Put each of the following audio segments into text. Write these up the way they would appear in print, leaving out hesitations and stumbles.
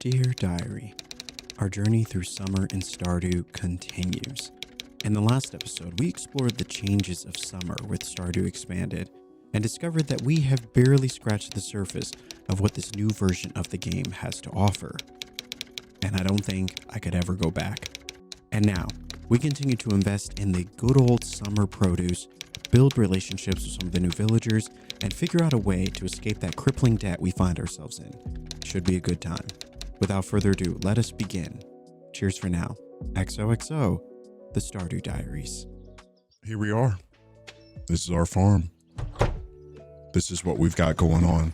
Dear Diary, our journey through summer in Stardew continues. In the last episode, we explored the changes of summer with Stardew Expanded and discovered that we have barely scratched the surface of what this new version of the game has to offer. And I don't think I could ever go back. And now, we continue to invest in the good old summer produce, build relationships with some of the new villagers, and figure out a way to escape that crippling debt we find ourselves in. Should be a good time. Without further ado, let us begin. Cheers for now. XOXO, the Stardew Diaries. Here we are. This is our farm. This is what we've got going on.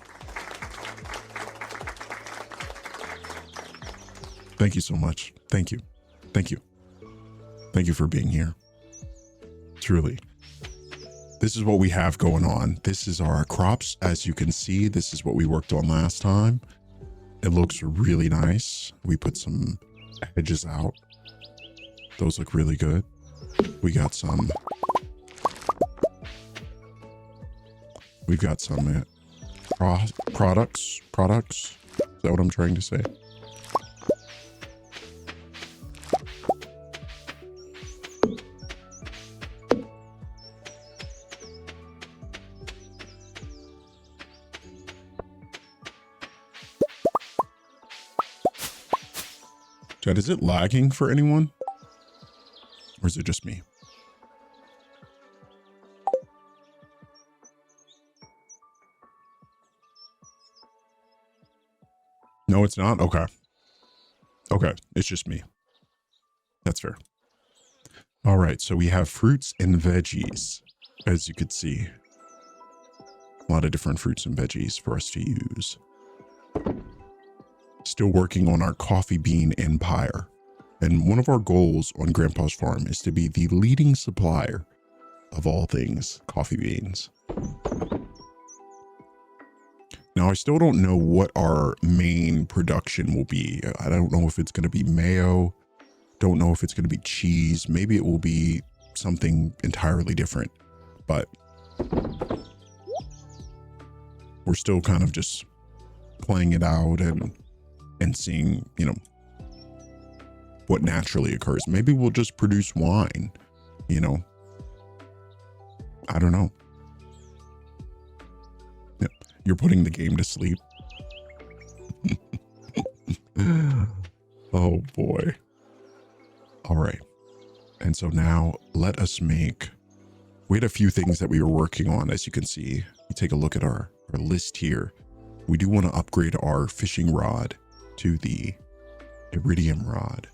Thank you so much. Thank you. Thank you. Thank you for being here. Truly. This is what we have going on. This is our crops. As you can see, this is what we worked on last time. It looks really nice. We put some hedges out. Those look really good. We've got some products. Is that what I'm trying to say? Chad, is it lagging for anyone? Or is it just me? No, it's not? Okay. Okay, it's just me. That's fair. All right, so we have fruits and veggies, as you could see. A lot of different fruits and veggies for us to use. Still working on our coffee bean empire. And one of our goals on Grandpa's farm is to be the leading supplier of all things coffee beans. Now, I still don't know what our main production will be. I don't know if it's going to be mayo. Don't know if it's going to be cheese. Maybe it will be something entirely different. But we're still kind of just playing it out and seeing, you know, what naturally occurs. Maybe we'll just produce wine, you know. I don't know. Yep. You're putting the game to sleep. Oh boy. All right. And so now let us make, we had a few things that we were working on. As you can see, you take a look at our list here. We do want to upgrade our fishing rod to the iridium rod.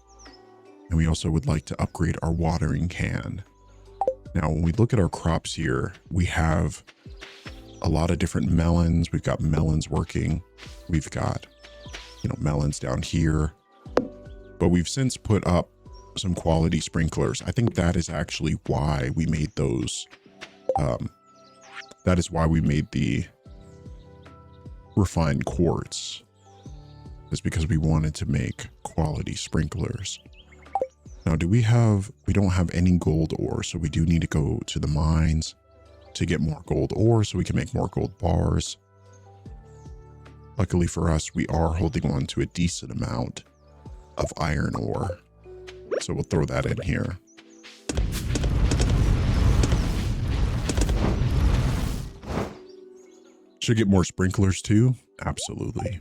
And we also would like to upgrade our watering can. Now, when we look at our crops here, we have a lot of different melons. We've got melons working. We've got, you know, melons down here. But we've since put up some quality sprinklers. I think that is actually why we made those. That is why we made the refined quartz. Is because we wanted to make quality sprinklers. Now, we don't have any gold ore, so we do need to go to the mines to get more gold ore so we can make more gold bars. Luckily for us, we are holding on to a decent amount of iron ore. So we'll throw that in here. Should get more sprinklers too? Absolutely.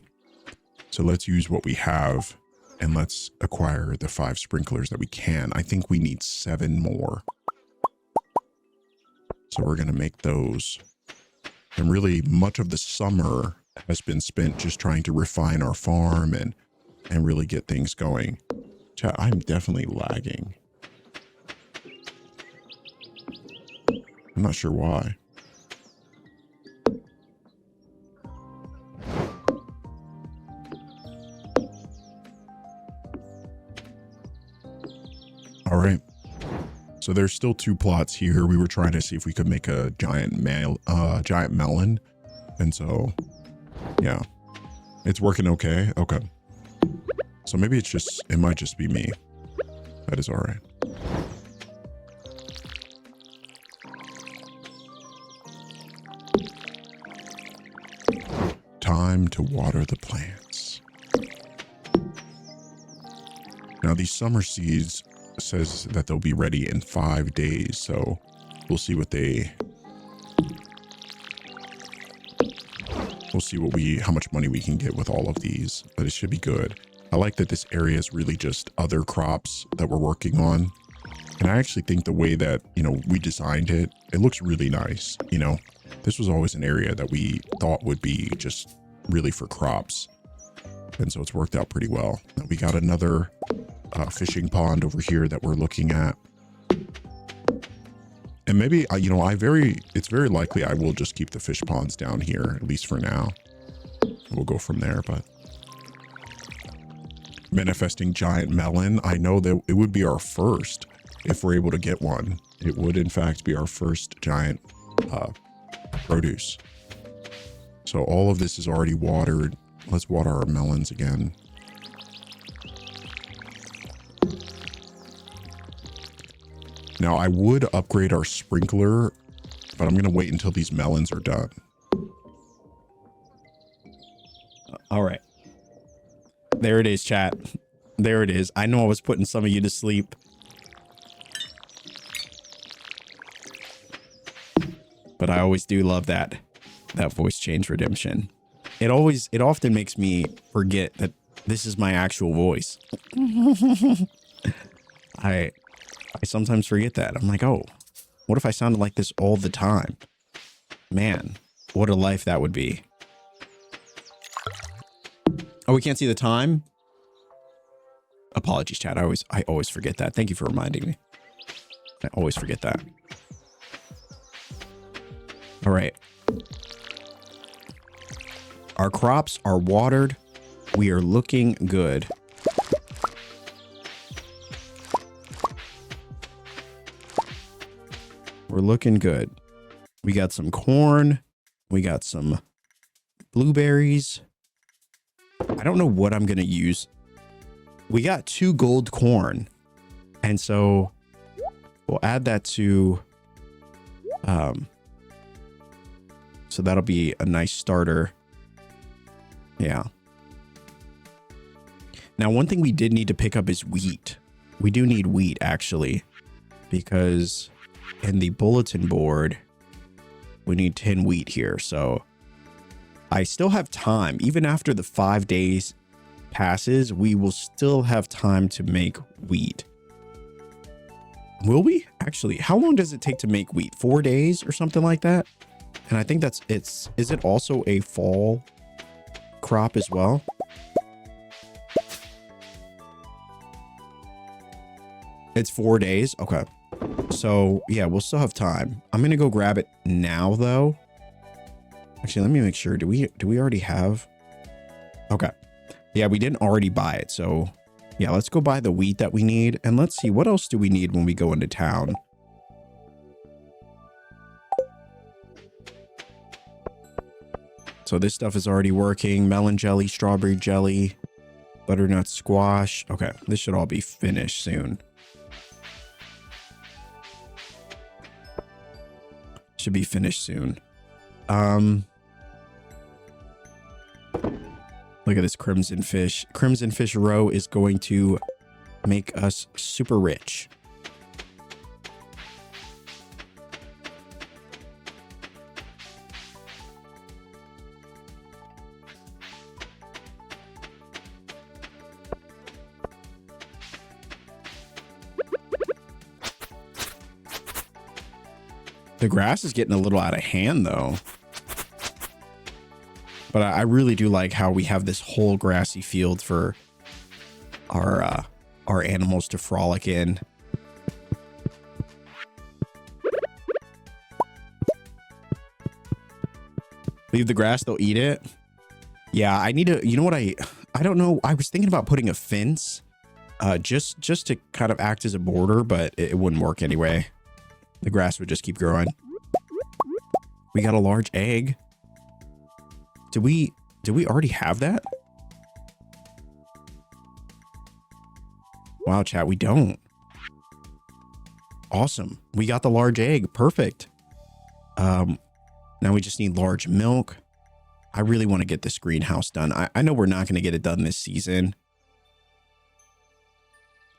So let's use what we have and let's acquire the 5 sprinklers that we can. I think we need 7 more. So we're going to make those. And really much of the summer has been spent just trying to refine our farm and really get things going. Chat, I'm definitely lagging. I'm not sure why. All right. So there's still 2 plots here. We were trying to see if we could make a giant melon. And so, yeah, it's working okay. Okay. So maybe it might just be me. That is all right. Time to water the plants. Now these summer seeds says that they'll be ready in 5 days. So we'll see what how much money we can get with all of these, but it should be good. I like that this area is really just other crops that we're working on. And I actually think the way that, we designed it, it looks really nice. This was always an area that we thought would be just really for crops. And so it's worked out pretty well. Now we got another fishing pond over here that we're looking at. And maybe, it's very likely I will just keep the fish ponds down here, at least for now. We'll go from there, but. Manifesting giant melon. I know that it would be our first if we're able to get one. It would, in fact, be our first giant produce. So all of this is already watered. Let's water our melons again. Now, I would upgrade our sprinkler, but I'm going to wait until these melons are done. All right. There it is, chat. There it is. I know I was putting some of you to sleep. But I always do love that voice change redemption. It often makes me forget that this is my actual voice. I sometimes forget that. I'm like, oh, what if I sounded like this all the time? Man, what a life that would be. Oh, we can't see the time? Apologies, chat. I always forget that. Thank you for reminding me. I always forget that. All right. Our crops are watered. We are looking good. We're looking good. We got some corn. We got some blueberries. I don't know what I'm going to use. We got 2 gold corn. And so we'll add that to, so that'll be a nice starter. Yeah. Now, one thing we did need to pick up is wheat. We do need wheat, actually, because in the bulletin board, we need 10 wheat here. So I still have time. Even after the 5 days passes, we will still have time to make wheat. Will we? Actually, how long does it take to make wheat? 4 days or something like that? And I think is it also a fall crop as well? It's 4 days. Okay. So yeah, we'll still have time. I'm going to go grab it now though. Actually, let me make sure. Do we already have? Okay. Yeah, we didn't already buy it. So yeah, let's go buy the wheat that we need. And let's see, what else do we need when we go into town? So this stuff is already working. Melon jelly, strawberry jelly, butternut squash. Okay, this should all be finished soon. Should be finished soon. Look at this crimson fish. Crimson fish roe is going to make us super rich. The grass is getting a little out of hand though. But I really do like how we have this whole grassy field for our animals to frolic in. Leave the grass, they'll eat it. Yeah, I need to, you know what, I don't know. I was thinking about putting a fence just to kind of act as a border, but it wouldn't work anyway. The grass would just keep growing. We got a large egg. Do we already have that? Wow, chat, we don't. Awesome. We got the large egg. Perfect. Now we just need large milk. I really want to get this greenhouse done. I know we're not going to get it done this season.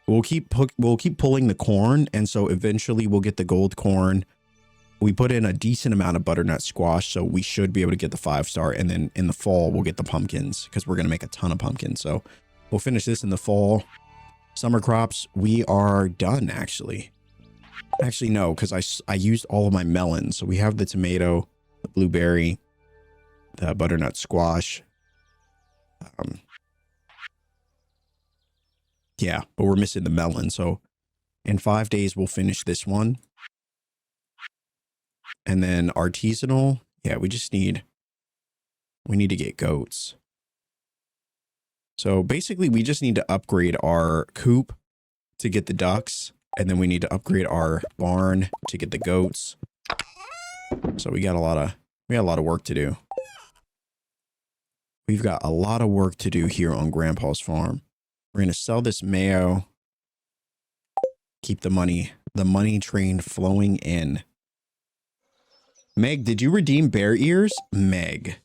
We'll keep pulling the corn, and so eventually we'll get the gold corn. We put in a decent amount of butternut squash, so we should be able to get the 5-star. And then in the fall, we'll get the pumpkins because we're going to make a ton of pumpkins. So we'll finish this in the fall. Summer crops, we are done, actually. Actually, no, because I used all of my melons. So we have the tomato, the blueberry, the butternut squash. Yeah, but we're missing the melon. So in 5 days, we'll finish this one. And then artisanal. Yeah, we need to get goats. So basically, we just need to upgrade our coop to get the ducks. And then we need to upgrade our barn to get the goats. So we got a lot of work to do. We've got a lot of work to do here on Grandpa's farm. We're going to sell this mayo. Keep the money train flowing in. Meg, did you redeem bear ears? Meg.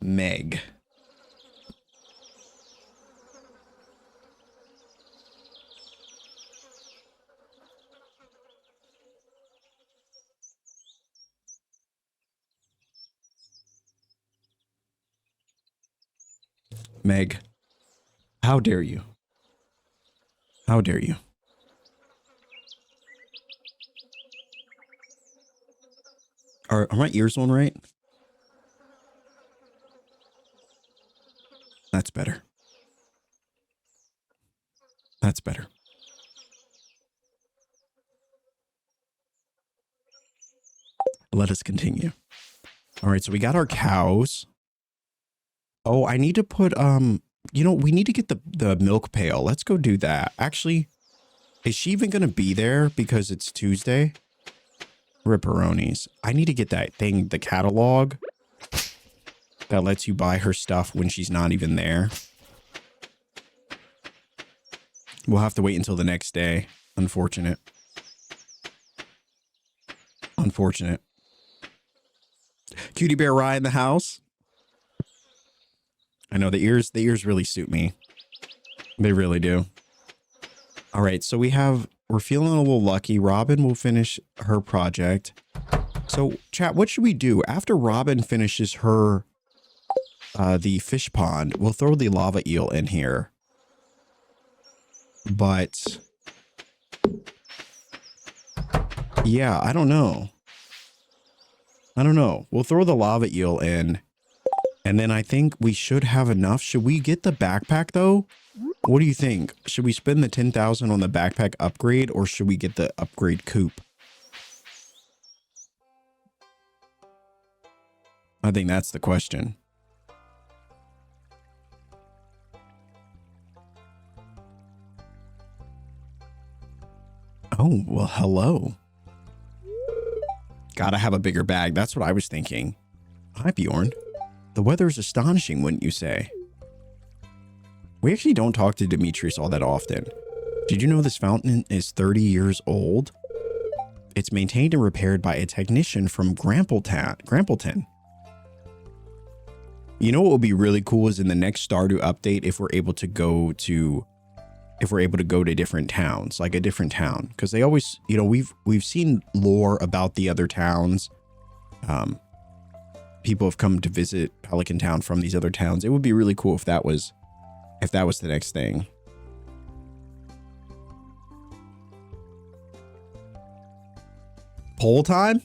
Meg, how dare you? How dare you? Are my ears on right? That's better. That's better. Let us continue. All right, so we got our cows. Oh, I need to put, we need to get the milk pail. Let's go do that. Actually, is she even going to be there because it's Tuesday? Ripperonis. I need to get that thing, the catalog that lets you buy her stuff when she's not even there. We'll have to wait until the next day. Unfortunate. Cutie Bear Rye in the house. I know the ears really suit me. They really do. All right, so we're feeling a little lucky. Robin will finish her project. So chat, what should we do? After Robin finishes her, the fish pond, we'll throw the lava eel in here. But yeah, I don't know. We'll throw the lava eel in. And then I think we should have enough. Should we get the backpack though? What do you think? Should we spend the 10,000 on the backpack upgrade or should we get the upgrade coop? I think that's the question. Oh, well, hello. Gotta have a bigger bag. That's what I was thinking. Hi, Bjorn. The weather is astonishing, wouldn't you say? We actually don't talk to Demetrius all that often. Did you know this fountain is 30 years old? It's maintained and repaired by a technician from Grampleton. You know what would be really cool is in the next Stardew update if we're able to go to different towns, like a different town, because they always, we've seen lore about the other towns. People have come to visit Pelican Town from these other towns. It would be really cool if that was the next thing. Poll time?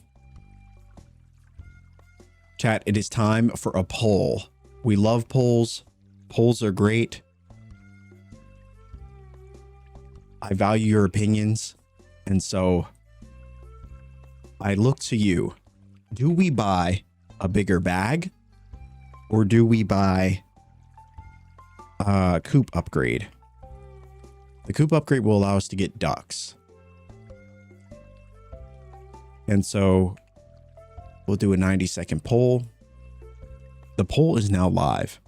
Chat, it is time for a poll. We love polls. Polls are great. I value your opinions. And so I look to you. Do we buy a bigger bag or do we buy a coop upgrade? The coop upgrade will allow us to get ducks. And so we'll do a 90-second poll. The poll is now live.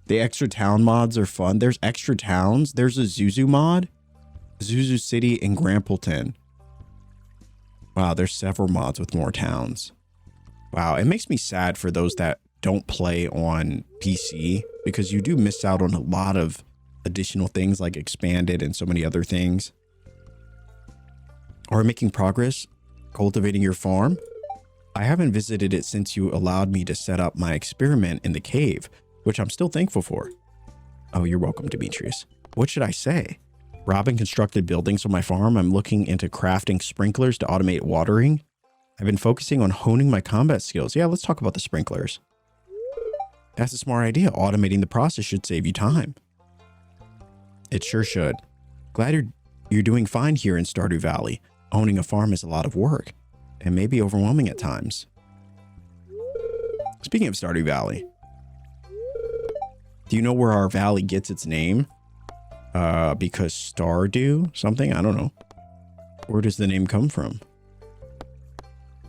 The extra town mods are fun. There's extra towns. There's a Zuzu mod, Zuzu City and Grampleton. Wow, there's several mods with more towns. Wow, it makes me sad for those that don't play on PC, because you do miss out on a lot of additional things like Expanded and so many other things. Are making progress cultivating your farm? I haven't visited it since you allowed me to set up my experiment in the cave, which I'm still thankful for. Oh, you're welcome, Demetrius. What should I say? Robin constructed buildings on my farm. I'm looking into crafting sprinklers to automate watering. I've been focusing on honing my combat skills. Yeah, let's talk about the sprinklers. That's a smart idea. Automating the process should save you time. It sure should. Glad you're doing fine here in Stardew Valley. Owning a farm is a lot of work and may be overwhelming at times. Speaking of Stardew Valley, do you know where our valley gets its name? Because Stardew something? I don't know. Where does the name come from?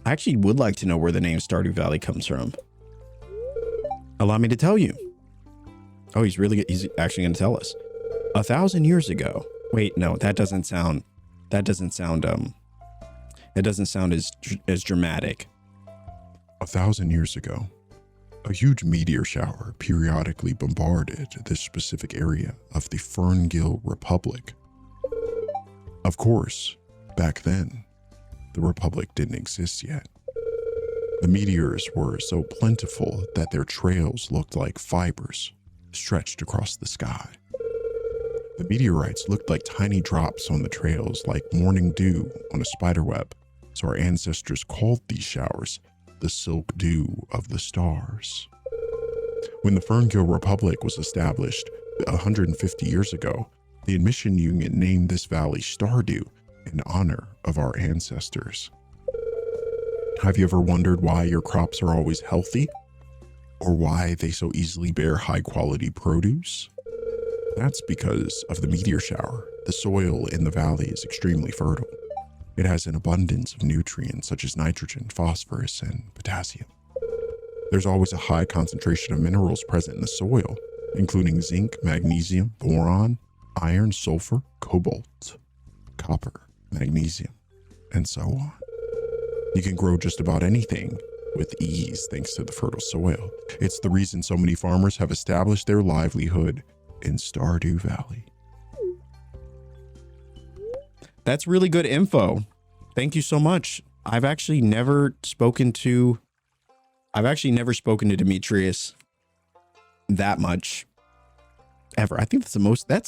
I actually would like to know where the name Stardew Valley comes from. Allow me to tell you. Oh, he's actually going to tell us. 1,000 years ago. Wait, no, that doesn't sound as dramatic. 1,000 years ago, a huge meteor shower periodically bombarded this specific area of the Ferngill Republic. Of course, back then, the Republic didn't exist yet. The meteors were so plentiful that their trails looked like fibers stretched across the sky. The meteorites looked like tiny drops on the trails, like morning dew on a spiderweb, so our ancestors called these showers the silk dew of the stars. When the Ferngill Republic was established 150 years ago, the Admission Union named this valley Stardew in honor of our ancestors. Have you ever wondered why your crops are always healthy? Or why they so easily bear high-quality produce? That's because of the meteor shower. The soil in the valley is extremely fertile. It has an abundance of nutrients such as nitrogen, phosphorus, and potassium. There's always a high concentration of minerals present in the soil, including zinc, magnesium, boron, iron, sulfur, cobalt, copper, magnesium, and so on. You can grow just about anything with ease thanks to the fertile soil. It's the reason so many farmers have established their livelihood in Stardew Valley. That's really good info. Thank you so much. I've actually never spoken to Demetrius that much ever. I think that's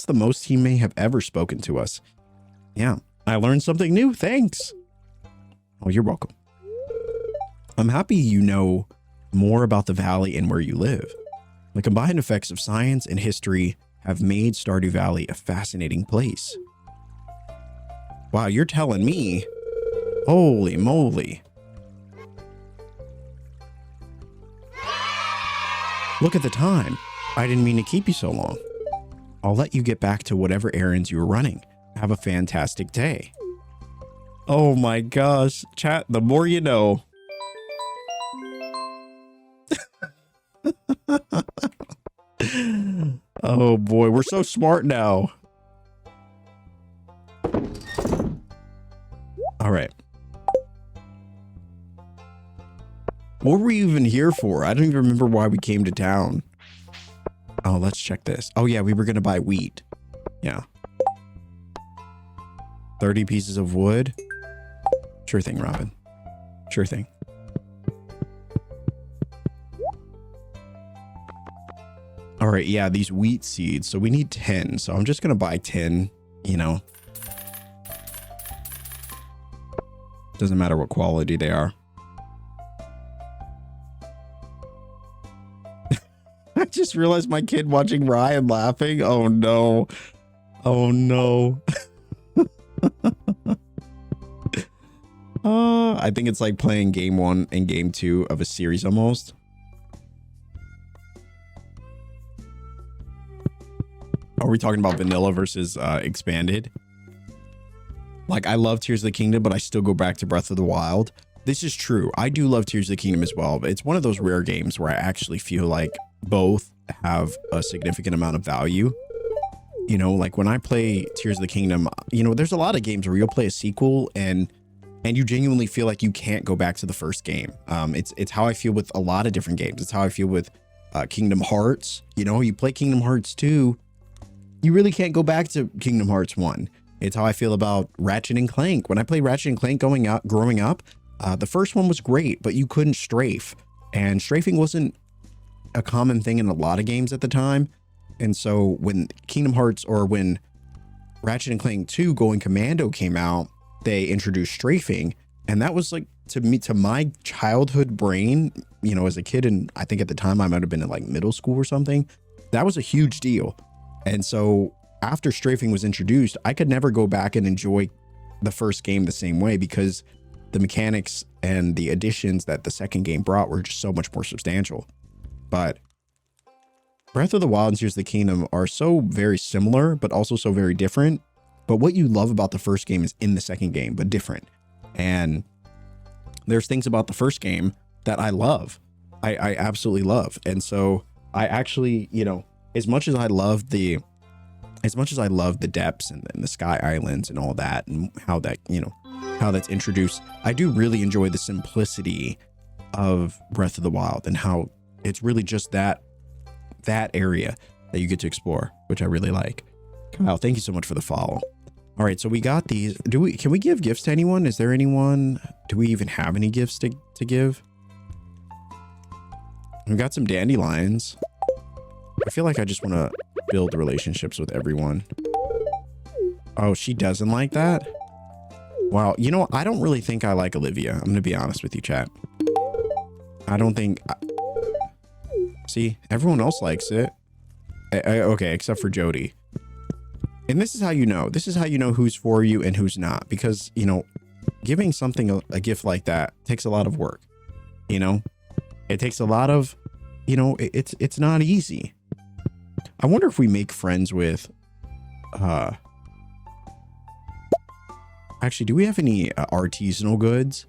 the most he may have ever spoken to us. Yeah, I learned something new. Thanks. Oh, you're welcome. I'm happy you know more about the valley and where you live. The combined effects of science and history have made Stardew Valley a fascinating place. Wow, you're telling me? Holy moly. Look at the time. I didn't mean to keep you so long. I'll let you get back to whatever errands you were running. Have a fantastic day. Oh my gosh. Chat, the more you know. Oh boy, we're so smart now. All right. What were we even here for? I don't even remember why we came to town. Oh, let's check this. Oh yeah, we were going to buy wheat. Yeah. 30 pieces of wood. Sure thing, Robin. Sure thing. All right, yeah, these wheat seeds. So we need 10. So I'm just going to buy 10, you know. Doesn't matter what quality they are. I just realized my kid watching Ryan laughing. Oh no. Oh no. I think it's like playing game 1 and game 2 of a series almost. Are we talking about vanilla versus expanded? Like, I love Tears of the Kingdom, but I still go back to Breath of the Wild. This is true. I do love Tears of the Kingdom as well, but it's one of those rare games where I actually feel like both have a significant amount of value. You know, like when I play Tears of the Kingdom, you know, there's a lot of games where you'll play a sequel and and you genuinely feel like you can't go back to the first game. It's how I feel with a lot of different games. It's how I feel with Kingdom Hearts. You know, you play Kingdom Hearts 2, you really can't go back to Kingdom Hearts 1. It's how I feel about Ratchet and Clank. When I played Ratchet and Clank growing up, the first one was great, but you couldn't strafe, and strafing wasn't a common thing in a lot of games at the time. And so when Kingdom Hearts, or when Ratchet and Clank 2 Going Commando came out, they introduced strafing, and that was like, to my childhood brain, you know, as a kid, and I think at the time I might have been in like middle school or something, that was a huge deal. And so after strafing was introduced, I could never go back and enjoy the first game the same way, because the mechanics and the additions that the second game brought were just so much more substantial. But Breath of the Wild and Tears of the Kingdom are so very similar, but also so very different. But what you love about the first game is in the second game, but different. And there's things about the first game that I love. I absolutely love. And so I actually, you know, as much as I love the depths and the Sky Islands and all that, and how that, you know, how that's introduced, I do really enjoy the simplicity of Breath of the Wild, and how it's really just that area that you get to explore, which I really like. Kyle, thank you so much for the follow. All right, so we got these. Can we give gifts to anyone? Is there anyone? Do we even have any gifts to give? We've got some dandelions. I feel like I just want to build relationships with everyone. Oh, she doesn't like that? Wow, you know, I don't really think I like Olivia. I'm going to be honest with you, chat. I don't think... See, everyone else likes it. Okay, except for Jody. And this is how you know. This is how you know who's for you and who's not. Because, you know, giving something a gift like that takes a lot of work. You know? It takes a lot of... You know, it's not easy. I wonder if we make friends with... Actually, do we have any artisanal goods?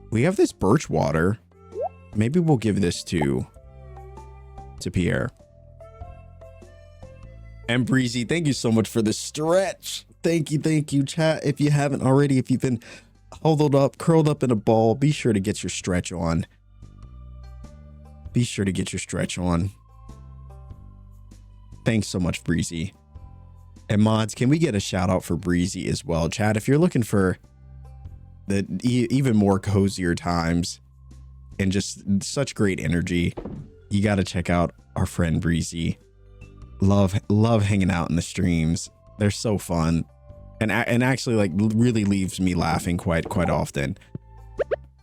We have this birch water. Maybe we'll give this to Pierre. And Breezy, thank you so much for the stretch. Thank you, chat. If you haven't already, if you've been huddled up, curled up in a ball, be sure to get your stretch on. Be sure to get your stretch on. Thanks so much, Breezy. And mods, can we get a shout out for Breezy as well? Chat, if you're looking for the even more cozier times and just such great energy, you got to check out our friend Breezy. Love hanging out in the streams. They're so fun, and actually like really leaves me laughing quite often.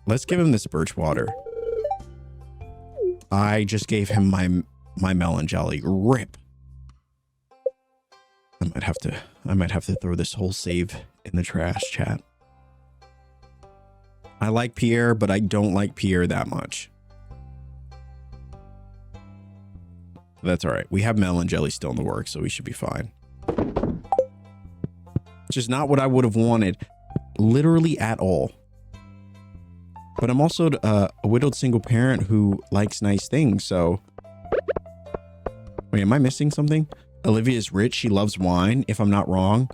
Let's give him this birch water. I just gave him my melon jelly. Rip. I might have to throw this whole save in the trash, chat. I like Pierre, but I don't like Pierre that much. That's all right. We have melon jelly still in the works, so we should be fine. Just not what I would have wanted, literally at all. But I'm also a widowed single parent who likes nice things, so... Wait, am I missing something? Olivia is rich. She loves wine, if I'm not wrong.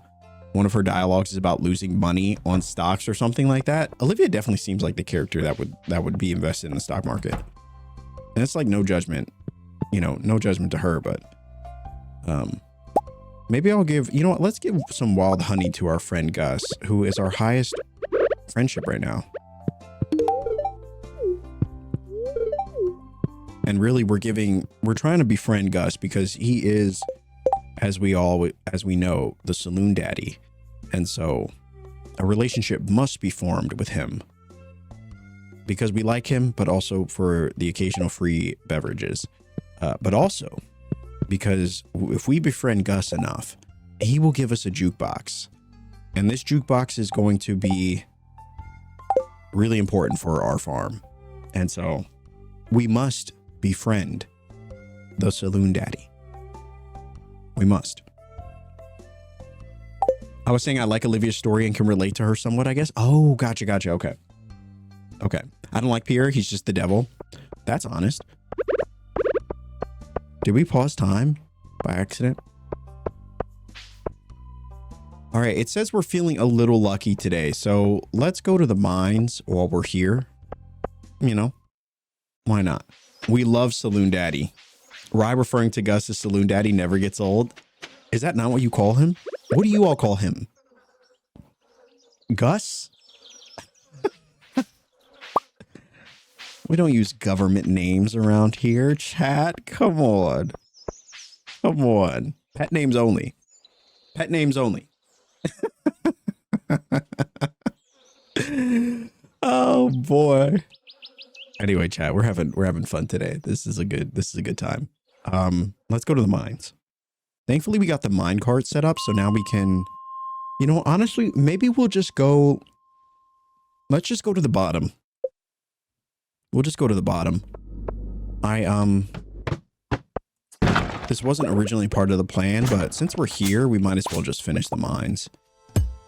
One of her dialogues is about losing money on stocks or something like that. Olivia definitely seems like the character that would be invested in the stock market. And it's like no judgment. You know, no judgment to her, but maybe I'll give, you know what, let's give some wild honey to our friend Gus, who is our highest friendship right now. And really we're trying to befriend Gus because he is, as we know, the saloon daddy. And so a relationship must be formed with him because we like him, but also for the occasional free beverages. But also because if we befriend Gus enough, he will give us a jukebox. And this jukebox is going to be really important for our farm. And so we must befriend the saloon daddy. We must. I was saying I like Olivia's story and can relate to her somewhat, I guess. Oh, gotcha. Okay. I don't like Pierre. He's just the devil. That's honest. Did we pause time by accident? All All right, it says we're feeling a little lucky today, so let's go to the mines while we're here. You know, why not? We love Saloon Daddy. Rye referring to Gus as Saloon Daddy never gets old. Is that not what you call him? What do you all call him? Gus? We don't use government names around here, chat. Come on. Come on. Pet names only. Pet names only. Oh boy. Anyway, chat, we're having fun today. This is a good time. Let's go to the mines. Thankfully we got the mine cart set up, so now we can, you know, honestly, maybe we'll just go, let's just go to the bottom. We'll just go to the bottom. This wasn't originally part of the plan, but since we're here, we might as well just finish the mines.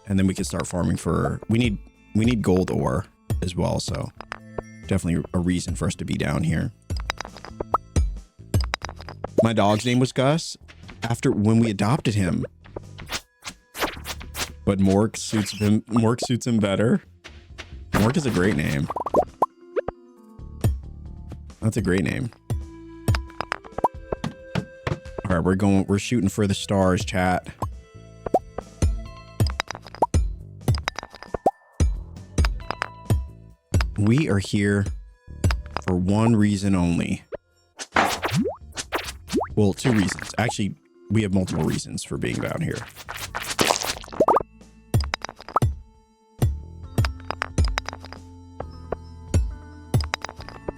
And then we can start farming for, we need gold ore as well, so definitely a reason for us to be down here. My dog's name was Gus when we adopted him. But Mork suits him better. Mork is a great name. That's a great name. All right, we're shooting for the stars, chat. We are here for one reason only. Well, two reasons. Actually, we have multiple reasons for being down here.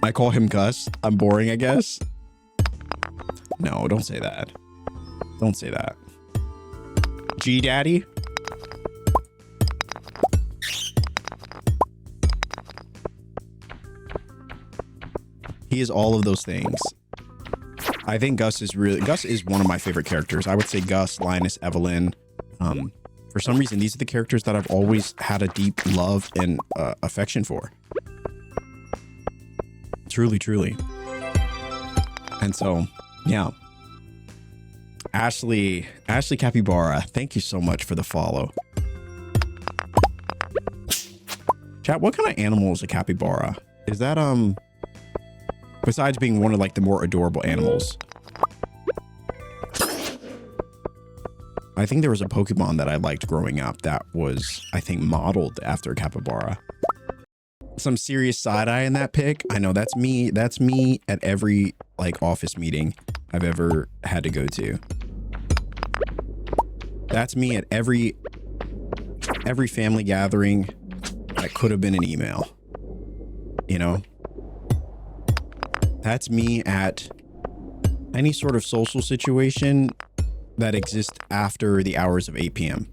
I call him Gus. I'm boring, I guess. No, don't say that. Don't say that. G Daddy? He is all of those things. I think Gus is one of my favorite characters. I would say Gus, Linus, Evelyn. For some reason, these are the characters that I've always had a deep love and affection for. Truly, truly. And so, yeah. Ashley Capybara, thank you so much for the follow. Chat, what kind of animal is a capybara? Is that, besides being one of like the more adorable animals? I think there was a Pokemon that I liked growing up that was, I think, modeled after a capybara. Some serious side eye in that pic. I know that's me. That's me at every like office meeting I've ever had to go to. That's me at every family gathering that could have been an email. You know? That's me at any sort of social situation that exists after the hours of 8 p.m.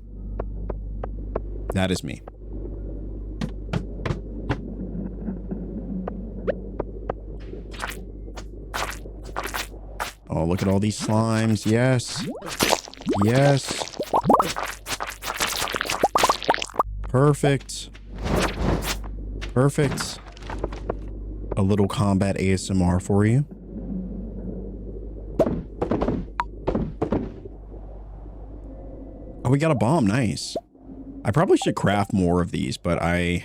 That is me. Oh, look at all these slimes. Yes. Yes. Perfect. Perfect. A little combat ASMR for you. Oh, we got a bomb. Nice. I probably should craft more of these, but I'm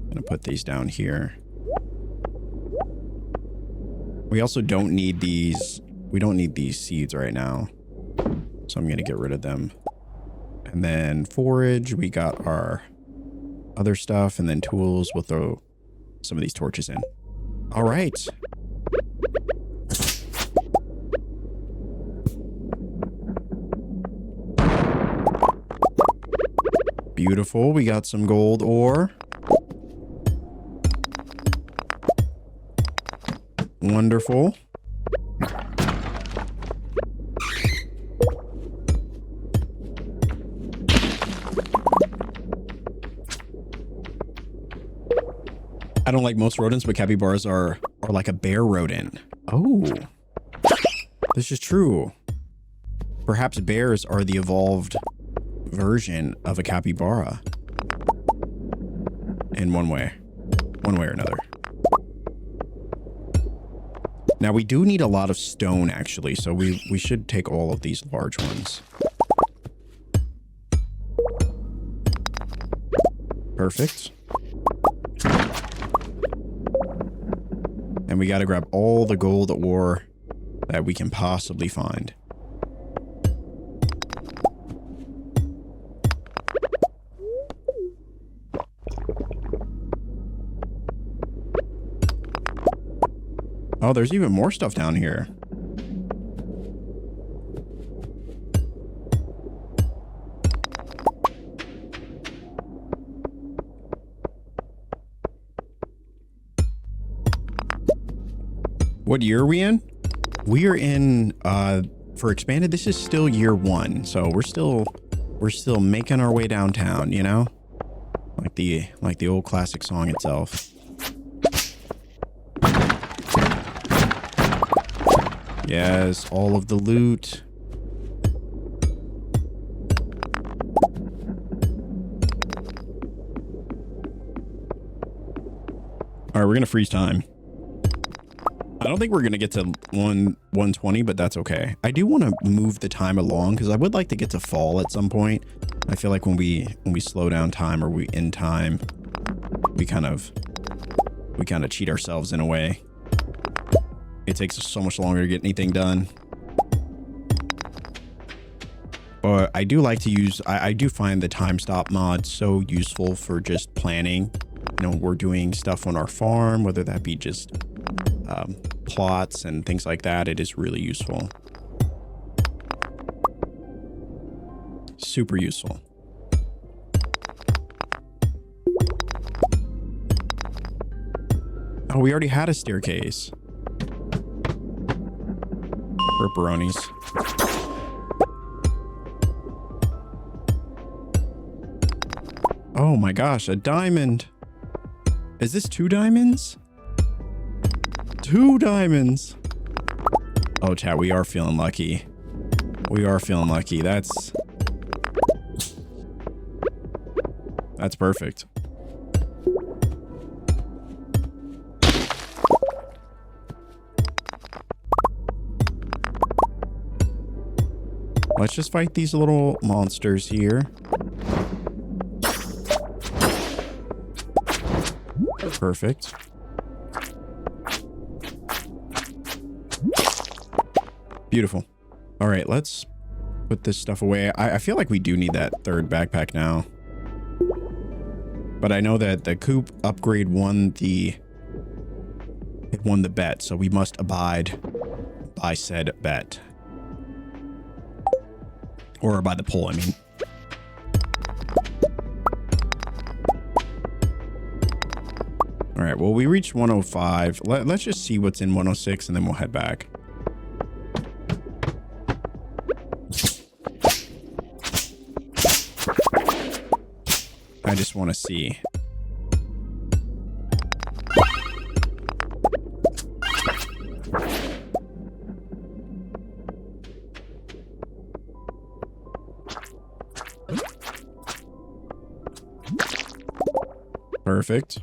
gonna put these down here. We also don't need these. We don't need these seeds right now. So I'm gonna get rid of them. And then forage, we got our other stuff, and then tools. We'll throw some of these torches in. All right. Beautiful. We got some gold ore. Wonderful. I don't like most rodents, but capybaras are like a bear rodent. Oh, this is true. Perhaps bears are the evolved version of a capybara in one way or another. Now we do need a lot of stone actually, so we should take all of these large ones. Perfect. And we got to grab all the gold ore that we can possibly find. Oh, there's even more stuff down here. What year are we in? We are in, for expanded, this is still year 1. So we're still making our way downtown, you know? Like the old classic song itself. Yes, all of the loot. All right, we're gonna freeze time. I don't think we're gonna get to 120, but that's okay. I do want to move the time along because I would like to get to fall at some point. I feel like when we slow down time or we end time, we kind of cheat ourselves in a way. It takes us so much longer to get anything done. But I do like to use, I do find the time stop mod so useful for just planning. You know, we're doing stuff on our farm, whether that be just plots and things like that. It is really useful. Super useful. Oh, we already had a staircase. Ripperonis. Oh my gosh, a diamond. Is this 2 diamonds? 2 diamonds. Oh, chat, we are feeling lucky. We are feeling lucky. That's perfect. Let's just fight these little monsters here. Perfect. Beautiful. All right, let's put this stuff away. I feel like we do need that 3rd backpack now. But I know that the coop upgrade won the bet, so we must abide by said bet. Or by the poll, I mean. All right, well, we reached 105. Let's just see what's in 106, and then we'll head back. I just want to see. Perfect.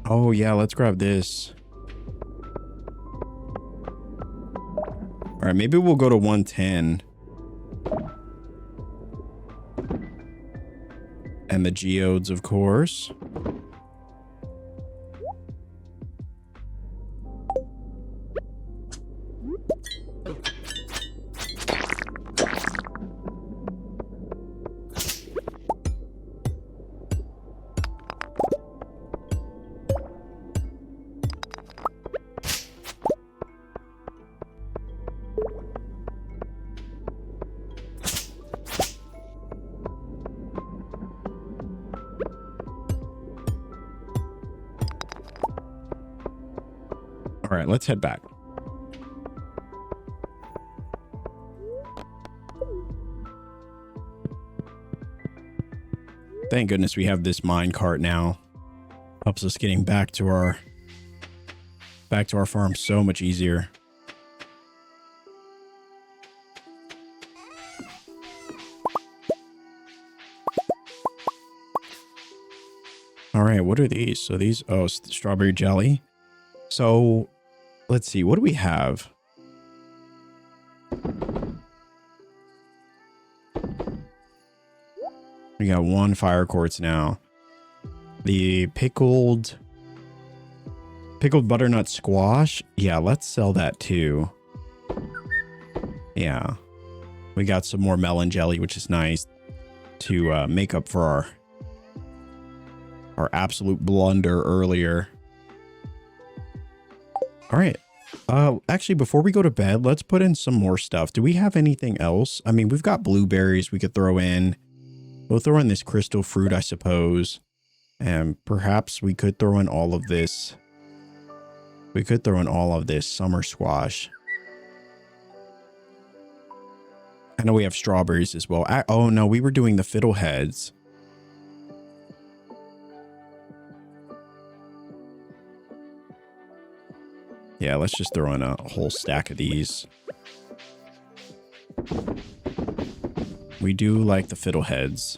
Oh yeah, let's grab this. All right, maybe we'll go to 110. And the geodes, of course. All right, let's head back. Thank goodness we have this mine cart now. Helps us getting back to our farm so much easier. All right, what are these? So these, oh, strawberry jelly. So let's see, what do we have? We got 1 fire quartz now. The pickled butternut squash. Yeah, let's sell that too. Yeah. We got some more melon jelly, which is nice to make up for our absolute blunder earlier. All right. Actually, before we go to bed, let's put in some more stuff. Do we have anything else? I mean, we've got blueberries we could throw in. We'll throw in this crystal fruit, I suppose. And perhaps we could throw in all of this. We could throw in all of this summer squash. I know we have strawberries as well. Oh, no, we were doing the fiddleheads. Yeah, let's just throw in a whole stack of these. We do like the fiddleheads.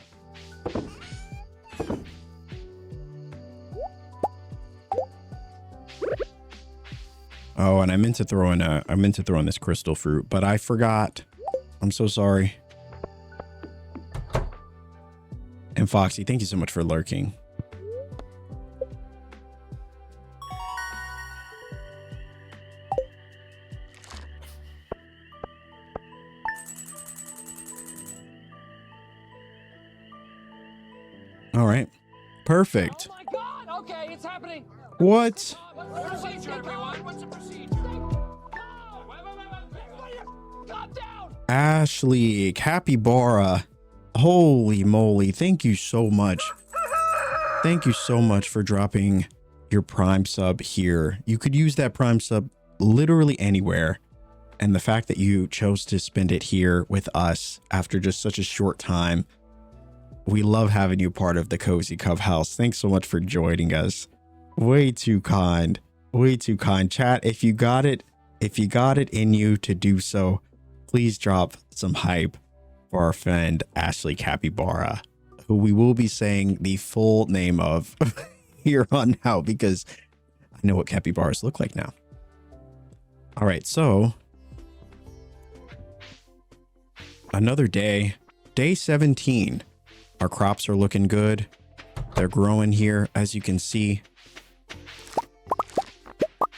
Oh, and I meant to throw in this crystal fruit, but I forgot. I'm so sorry. And Foxy, thank you so much for lurking. All right. Perfect. Oh my God! Okay, it's happening. What? What's the procedure, everyone? What's the procedure? Calm down. Ashley, Capybara. Holy moly. Thank you so much. Thank you so much for dropping your Prime sub here. You could use that Prime sub literally anywhere. And the fact that you chose to spend it here with us after just such a short time. We love having you part of the Cozy Cub House. Thanks so much for joining us. Way too kind. Way too kind. Chat, if you got it in you to do so, please drop some hype for our friend Ashley Capybara, who we will be saying the full name of here on out because I know what capybaras look like now. All right, so another day, day 17. Our crops are looking good. They're growing here, as you can see.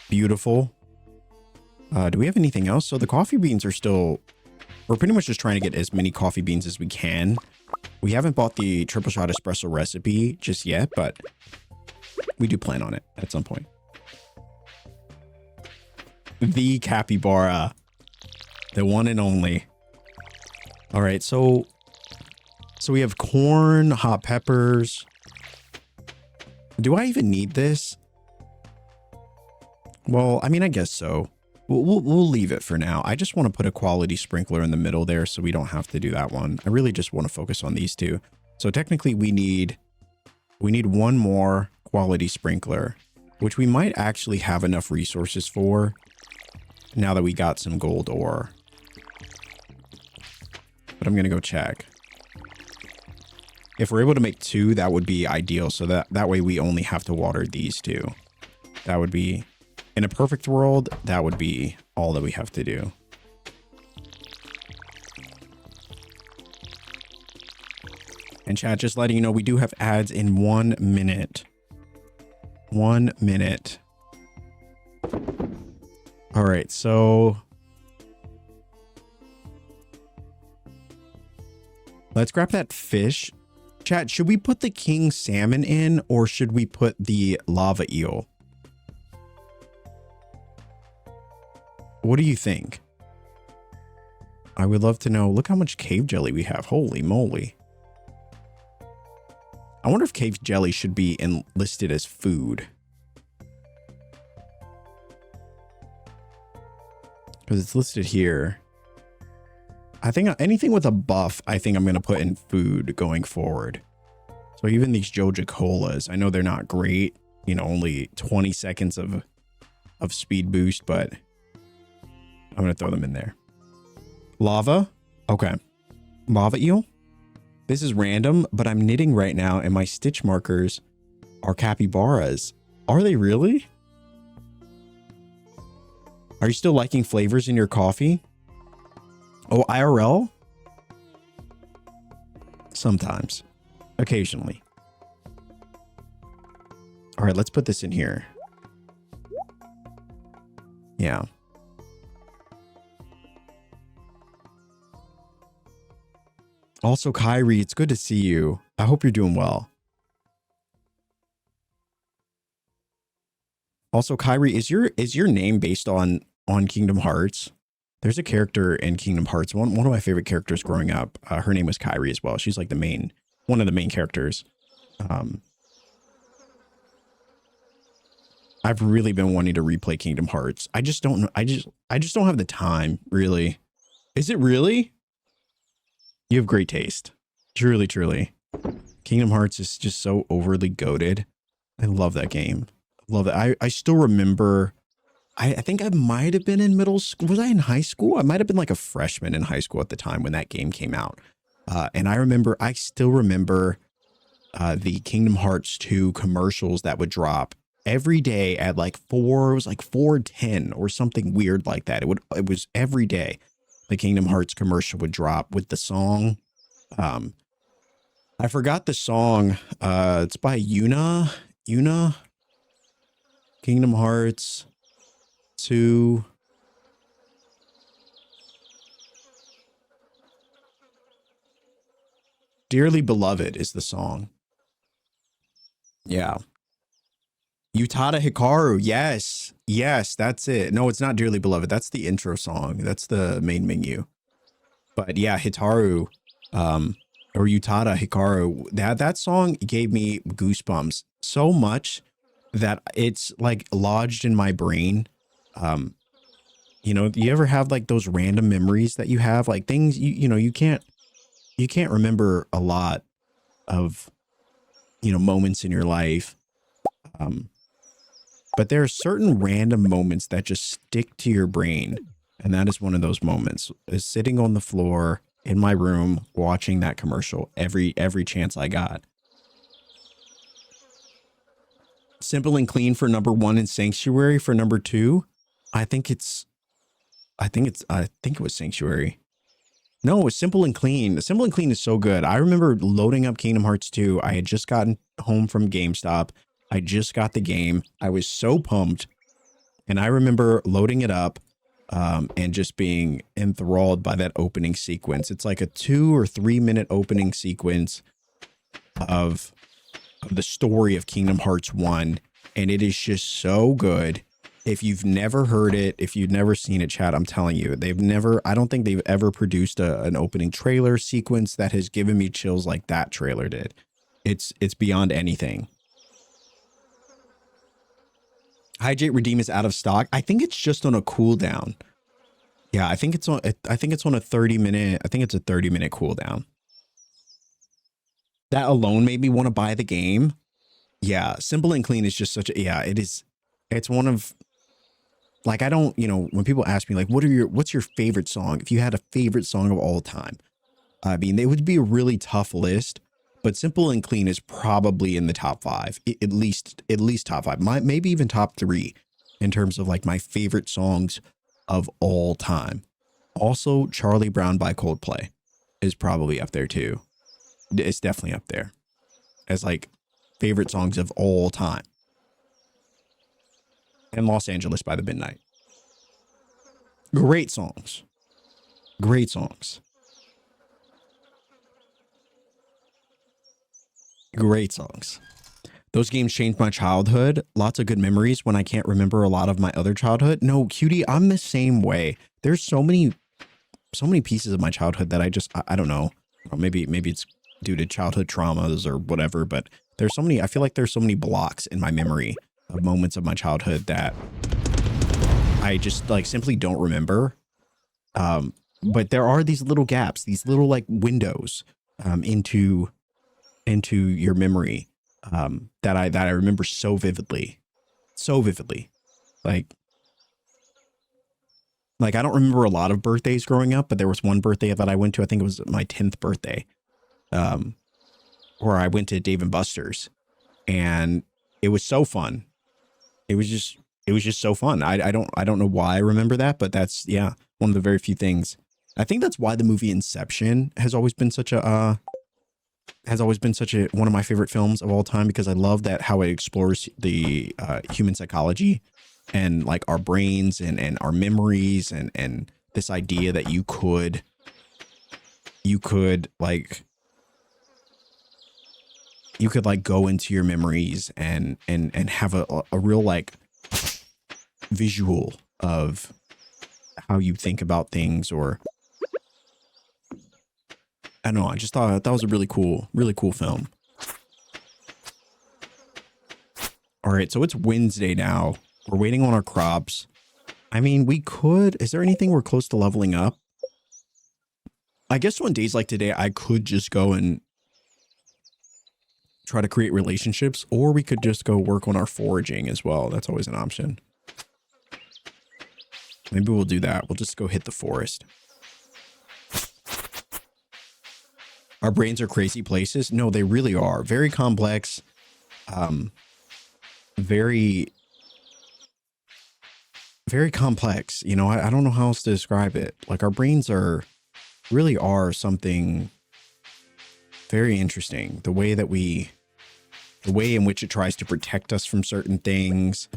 Beautiful. Do we have anything else? So the coffee beans are still... We're pretty much just trying to get as many coffee beans as we can. We haven't bought the triple shot espresso recipe just yet, but we do plan on it at some point. The capybara. The one and only. All right, so we have corn, hot peppers. Do I even need this? Well, I mean, I guess so. We'll leave it for now. I just want to put a quality sprinkler in the middle there so we don't have to do that one. I really just want to focus on these two. So technically we need one more quality sprinkler, which we might actually have enough resources for now that we got some gold ore. But I'm going to go check. If we're able to make 2, that would be ideal. So that way we only have to water these 2. That would be, in a perfect world, that would be all that we have to do. And chat, just letting you know, we do have ads in 1 minute. 1 minute. All right, so let's grab that fish. Chat, should we put the king salmon in or should we put the lava eel? What do you think? I would love to know. Look how much cave jelly we have. Holy moly. I wonder if cave jelly should be listed as food. Because it's listed here. I think anything with a buff, I think I'm going to put in food going forward. So even these Joja Colas, I know they're not great. You know, only 20 seconds of speed boost, but I'm going to throw them in there. Lava. Okay. Lava eel. This is random, but I'm knitting right now and my stitch markers are capybaras. Are they really? Are you still liking flavors in your coffee? Oh, IRL? Sometimes. Occasionally. All right, let's put this in here. Yeah. Also, Kyrie, it's good to see you. I hope you're doing well. Also, Kyrie, is your name based on Kingdom Hearts? There's a character in Kingdom Hearts. One of my favorite characters growing up. Her name was Kyrie as well. She's like one of the main characters. I've really been wanting to replay Kingdom Hearts. I just don't. I just don't have the time. Really. Is it really? You have great taste. Truly, truly. Kingdom Hearts is just so overly goated. I love that game. Love it. I still remember. I think I might have been in middle school. Was I in high school? I might have been like a freshman in high school at the time when that game came out. And I still remember the Kingdom Hearts 2 commercials that would drop every day at like it was like 4:10 or something weird like that. It was every day the Kingdom Hearts commercial would drop with the song. I forgot the song. It's by Yuna. Kingdom Hearts 2. Dearly Beloved is the song. Yeah. Utada Hikaru. Yes, that's it. No, it's not Dearly Beloved. That's the intro song. That's the main menu. But yeah, Hitaru, or Utada Hikaru, that song gave me goosebumps so much that it's like lodged in my brain. You know, do you ever have like those random memories that you have, like things you can't remember a lot of, moments in your life. But there are certain random moments that just stick to your brain. And that is one of those moments, is sitting on the floor in my room, watching that commercial every chance I got. Simple and Clean for number 1 and Sanctuary for number 2. I think it was Sanctuary. No, it was Simple and Clean. Simple and Clean is so good. I remember loading up Kingdom Hearts 2. I had just gotten home from GameStop. I just got the game. I was so pumped. And I remember loading it up and just being enthralled by that opening sequence. It's like a 2 or 3 minute opening sequence of the story of Kingdom Hearts 1. And it is just so good. If you've never heard it, if you've never seen it, chat, I'm telling you, I don't think they've ever produced an opening trailer sequence that has given me chills like that trailer did. It's beyond anything. Hydrate Redeem is out of stock. I think it's just on a cooldown. Yeah, I think it's on a 30-minute, I think it's a 30-minute cooldown. That alone made me want to buy the game. Yeah, Simple and Clean is just such a, yeah, it's one of, like, I don't, when people ask me like, what's your favorite song? If you had a favorite song of all time, I mean, it would be a really tough list, but Simple and Clean is probably in the top 5, at least top 5, maybe even top 3 in terms of like my favorite songs of all time. Also, Charlie Brown by Coldplay is probably up there too. It's definitely up there as like favorite songs of all time. And Los Angeles by the Midnight. Great songs. Great songs. Great songs. Those games changed my childhood. Lots of good memories when I can't remember a lot of my other childhood. No, Cutie, I'm the same way. There's so many pieces of my childhood that I don't know. Maybe it's due to childhood traumas or whatever, but I feel like there's so many blocks in my memory of moments of my childhood that I just like simply don't remember. But there are these little gaps, these little like windows into your memory that I remember so vividly. Like I don't remember a lot of birthdays growing up, but there was one birthday that I went to, I think it was my 10th birthday, where I went to Dave & Buster's, and it was so fun. It was just so fun. I don't know why I remember that, but that's, yeah, one of the very few things. I think that's why the movie Inception has always been such a one of my favorite films of all time, because I love that how it explores the human psychology and like our brains and our memories and this idea that you could like go into your memories and have a real like visual of how you think about things. Or I don't know, I just thought that was a really cool film. All right, so it's Wednesday now. We're waiting on our crops. I mean, is there anything we're close to leveling up? I guess on days like today, I could just go and try to create relationships, or we could just go work on our foraging as well. That's always an option. Maybe we'll do that. We'll just go hit the forest. Our brains are crazy places. No, they really are. Very complex. Very complex. You know, I don't know how else to describe it. Like, our brains really are something very interesting. The way in which it tries to protect us from certain things.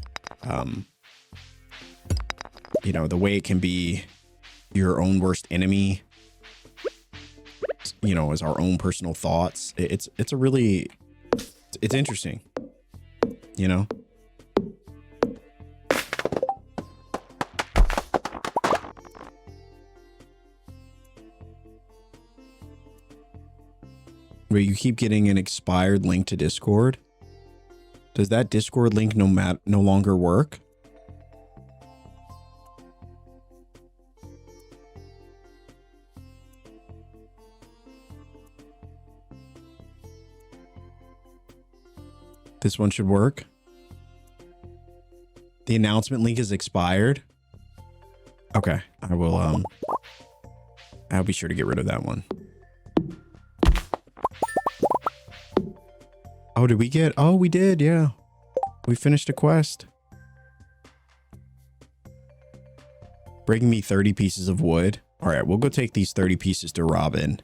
You know, the way it can be your own worst enemy, you know, as our own personal thoughts. It's interesting, you know? Where you keep getting an expired link to Discord. Does that Discord link no longer work? This one should work. The announcement link is expired. Okay, I'll be sure to get rid of that one. Oh, did we get? Oh, we did. Yeah. We finished a quest. Bring me 30 pieces of wood. All right, we'll go take these 30 pieces to Robin.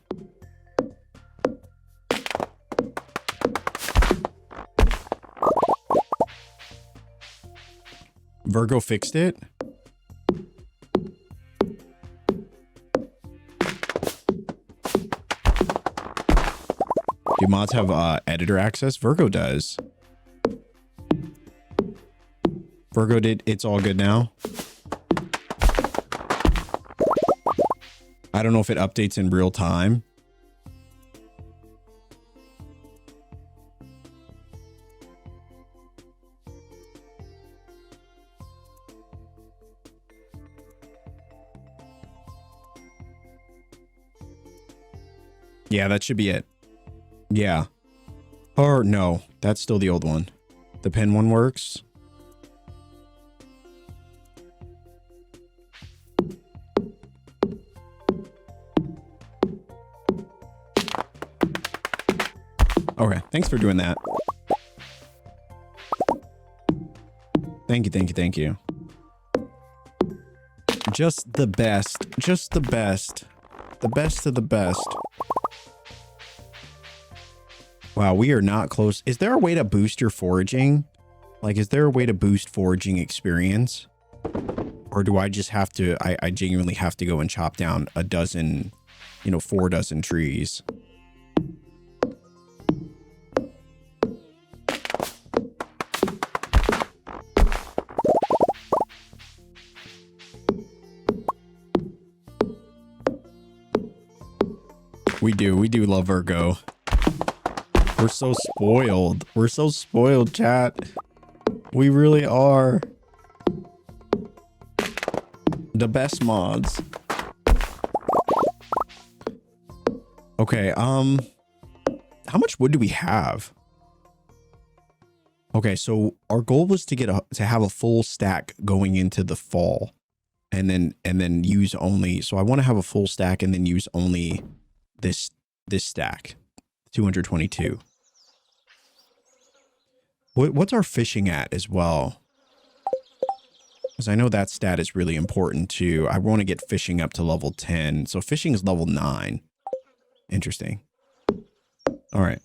Virgo fixed it. Do mods have editor access? Virgo does. Virgo did. It's all good now. I don't know if it updates in real time. Yeah, that should be it. Yeah. Or no, that's still the old one. The pen one works. Okay, thanks for doing that. Thank you, thank you, thank you. Just the best. Just the best. The best of the best. Wow, we are not close. Is there a way to boost your foraging? Like, is there a way to boost foraging experience? Or do I just have to, I genuinely have to go and chop down a dozen, 4 dozen trees? We do love Virgo. We're so spoiled. We're so spoiled, chat. We really are. The best mods. Okay, how much wood do we have? Okay, so our goal was to have a full stack going into the fall. And then use only, so I want to have a full stack and then use only this stack. 222. What's our fishing at as well? Because I know that stat is really important too. I want to get fishing up to level 10. So fishing is level 9. Interesting. All right.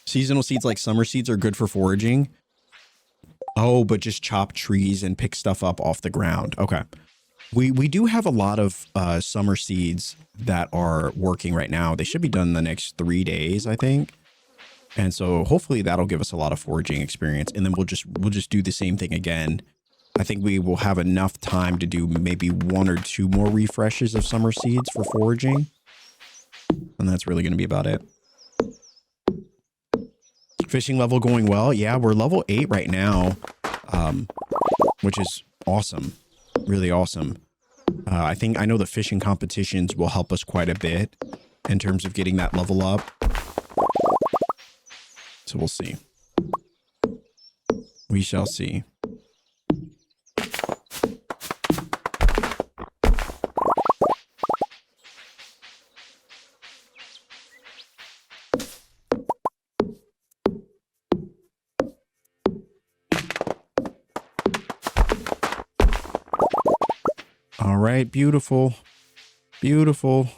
Seasonal seeds like summer seeds are good for foraging. Oh, but just chop trees and pick stuff up off the ground. Okay. We do have a lot of summer seeds that are working right now. They should be done in the next 3 days, I think. And so hopefully that'll give us a lot of foraging experience. And then we'll just do the same thing again. I think we will have enough time to do maybe 1 or 2 more refreshes of summer seeds for foraging. And that's really going to be about it. Fishing level going well. Yeah, we're level 8 right now, which is awesome. Really awesome. I know the fishing competitions will help us quite a bit in terms of getting that level up. So we'll see. We shall see. All right, beautiful. Beautiful.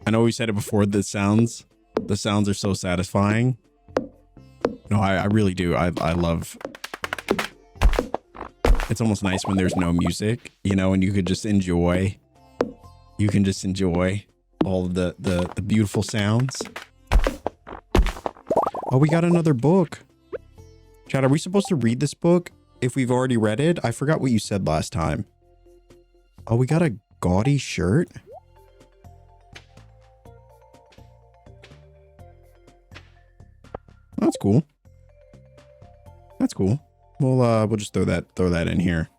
I know we said it before, the sounds are so satisfying. No, I really do. I love, it's almost nice when there's no music, you know, and you can just enjoy all of the beautiful sounds. Oh, we got another book. Chad, are we supposed to read this book if we've already read it? I forgot what you said last time. Oh, we got a gaudy shirt. That's cool. That's cool. We'll just throw that in here.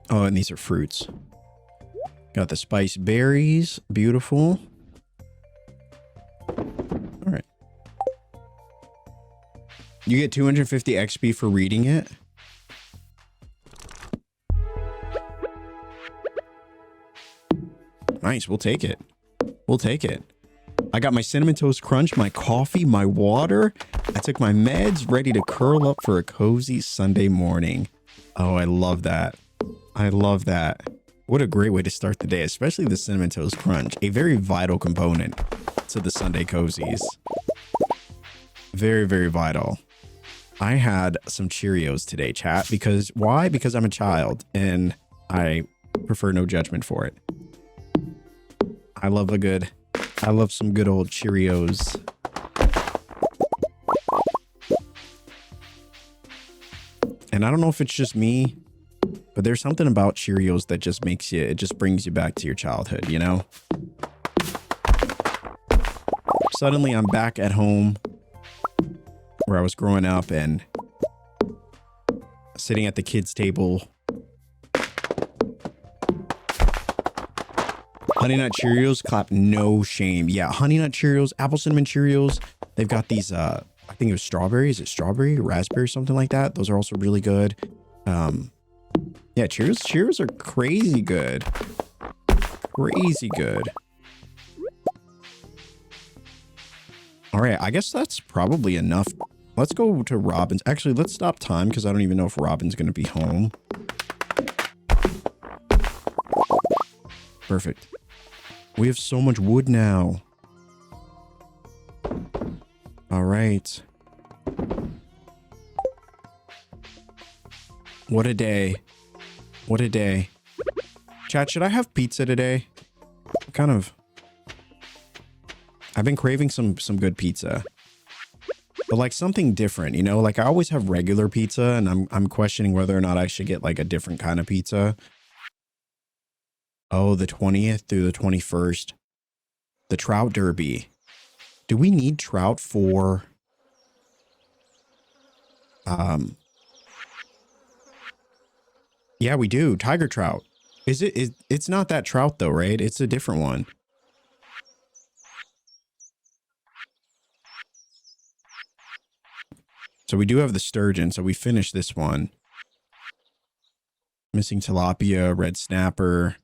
Oh, and these are fruits. Got the spice berries. Beautiful. All right. You get 250 XP for reading it. Nice. We'll take it. We'll take it. I got my Cinnamon Toast Crunch, my coffee, my water. I took my meds, ready to curl up for a cozy Sunday morning. Oh, I love that. I love that. What a great way to start the day, especially the Cinnamon Toast Crunch, a very vital component to the Sunday cozies. Very, very vital. I had some Cheerios today, chat, because why? Because I'm a child and I prefer no judgment for it. I love some good old Cheerios. And I don't know if it's just me, but there's something about Cheerios that just it just brings you back to your childhood, you know? Suddenly I'm back at home where I was growing up and sitting at the kids' table. Honey Nut Cheerios, clap no shame. Yeah, Honey Nut Cheerios, Apple Cinnamon Cheerios. They've got these, I think it was strawberry. Is it strawberry, raspberry, something like that? Those are also really good. Yeah, Cheerios are crazy good. Crazy good. All right, I guess that's probably enough. Let's go to Robin's. Actually, let's stop time because I don't even know if Robin's going to be home. Perfect. We have so much wood now. All right. What a day. What a day. Chat, should I have pizza today? I've been craving some good pizza. But like something different, you know? Like I always have regular pizza and I'm questioning whether or not I should get like a different kind of pizza. Oh, the 20th through the 21st. The Trout Derby. Do we need trout for Yeah, we do. Tiger trout. It's not that trout though, right? It's a different one. So we do have the sturgeon. So we finished this one. Missing tilapia, red snapper.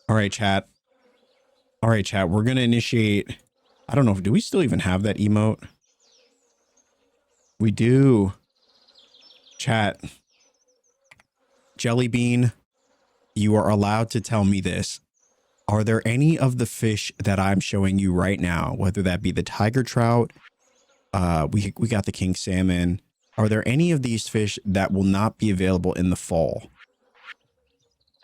All right, chat. All right, chat. We're going to initiate. I don't know. Do we still even have that emote? We do. Chat. Jelly bean, you are allowed to tell me this. Are there any of the fish that I'm showing you right now, whether that be the tiger trout, we got the king salmon. Are there any of these fish that will not be available in the fall?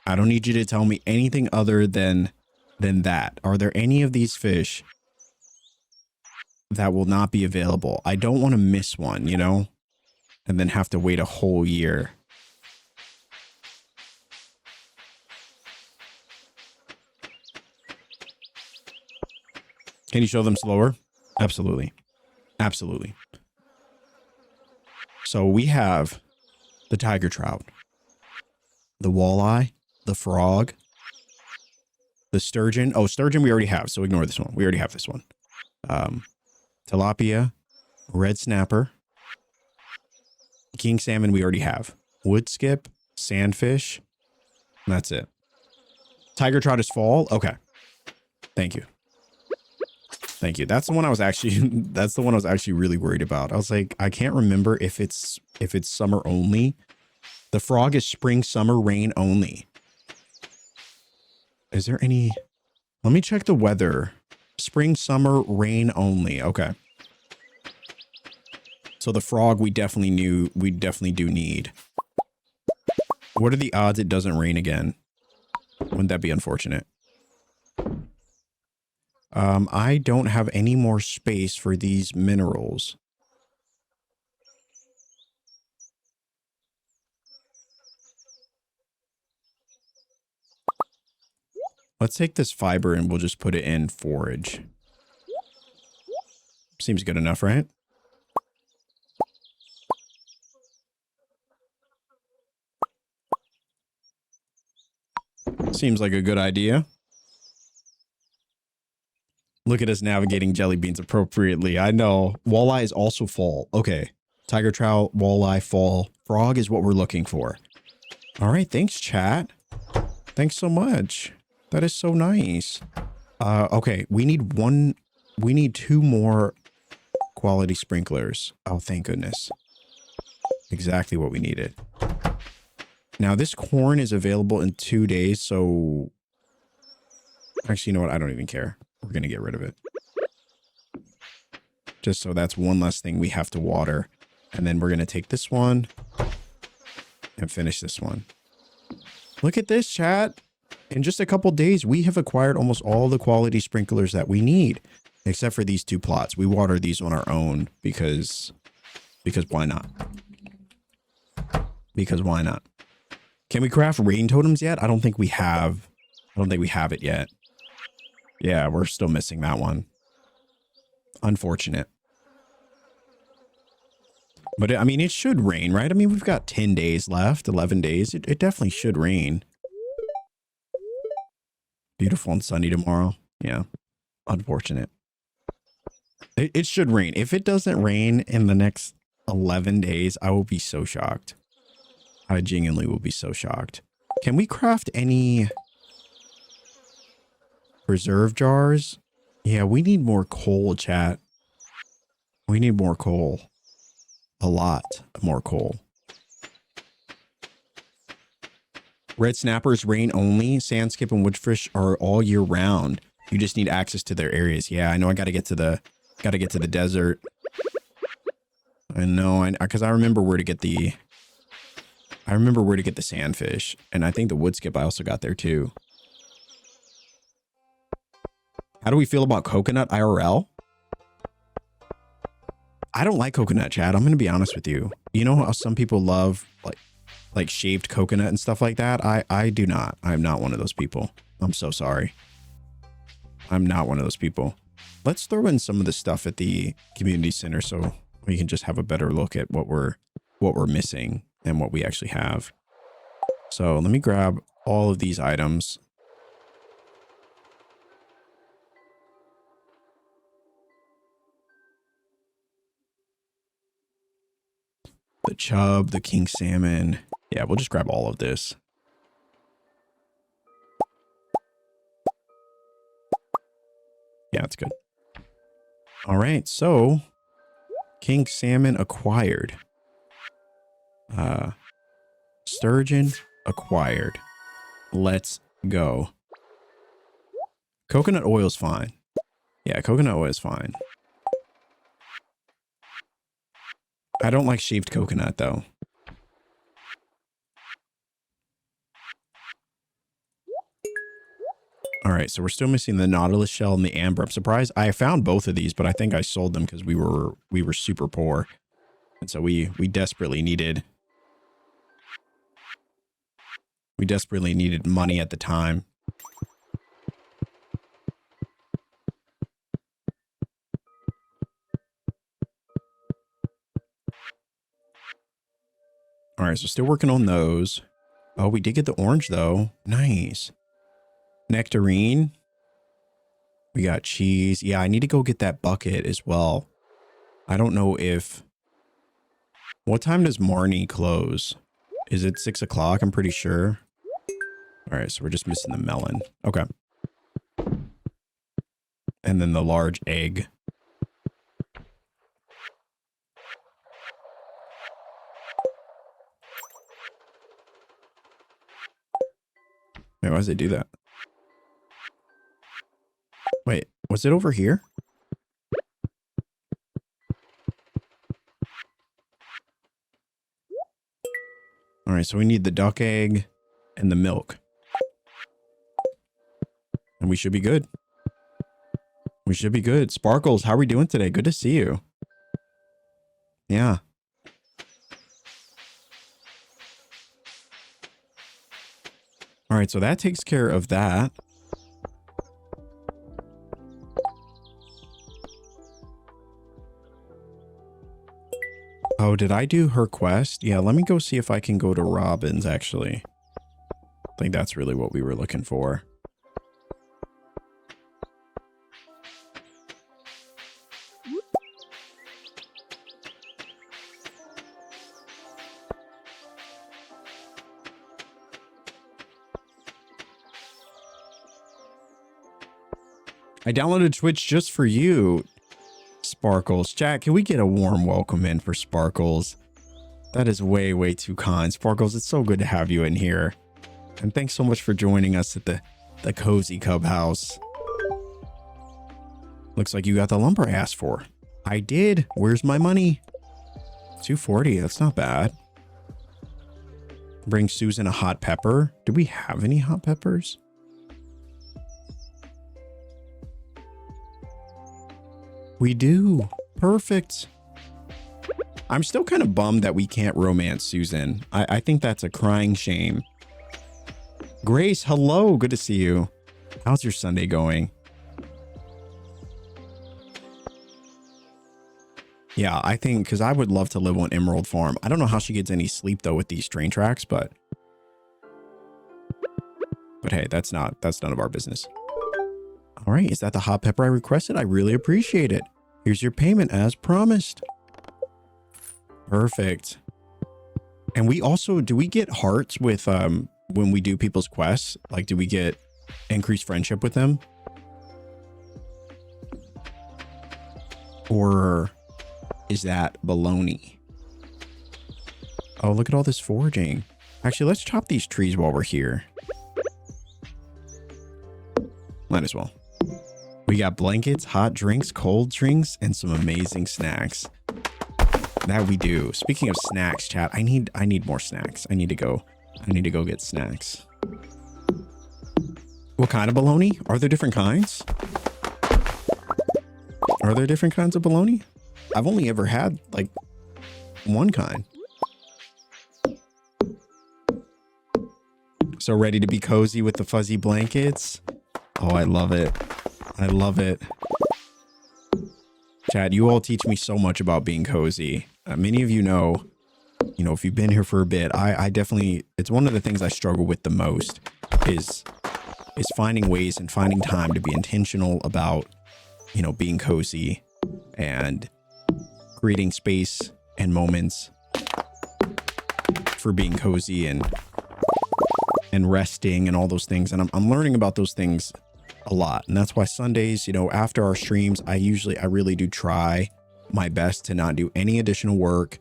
I don't need you to tell me anything other than that. Are there any of these fish that will not be available? I don't want to miss one, you know, and then have to wait a whole year. Can you show them slower? Absolutely. Absolutely. So we have the tiger trout, the walleye, the frog, the sturgeon. Oh, sturgeon we already have, so ignore this one. We already have this one. Tilapia, red snapper, king salmon we already have. Wood skip, sandfish, and that's it. Tiger trout is fall? Okay. Thank you. Thank you. That's the one I was actually really worried about. I was like, I can't remember if it's summer only. The frog is spring, summer, rain only. Is there any? Let me check the weather. Spring, summer, rain only. Okay. So the frog we definitely do need. What are the odds it doesn't rain again? Wouldn't that be unfortunate? I don't have any more space for these minerals. Let's take this fiber and we'll just put it in forage. Seems good enough, right? Seems like a good idea. Look at us navigating jelly beans appropriately. I know. Walleye is also fall. Okay. Tiger trout, walleye, fall. Frog is what we're looking for. All right. Thanks, chat. Thanks so much. That is so nice. Okay. We need 2 more quality sprinklers. Oh, thank goodness. Exactly what we needed. Now, this corn is available in 2 days, so... Actually, you know what? I don't even care. We're going to get rid of it. Just so that's one less thing we have to water. And then we're going to take this one and finish this one. Look at this, chat. In just a couple days, we have acquired almost all the quality sprinklers that we need, except for these 2 plots. We water these on our own because why not? Because why not? Can we craft rain totems yet? I don't think we have. I don't think we have it yet. Yeah, we're still missing that one. Unfortunate. But I mean, it should rain, right? I mean, we've got 10 days left, 11 days. It definitely should rain. Beautiful and sunny tomorrow. Yeah. Unfortunate. It should rain. If it doesn't rain in the next 11 days, I will be so shocked. I genuinely will be so shocked. Can we craft any preserve jars? Yeah, we need more coal, chat. We need more coal. A lot more coal. Red snappers rain only. Sand skip and woodfish are all year round. You just need access to their areas. Yeah, I know. I got to get to the desert. I know. Because I remember where to get the. I remember where to get the sandfish, and I think the wood skip I also got there too. How do we feel about coconut IRL? I don't like coconut, Chad. I'm going to be honest with you. You know how some people love like shaved coconut and stuff like that? I do not. I'm not one of those people. I'm so sorry. I'm not one of those people. Let's throw in some of the stuff at the community center so we can just have a better look at what we're missing and what we actually have. So let me grab all of these items. The chub, the king salmon. Yeah, we'll just grab all of this. Yeah, that's good. All right, so king salmon acquired. Sturgeon acquired. Let's go. Coconut oil is fine. Yeah, coconut oil is fine. I don't like shaved coconut though. All right, so we're still missing the nautilus shell and the amber. I'm surprised. I found both of these, but I think I sold them because we were super poor, and so we desperately needed money at the time. All right, so still working on those. Oh, we did get the orange though. Nice. Nectarine. We got cheese. Yeah, I need to go get that bucket as well. I don't know if... What time does Marnie close? Is it 6 o'clock? I'm pretty sure. All right, so we're just missing the melon. Okay. And then the large egg. Wait, why does it do that? Wait, was it over here? All right, so we need the duck egg and the milk. And we should be good. We should be good. Sparkles, how are we doing today? Good to see you. Yeah. All right, so that takes care of that. Oh, did I do her quest? Yeah, let me go see if I can go to Robin's, actually. I think that's really what we were looking for. I downloaded Twitch just for you, Sparkles. Jack, can we get a warm welcome in for Sparkles? That is way, way too kind. Sparkles, it's so good to have you in here. And thanks so much for joining us at the Cozy Cub House. Looks like you got the lumber I asked for. I did. Where's my money? 240. That's not bad. Bring Susan a hot pepper. Do we have any hot peppers? We do. Perfect. I'm still kind of bummed that we can't romance Susan. I think that's a crying shame. Grace, hello. Good to see you. How's your Sunday going? Yeah, I think because I would love to live on Emerald Farm. I don't know how she gets any sleep though with these train tracks, but hey, that's none of our business. All right, is that the hot pepper I requested? I really appreciate it. Here's your payment as promised. Perfect. And we also, do we get hearts with when we do people's quests? Like, do we get increased friendship with them? Or is that baloney? Oh, look at all this foraging. Actually, let's chop these trees while we're here. Might as well. We got blankets, hot drinks, cold drinks, and some amazing snacks. That we do. Speaking of snacks, chat, I need more snacks. I need to go get snacks. What kind of bologna? Are there different kinds? Are there different kinds of bologna? I've only ever had like one kind. So ready to be cozy with the fuzzy blankets. Oh, I love it. I love it. Chad, you all teach me so much about being cozy. Many of you know, if you've been here for a bit, I definitely, it's one of the things I struggle with the most is finding ways and finding time to be intentional about, being cozy and creating space and moments for being cozy and resting and all those things. And I'm learning about those things a lot. And that's why Sundays, after our streams, I really do try my best to not do any additional work,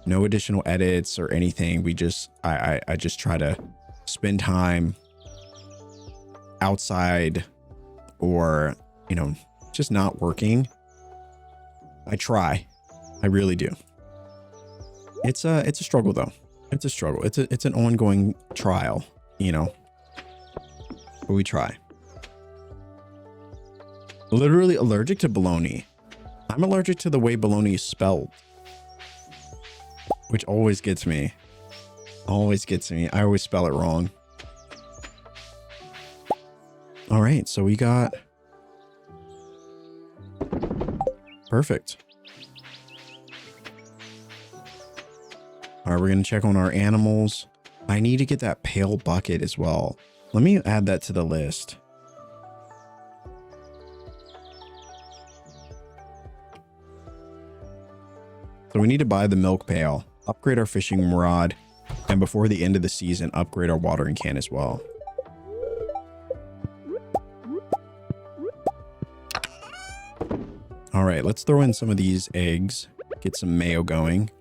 no additional edits or anything. I just try to spend time outside or, just not working. I try. I really do. It's a struggle though. It's a struggle. It's an ongoing trial, but we try. Literally allergic to bologna. I'm allergic to the way bologna is spelled, which always gets me. Always gets me. I always spell it wrong. All right, so we got perfect. All right, we're gonna check on our animals. I need to get that pail bucket as well. Let me add that to the list. So we need to buy the milk pail, upgrade our fishing rod, and before the end of the season, upgrade our watering can as well. All right, let's throw in some of these eggs, get some mayo going.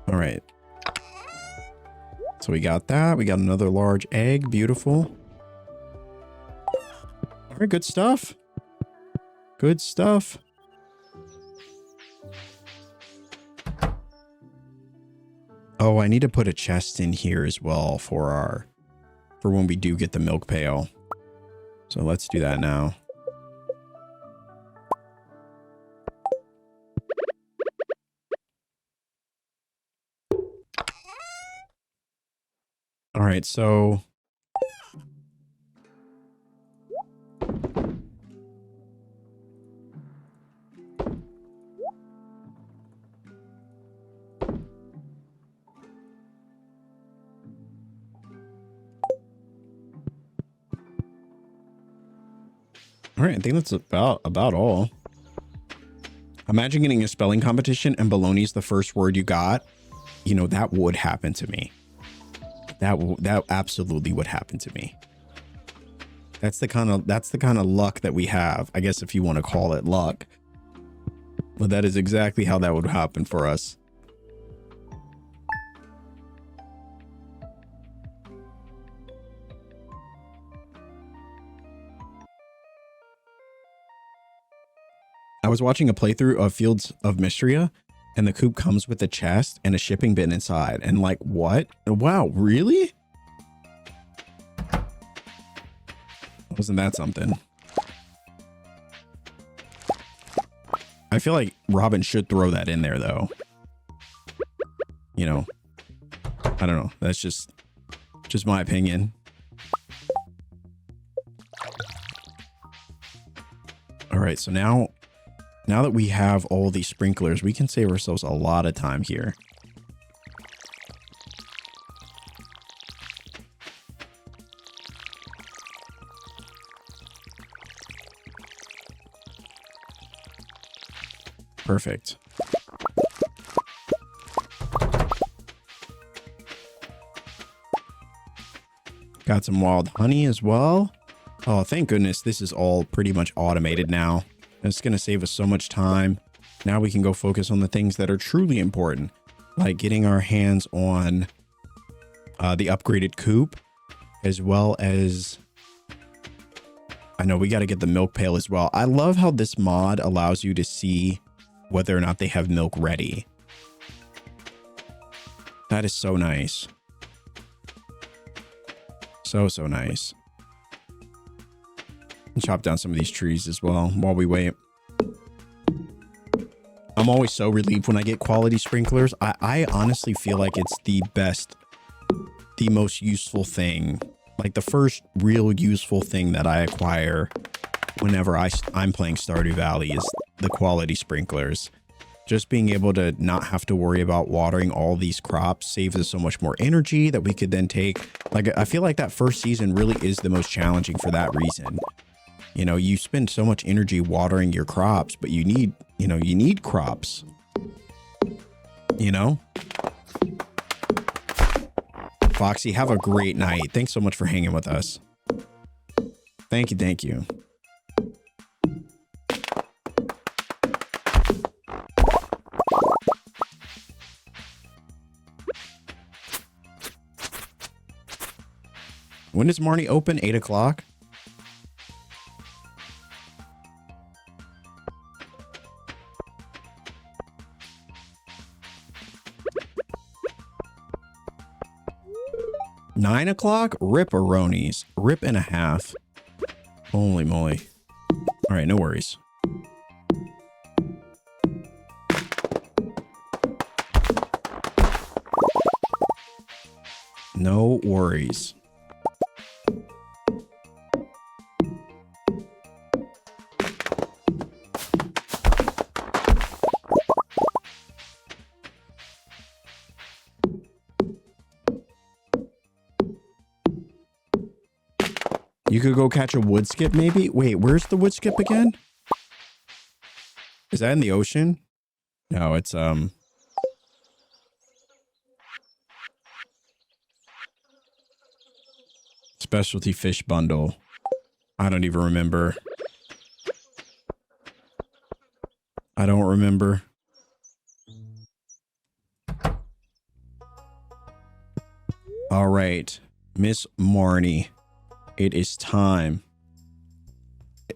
All right. So we got that. We got another large egg. Beautiful. All right, good stuff. Good stuff. Oh, I need to put a chest in here as well for when we do get the milk pail. So let's do that now. All right, so all right, I think that's about all. Imagine getting a spelling competition and bologna is the first word you got. That would happen to me. That absolutely would happen to me. That's the kind of luck that we have, I guess, if you want to call it luck. But that is exactly how that would happen for us. I was watching a playthrough of Fields of Mystria, and the coop comes with a chest and a shipping bin inside. And like, what? Wow, really? Wasn't that something? I feel like Robin should throw that in there, though. I don't know. That's just my opinion. All right, so now that we have all these sprinklers, we can save ourselves a lot of time here. Perfect. Got some wild honey as well. Oh, thank goodness this is all pretty much automated now. It's going to save us so much time. Now we can go focus on the things that are truly important, like getting our hands on the upgraded coop, as well as, I know we got to get the milk pail as well. I love how this mod allows you to see whether or not they have milk ready. That is so nice. So nice. Chop down some of these trees as well while we wait. I'm always so relieved when I get quality sprinklers. I honestly feel like it's the most useful thing Like the first real useful thing that I acquire whenever I'm playing Stardew Valley is the quality sprinklers. Just being able to not have to worry about watering all these crops saves us so much more energy that we could then take. Like, I feel like that first season really is the most challenging for that reason. You know, you spend so much energy watering your crops, but you need crops. You know? Foxy, have a great night. Thanks so much for hanging with us. Thank you, thank you. When does Marnie open? 8 o'clock? $9 o'clock? Rip-a-ronies. Rip and a half. Holy moly. All right, no worries. No worries. You could go catch a wood skip maybe? Wait, where's the wood skip again? Is that in the ocean? No, it's specialty fish bundle. I don't even remember. I don't remember. All right, Miss Marnie. It is time.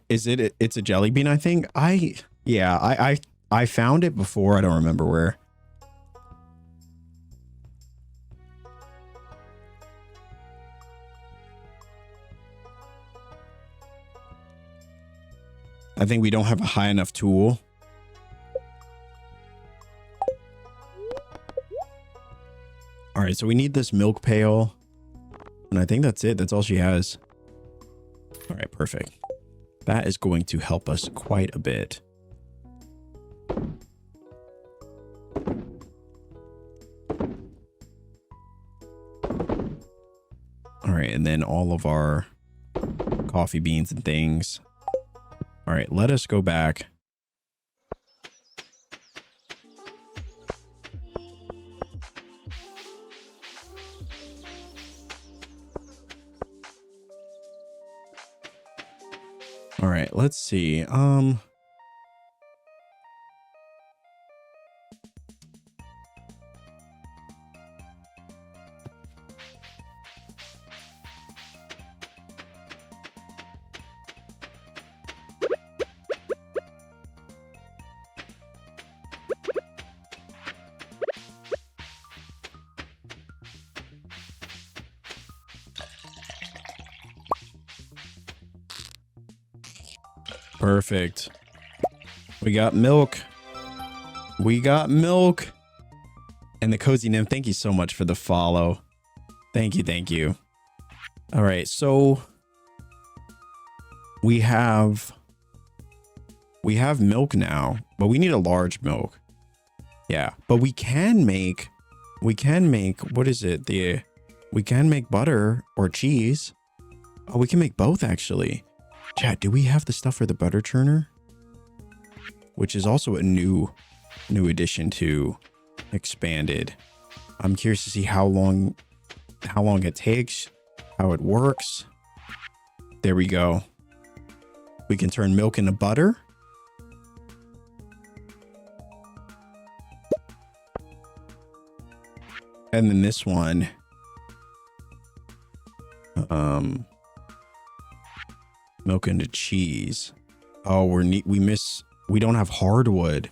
Is it? It's a jelly bean, I think. I found it before. I don't remember where. I think we don't have a high enough tool. All right, so we need this milk pail. And I think that's it. That's all she has. All right, perfect. That is going to help us quite a bit. All right, and then all of our coffee beans and things. All right, let us go back. All right, let's see. Perfect. We got milk. We got milk. And the Cozy Nymph, thank you so much for the follow. Thank you, thank you. All right, so we have milk now, but we need a large milk. Yeah, but we can make, what is it? We can make butter or cheese. Oh, we can make both actually. Chat, do we have the stuff for the butter churner? Which is also a new addition to Expanded. I'm curious to see how long it takes, how it works. There we go. We can turn milk into butter. And then this one, milk into cheese. Oh, we don't have hardwood.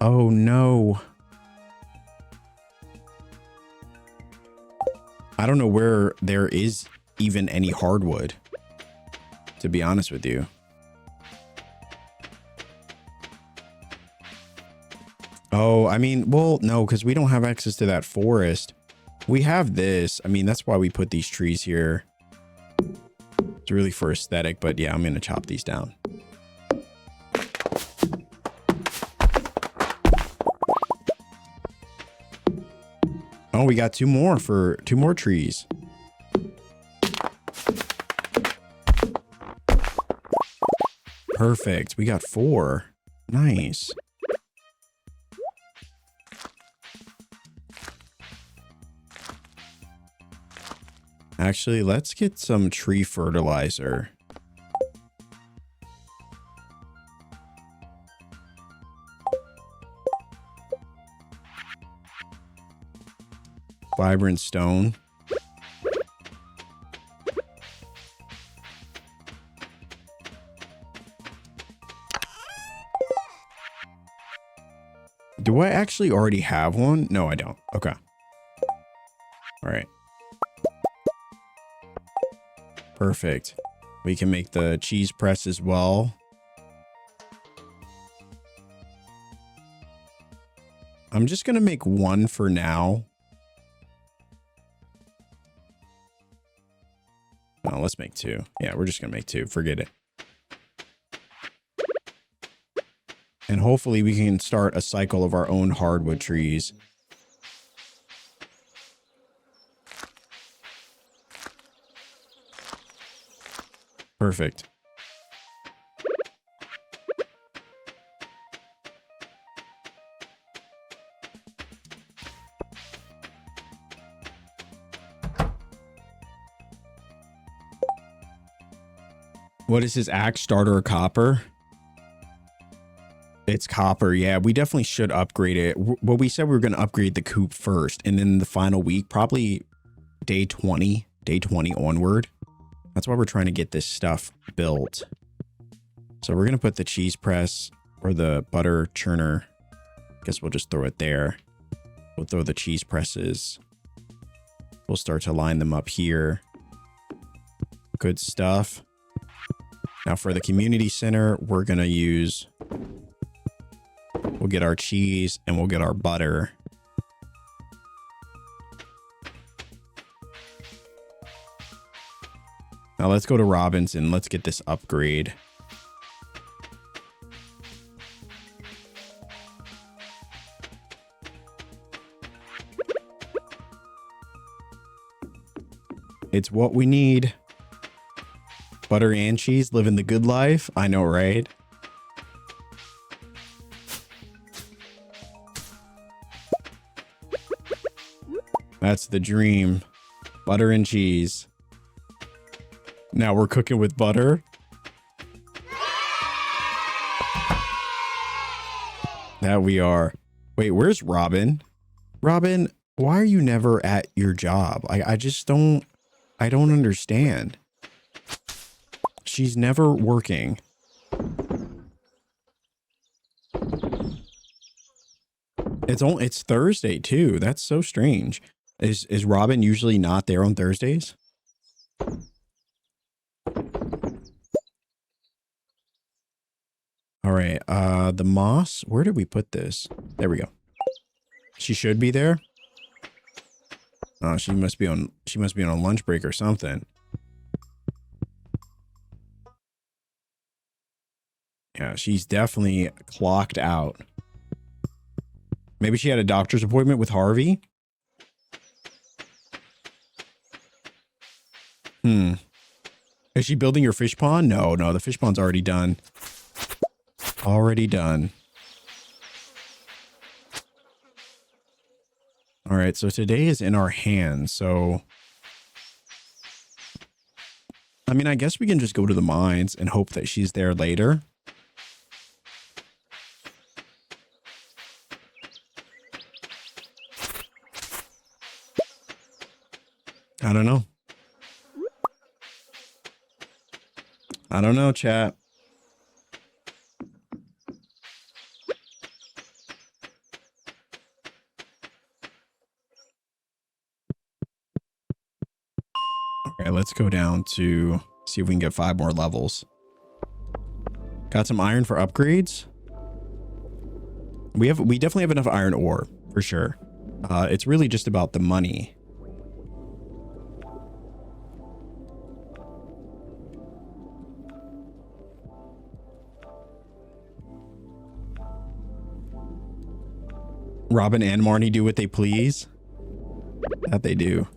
Oh no. I don't know where there is even any hardwood, to be honest with you. Oh, I mean, well, no, because we don't have access to that forest. We have this. I mean, that's why we put these trees here. It's really for aesthetic, but yeah, I'm going to chop these down. Oh, we got two more trees. Perfect. We got 4. Nice. Actually, let's get some tree fertilizer. Vibrant stone. Do I actually already have one? No, I don't. Okay. All right. Perfect. We can make the cheese press as well. I'm just going to make one for now. No, let's make 2. Yeah, we're just going to make 2. Forget it. And hopefully we can start a cycle of our own hardwood trees. Perfect. What is his axe? Starter or copper? It's copper. Yeah, we definitely should upgrade it. Well, we said we were going to upgrade the coop first, and then the final week, probably day 20 onward. That's why we're trying to get this stuff built. So we're going to put the cheese press or the butter churner. I guess we'll just throw it there. We'll throw the cheese presses. We'll start to line them up here. Good stuff. Now for the community center, we're going to use... We'll get our cheese and we'll get our butter. Now let's go to Robinson. Let's get this upgrade. It's what we need. Butter and cheese, living the good life. I know, right? That's the dream. Butter and cheese. Now we're cooking with butter. That we are. Wait, where's Robin? Robin, why are you never at your job? I just don't... I don't understand. She's never working. It's Thursday too. That's so strange. Is Robin usually not there on Thursdays? All right. The moss. Where did we put this? There we go. She should be there. Oh, she must be on a lunch break or something. Yeah, she's definitely clocked out. Maybe she had a doctor's appointment with Harvey. Is she building your fish pond? No, the fish pond's already done. Already done. All right, so today is in our hands, so... I mean, I guess we can just go to the mines and hope that she's there later. I don't know. I don't know, chat. Okay, let's go down to see if we can get 5 more levels. Got some iron for upgrades. We definitely have enough iron ore for sure. It's really just about the money. Robin and Marnie do what they please. That they do.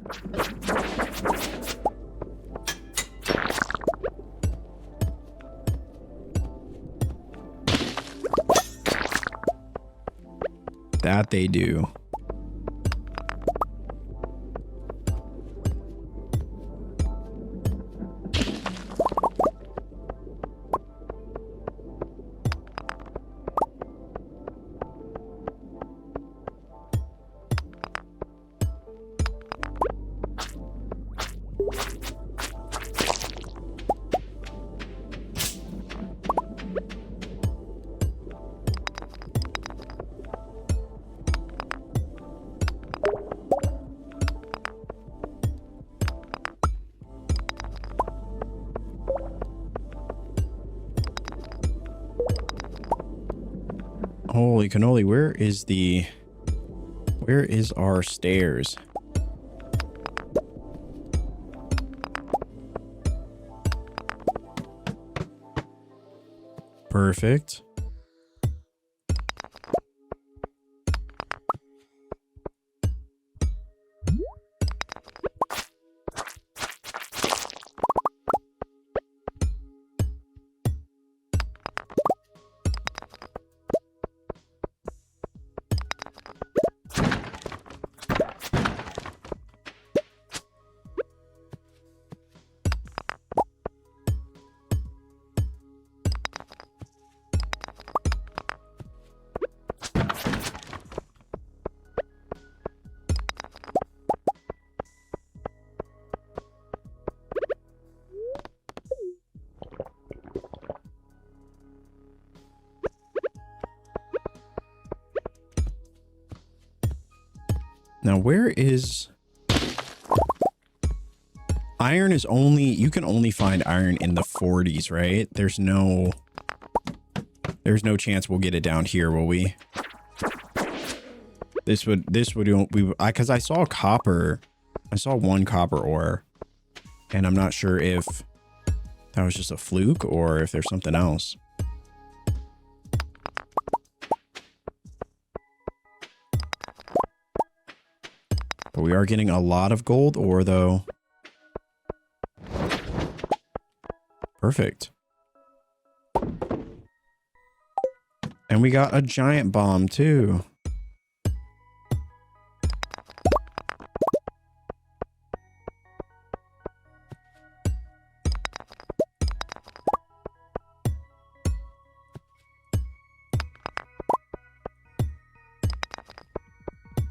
That they do. Holy cannoli, where is our stairs? Perfect. Now, where is... Iron is only... You can only find iron in the 40s, right? There's no chance we'll get it down here, will we? This would... Because I saw copper. I saw one copper ore. And I'm not sure if that was just a fluke or if there's something else. But we are getting a lot of gold ore, though. Perfect. And we got a giant bomb, too.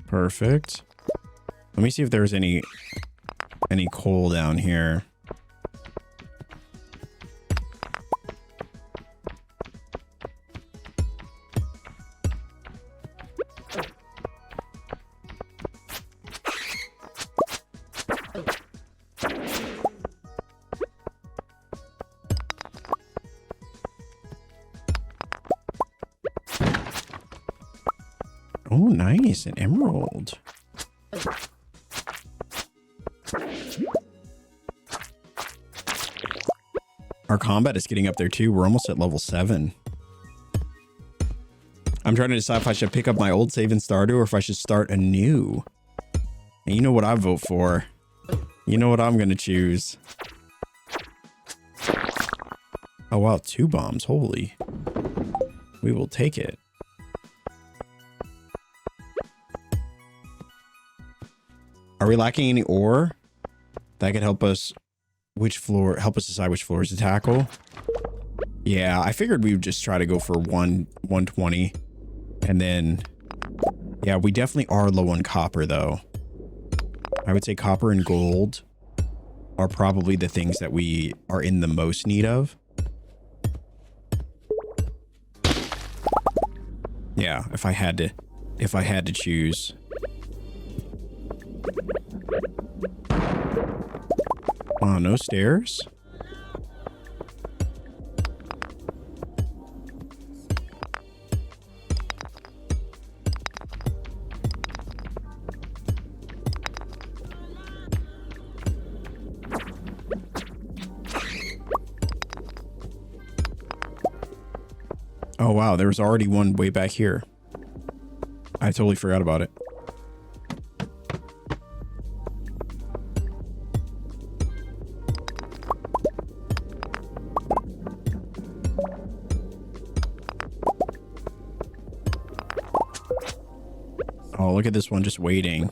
Perfect. Let me see if there's any coal down here. Oh, nice. An emerald. Our combat is getting up there too. We're almost at level 7. I'm trying to decide if I should pick up my old save in Stardew or if I should start anew. And you know what I vote for. You know what I'm going to choose. Oh, wow. 2 bombs. Holy. We will take it. Are we lacking any ore that could help us? Help us decide which floors to tackle? Yeah, I figured we would just try to go for 120. And then, yeah, we definitely are low on copper, though. I would say copper and gold are probably the things that we are in the most need of. Yeah, if I had to choose. Oh, no stairs? Oh, wow. There was already one way back here. I totally forgot about it. Oh, look at this one just waiting.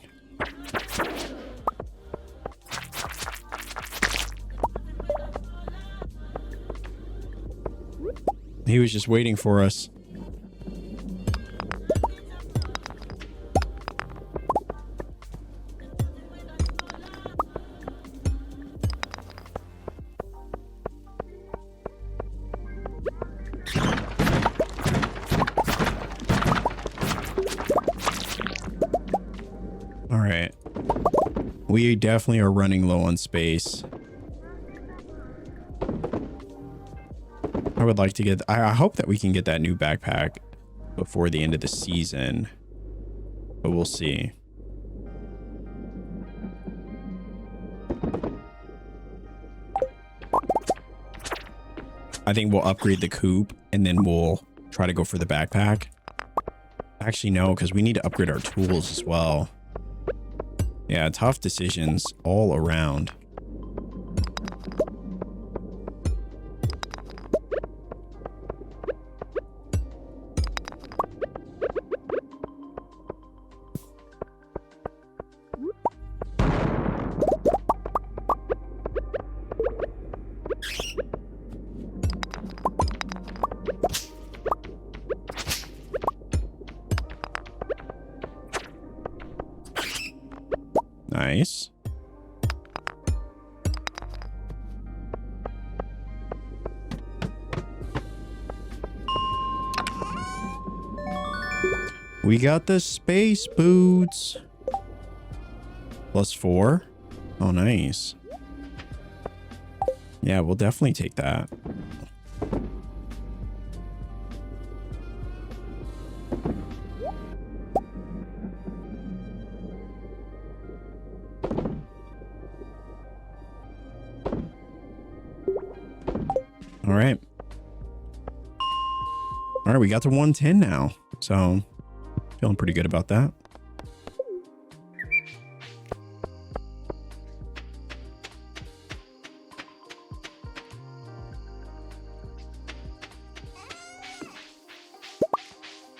He was just waiting for us. All right. We definitely are running low on space. I would like to get... I hope that we can get that new backpack before the end of the season. But we'll see. I think we'll upgrade the coupe and then we'll try to go for the backpack. Actually, no, because we need to upgrade our tools as well. Yeah, tough decisions all around. Nice. We got the space boots. +4. Oh, nice. Yeah, we'll definitely take that. All right. All right, we got to 110 now. So, feeling pretty good about that.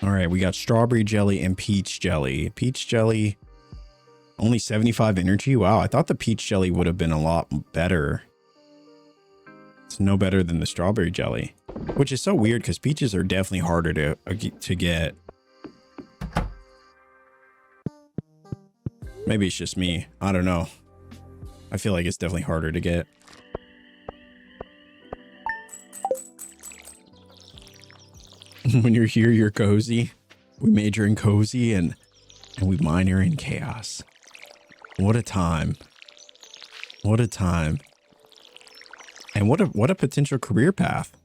All right, we got strawberry jelly and peach jelly. Peach jelly, only 75 energy. Wow, I thought the peach jelly would have been a lot better. It's no better than the strawberry jelly, which is so weird because peaches are definitely harder to get. Maybe it's just me. I don't know. I feel like it's definitely harder to get. When you're here, you're cozy. We major in cozy and we minor in chaos. What a time. What a time. And what a potential career path.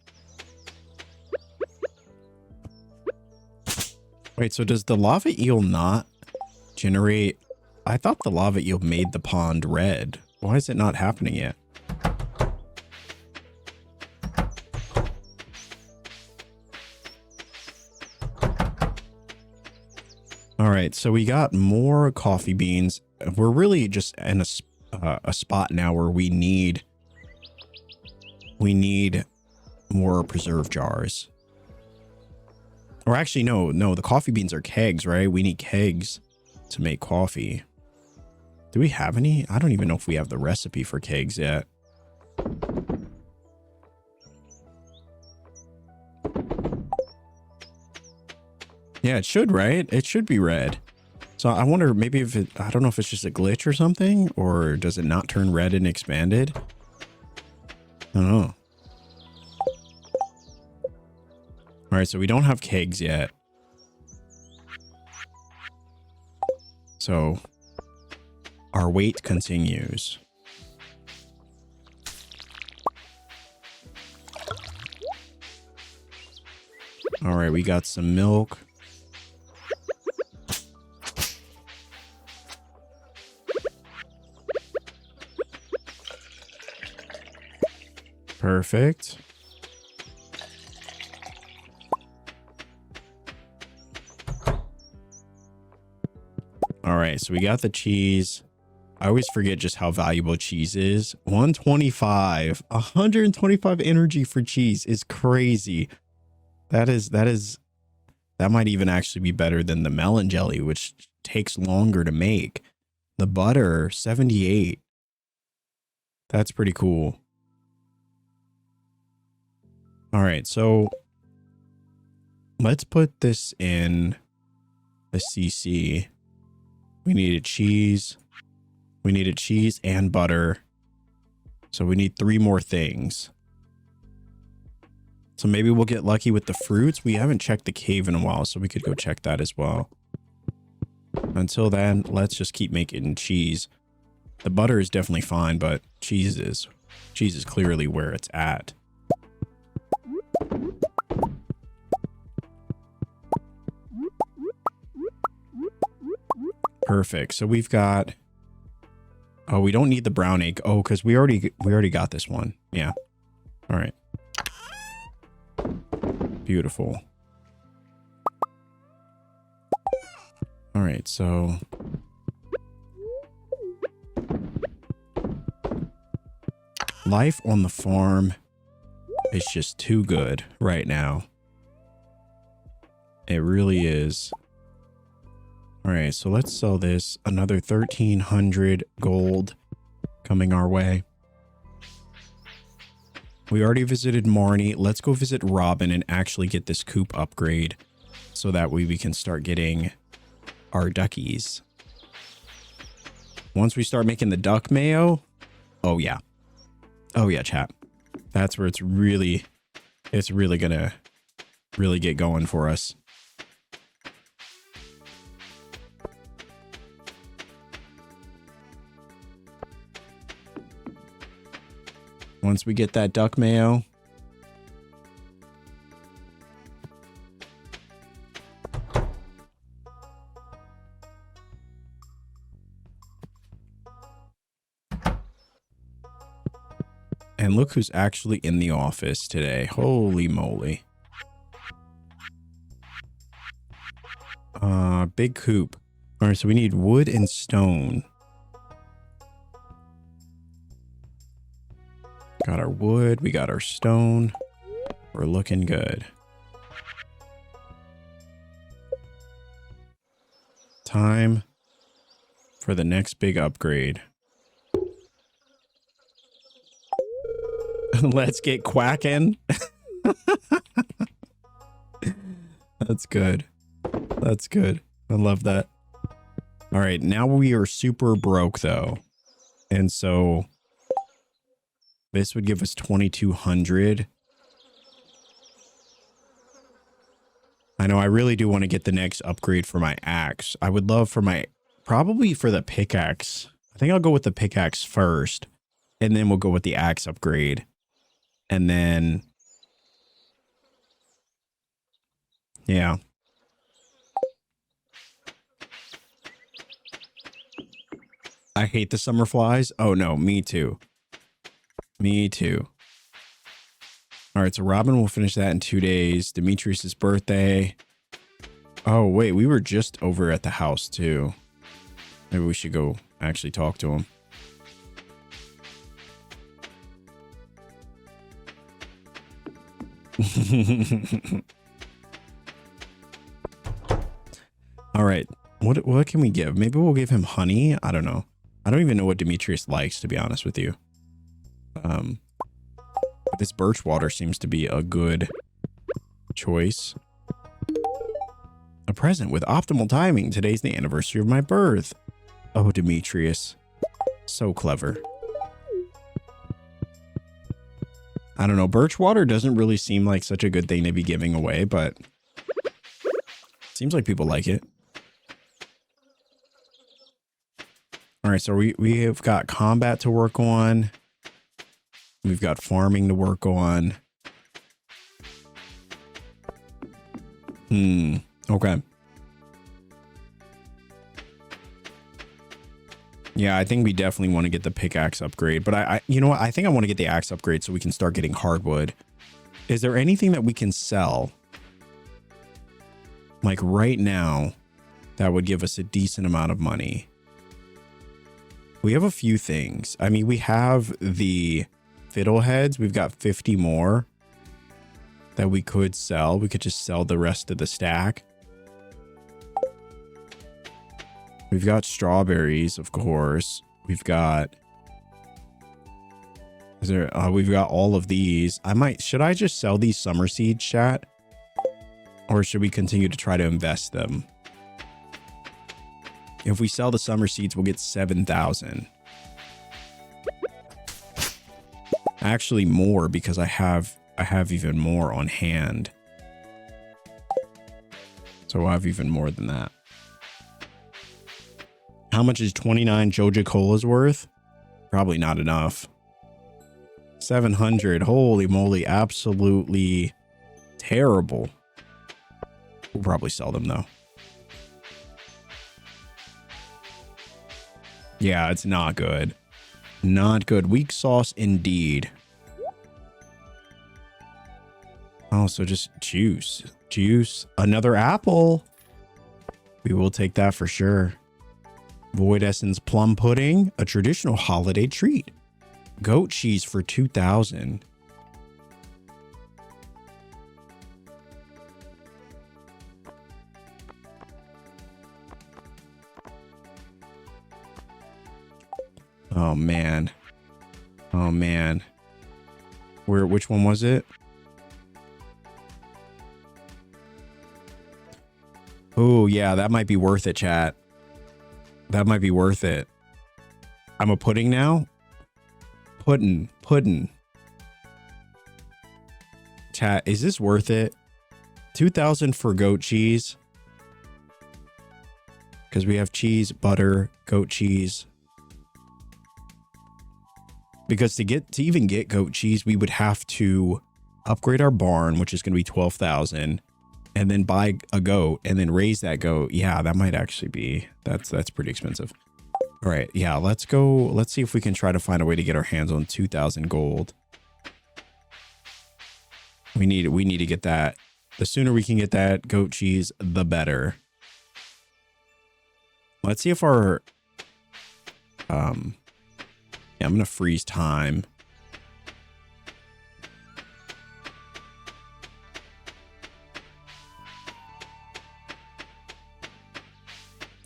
Wait, so does the lava eel not generate... I thought the lava eel made the pond red. Why is it not happening yet? All right, so we got more coffee beans. We're really just in a spot now where we need more preserve jars. Or actually, no, the coffee beans are kegs, right? We need kegs to make coffee. Do we have any? I don't even know if we have the recipe for kegs yet. Yeah, it should, right? It should be red. So I wonder maybe if it, I don't know if it's just a glitch or something, or does it not turn red in expanded? I don't know. All right, so we don't have kegs yet. So our wait continues. All right, we got some milk. Perfect. All right, so we got the cheese. I always forget just how valuable cheese is. 125, 125 energy for cheese is crazy. That might even actually be better than the melon jelly, which takes longer to make. The butter, 78. That's pretty cool. All right, so let's put this in the CC. We needed cheese. We needed cheese and butter. So we need 3 more things. So maybe we'll get lucky with the fruits. We haven't checked the cave in a while, so we could go check that as well. Until then, let's just keep making cheese. The butter is definitely fine, but cheese is clearly where it's at. Perfect. So we've got... Oh, we don't need the brown egg. Oh, because we already got this one. Yeah. All right. Beautiful. All right, so... Life on the farm is just too good right now. It really is. All right, so let's sell this. Another 1,300 gold coming our way. We already visited Marnie. Let's go visit Robin and actually get this coop upgrade so that way we can start getting our duckies. Once we start making the duck mayo, oh yeah. Oh yeah, chat. That's where it's really gonna really get going for us. Once we get that duck mayo. And look who's actually in the office today. Holy moly. Big coop. All right, so we need wood and stone. Got our wood, we got our stone. We're looking good. Time for the next big upgrade. Let's get quacking. That's good. That's good. I love that. All right, now we are super broke though. And so this would give us 2,200. I know I really do want to get the next upgrade for my axe. I would love for probably for the pickaxe. I think I'll go with the pickaxe first, and then we'll go with the axe upgrade. And then, yeah. I hate the summer flies. Oh no, me too. Me too. All right, so Robin will finish that in 2 days. Demetrius's birthday. Oh, wait, we were just over at the house too. Maybe we should go actually talk to him. All right, what can we give? Maybe we'll give him honey. I don't know. I don't even know what Demetrius likes, to be honest with you. But this birch water seems to be a good choice. A present with optimal timing. Today's the anniversary of my birth. Oh, Demetrius. So clever. I don't know. Birch water doesn't really seem like such a good thing to be giving away, but seems like people like it. All right, so we have got combat to work on. We've got farming to work on. Okay. Yeah, I think we definitely want to get the pickaxe upgrade, but I you know what? I think I want to get the axe upgrade so we can start getting hardwood. Is there anything that we can sell? Like right now that would give us a decent amount of money. We have a few things. I mean, we have the fiddleheads. We've got 50 more that we could sell. We could just sell the rest of the stack. We've got strawberries, of course. We've got... we've got all of these. Should I just sell these summer seeds, chat? Or should we continue to try to invest them? If we sell the summer seeds, we'll get 7,000. Actually more, because I have even more on hand. So I'll have even more than that. How much is 29 Joja Colas worth? Probably not enough. 700. Holy moly, absolutely terrible. We'll probably sell them though. Yeah, it's not good. Not good. Weak sauce indeed. Oh, so just juice. Juice. Another apple. We will take that for sure. Void Essence plum pudding. A traditional holiday treat. Goat cheese for 2,000. Oh man. Oh man. Which one was it? Oh yeah, that might be worth it, chat. That might be worth it. I'm a pudding now. Pudding. Chat, is this worth it? 2,000 for goat cheese. Because we have cheese, butter, goat cheese. Because to even get goat cheese, we would have to upgrade our barn, which is going to be 12,000, and then buy a goat and then raise that goat. Yeah, that might actually be, that's pretty expensive. All right, yeah, let's go. Let's see if we can try to find a way to get our hands on 2,000 gold. We need to get that. The sooner we can get that goat cheese, the better. Let's see if our yeah, I'm gonna freeze time.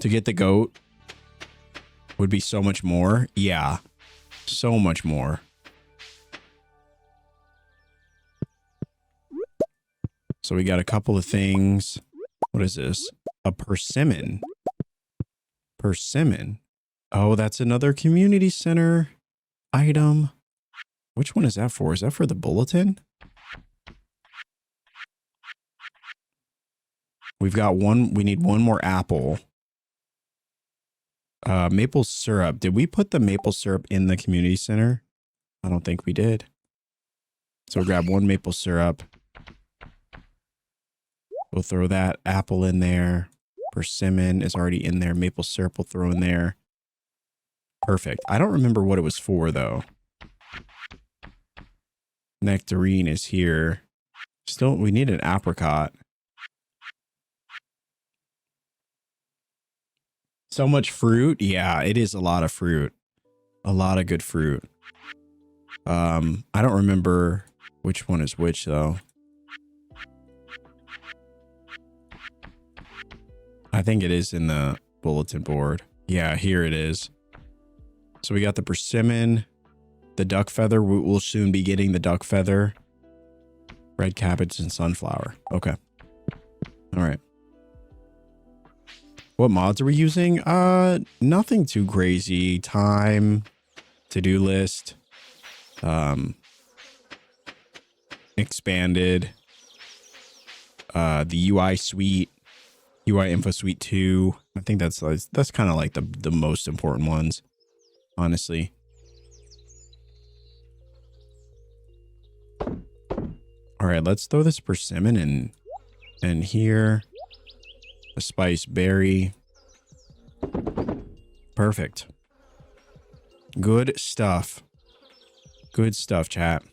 To get the goat would be so much more. Yeah, so much more. So we got a couple of things. What is this? A persimmon. Persimmon. Oh, that's another community center item. Which one is that for? Is that for the bulletin? We've got one. We need one more apple. Maple syrup. Did we put the maple syrup in the community center? I don't think we did. So we'll grab one maple syrup. We'll throw that apple in there. Persimmon is already in there. Maple syrup we'll throw in there. Perfect. I don't remember what it was for, though. Nectarine is here. Still, we need an apricot. So much fruit. Yeah, it is a lot of fruit. A lot of good fruit. I don't remember which one is which, though. I think it is in the bulletin board. Yeah, here it is. So we got the persimmon, the duck feather. We'll soon be getting the duck feather, red cabbage, and sunflower. Okay. All right. What mods are we using? Nothing too crazy. Time, to-do list, expanded, the UI suite, UI info suite 2. I think that's kind of like the most important ones, honestly. All right, let's throw this persimmon in here. A spice berry. Perfect. Good stuff. Good stuff, chat.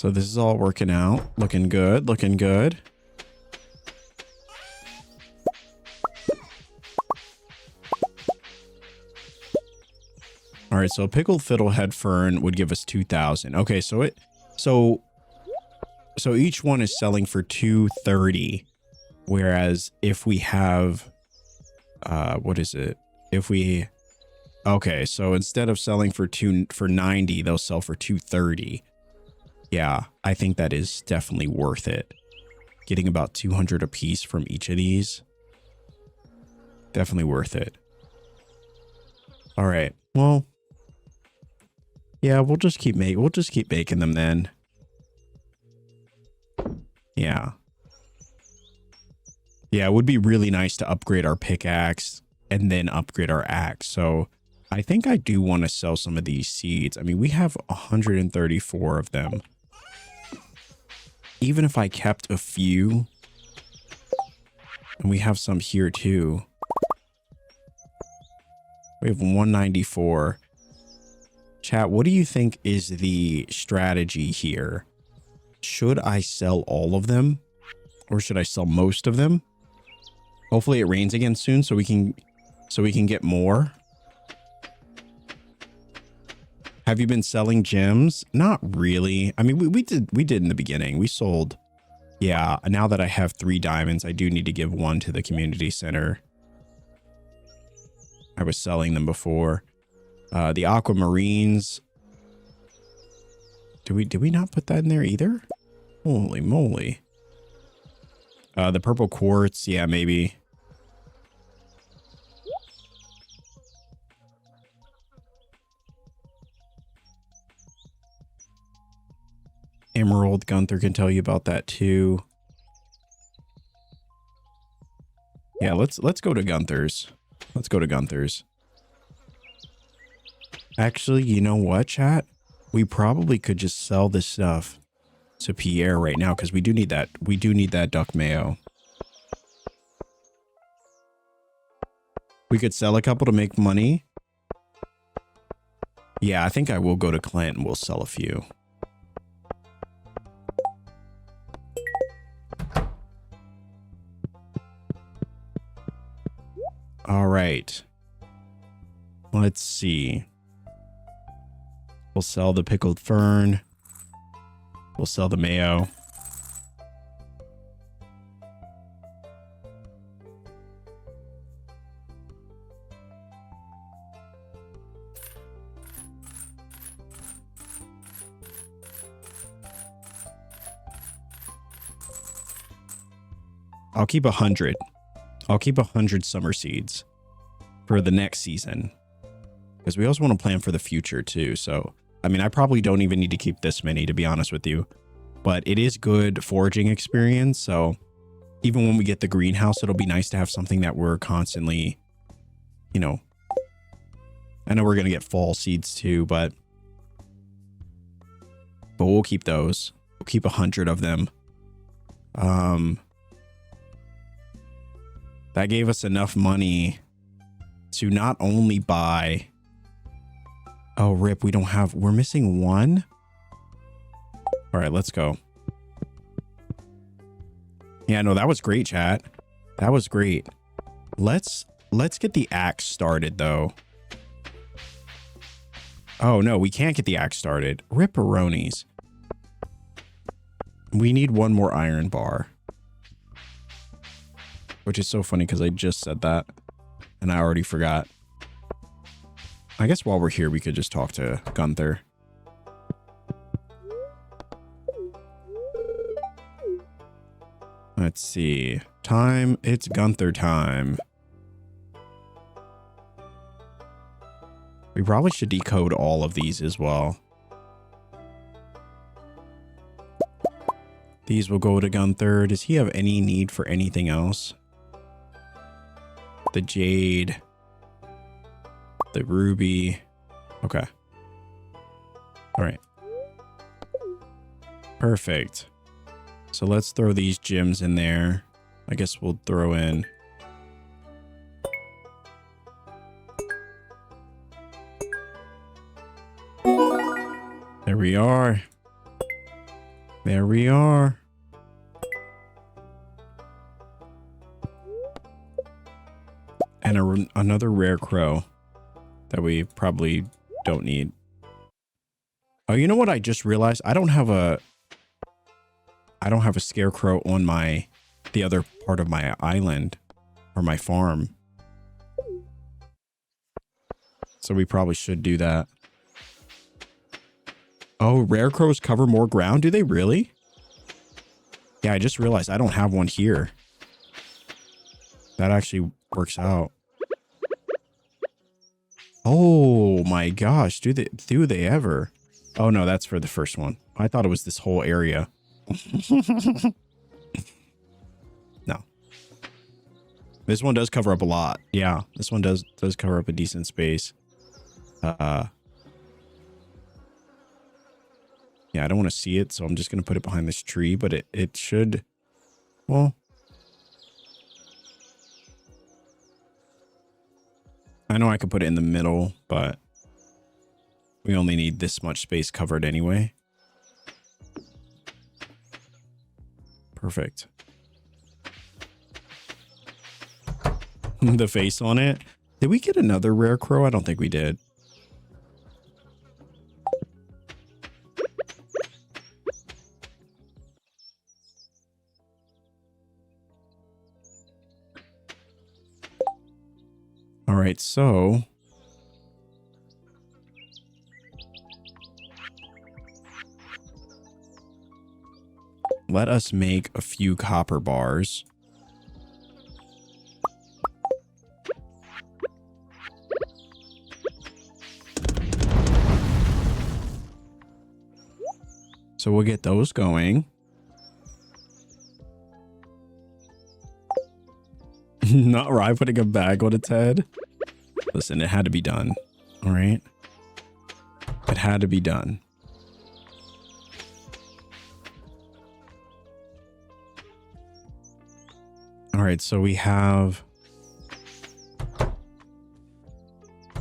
So this is all working out. Looking good. Looking good. All right, so a pickled fiddlehead fern would give us 2,000. Okay, so each one is selling for 230, whereas if we have what is it? Okay, so instead of selling for 90, they'll sell for 230. Yeah, I think that is definitely worth it. Getting about 200 a piece from each of these. Definitely worth it. All right. Well, yeah, we'll just keep making them then. Yeah. Yeah, it would be really nice to upgrade our pickaxe and then upgrade our axe. So I think I do want to sell some of these seeds. I mean, we have 134 of them. Even if I kept a few, and we have some here too. We have 194. Chat, what do you think is the strategy here? Should I sell all of them? Or should I sell most of them? Hopefully it rains again soon so we can get more. Have you been selling gems? Not really. I mean, we did in the beginning. We sold. Yeah, now that I have 3 diamonds, I do need to give 1 to the community center. I was selling them before. The aquamarines. Did we not put that in there either? Holy moly. The purple quartz, yeah, maybe. Emerald, Gunther can tell you about that too. Yeah, let's go to Gunther's. Let's go to Gunther's. Actually, you know what, chat? We probably could just sell this stuff to Pierre right now because we do need that. We do need that duck mayo. We could sell a couple to make money. Yeah, I think I will go to Clint and we'll sell a few. All right. Let's see. We'll sell the pickled fern. We'll sell the mayo. I'll keep 100. I'll keep 100 summer seeds for the next season. Because we also want to plan for the future too. So, I mean, I probably don't even need to keep this many, to be honest with you. But it is good foraging experience. So even when we get the greenhouse, it'll be nice to have something that we're constantly, you know. I know we're going to get fall seeds too, but we'll keep those. We'll keep 100 of them. That gave us enough money to not only buy... Oh, rip, we're missing 1? All right, let's go. Yeah, no, that was great, chat. That was great. Let's get the axe started, though. Oh, no, we can't get the axe started. Ripperonis. We need 1 more iron bar. Which is so funny because I just said that. And I already forgot. I guess while we're here, we could just talk to Gunther. Let's see. Time. It's Gunther time. We probably should decode all of these as well. These will go to Gunther. Does he have any need for anything else? The jade. The ruby. Okay. All right. Perfect. So let's throw these gems in there. I guess we'll throw in. There we are. There we are. And another rare crow that we probably don't need. Oh, you know what I just realized? I don't have a scarecrow on the other part of my island or my farm. So we probably should do that. Oh, rare crows cover more ground? Do they really? Yeah, I just realized I don't have one here. That actually works out. Oh my gosh, do they ever? Oh no, that's for the first one. I thought it was this whole area. No. This one does cover up a lot. Yeah, this one does cover up a decent space. Yeah, I don't want to see it, so I'm just going to put it behind this tree, but it should, well, I know I could put it in the middle, but we only need this much space covered anyway. Perfect. The face on it. Did we get another rare crow? I don't think we did. All right, so let us make a few copper bars. So we'll get those going. Not right, putting a bag on its head. Listen, it had to be done. All right. It had to be done. All right, so we have...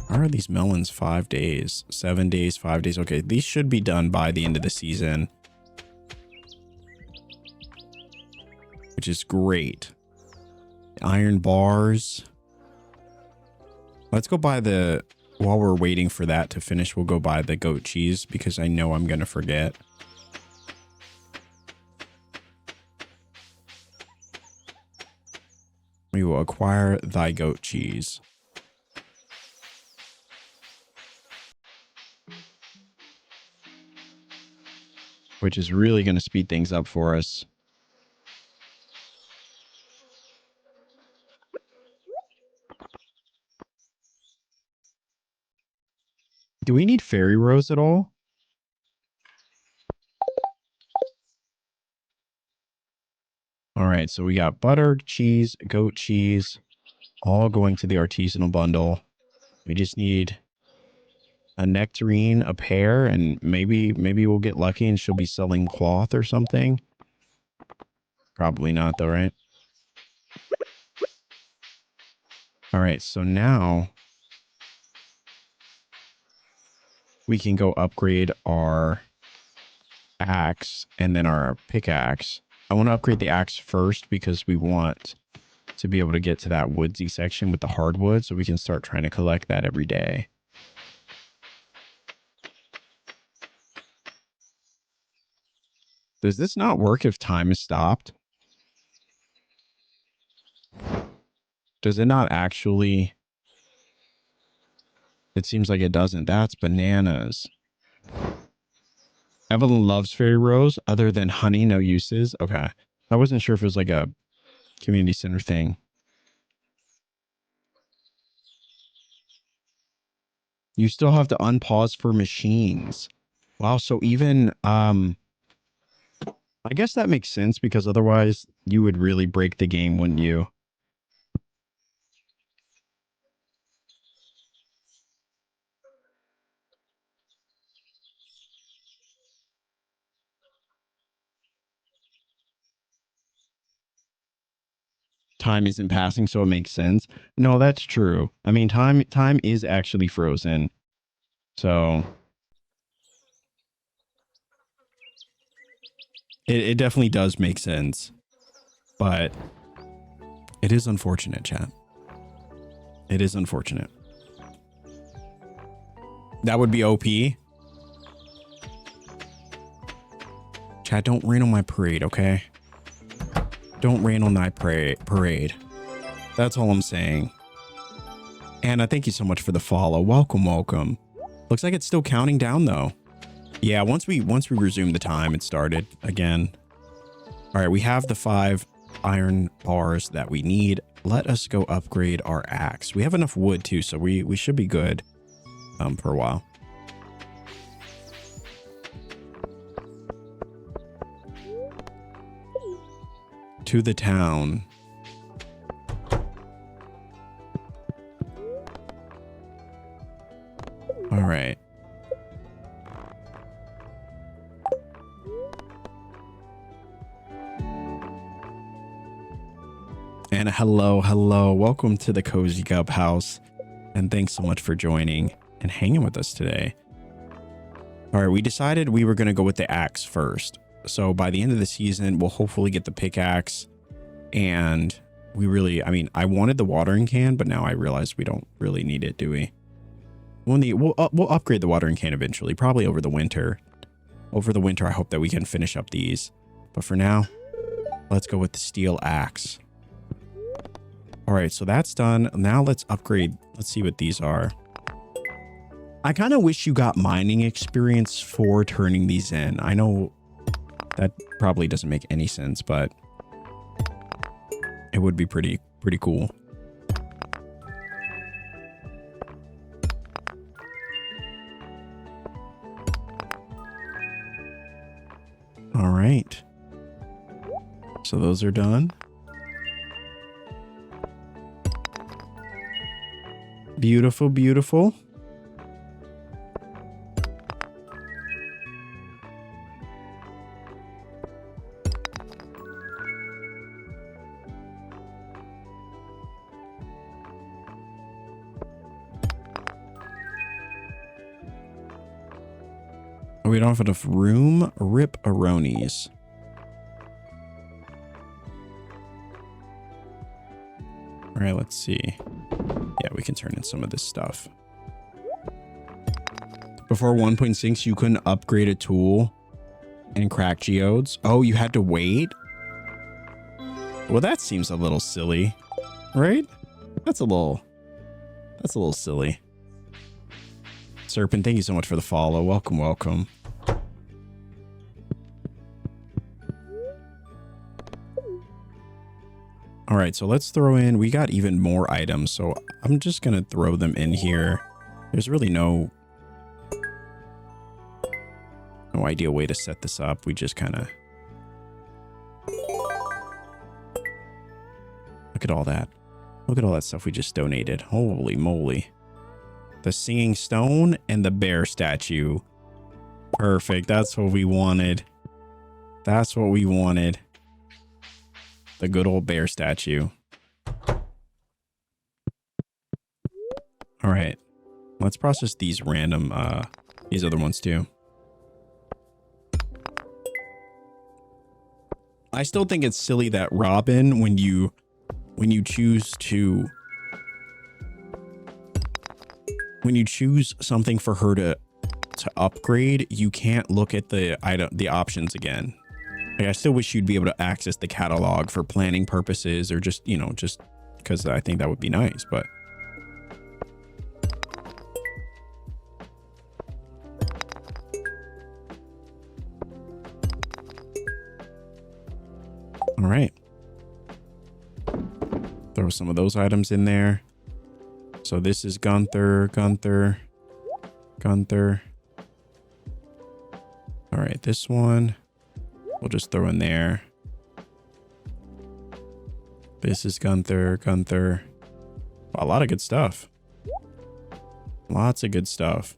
How are these melons? 5 days, 7 days, 5 days. Okay, these should be done by the end of the season. Which is great. Iron bars. Let's go buy the... While we're waiting for that to finish, we'll go buy the goat cheese because I know I'm going to forget. We will acquire thy goat cheese. Which is really going to speed things up for us. Do we need fairy rose at all? All right, so we got butter, cheese, goat cheese, all going to the artisanal bundle. We just need a nectarine, a pear, and maybe we'll get lucky and she'll be selling cloth or something. Probably not though, right? All right, so now we can go upgrade our axe and then our pickaxe. I want to upgrade the axe first because we want to be able to get to that woodsy section with the hardwood so we can start trying to collect that every day. Does this not work if time is stopped? Does it not actually... It seems like it doesn't. That's bananas. Evelyn loves fairy rose. Other than honey, no uses. Okay. I wasn't sure if it was like a community center thing. You still have to unpause for machines. Wow. So even, I guess that makes sense because otherwise you would really break the game, wouldn't you? Time isn't passing, so it makes sense. No, that's true. I mean, time is actually frozen. So It definitely does make sense. But it is unfortunate, chat. It is unfortunate. That would be OP. Chat, don't rain on my parade, okay? Don't rain on my parade. That's all I'm saying. Anna, thank you so much for the follow. Welcome, welcome. Looks like it's still counting down though. Yeah, once we resume the time, it started again. All right, we have the 5 iron bars that we need. Let us go upgrade our axe. We have enough wood too, so we should be good for a while. To the town. All right. And hello. Welcome to the Cozy Cup house. And thanks so much for joining and hanging with us today. All right, we decided we were going to go with the axe first. So by the end of the season, we'll hopefully get the pickaxe. And we really, I mean, I wanted the watering can, but now I realize we don't really need it, do we? We'll upgrade the watering can eventually, probably over the winter. Over the winter, I hope that we can finish up these. But for now, let's go with the steel axe. All right, so that's done. Now let's upgrade. Let's see what these are. I kind of wish you got mining experience for turning these in. I know that probably doesn't make any sense, but it would be pretty cool. All right. So those are done. Beautiful, beautiful. We don't have enough room. Rip-a-ronies. All right, let's see. Yeah, we can turn in some of this stuff. Before 1.6, you couldn't upgrade a tool and crack geodes. Oh, you had to wait? Well, that seems a little silly, right? That's a little silly. Serpent, thank you so much for the follow. Welcome, welcome. All right, so let's throw in, we got even more items, so I'm just gonna throw them in here. There's really no ideal way to set this up. We just kind of look at all that. Look at all that stuff we just donated. Holy moly. The singing stone and the bear statue. Perfect. That's what we wanted. That's what we wanted. The good old bear statue. All right. Let's process these random, these other ones too. I still think it's silly that Robin, when you choose something for her to upgrade, you can't look at the options again. Like, I still wish you'd be able to access the catalog for planning purposes, or just, you know, just because I think that would be nice, but. All right. Throw some of those items in there. So this is Gunther. All right, this one we'll just throw in there. This is Gunther. A lot of good stuff. Lots of good stuff.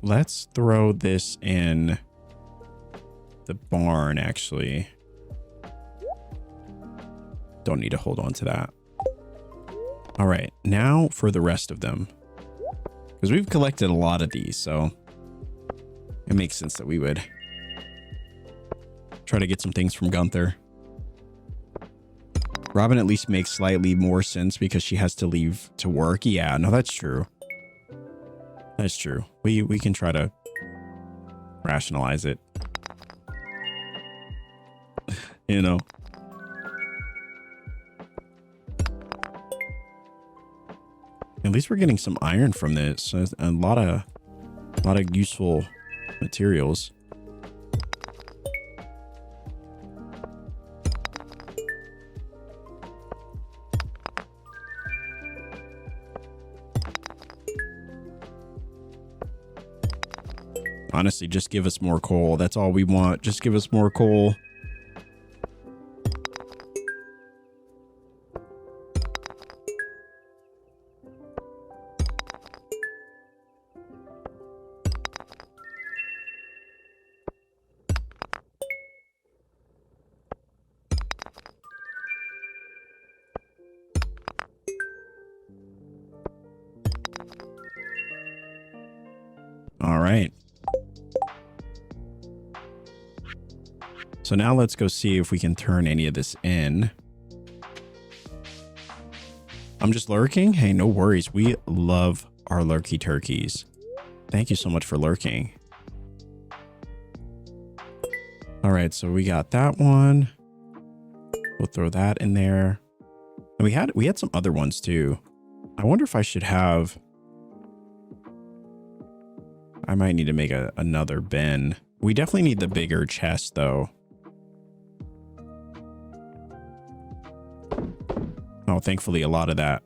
Let's throw this in the barn, actually. Don't need to hold on to that. All right, now for the rest of them. Because we've collected a lot of these, so it makes sense that we would Try to get some things from Gunther. Robin at least makes slightly more sense because she has to leave to work. Yeah, no, that's true. That's true. We can try to rationalize it. You know. At least we're getting some iron from this. So a lot of useful materials. Honestly, just give us more coal. That's all we want. Just give us more coal. All right. So now let's go see if we can turn any of this in. I'm just lurking? Hey, no worries. We love our lurky turkeys. Thank you so much for lurking. All right, so we got that one. We'll throw that in there. And we had some other ones too. I wonder if I should have... I might need to make another bin. We definitely need the bigger chest though. Oh, thankfully a lot of that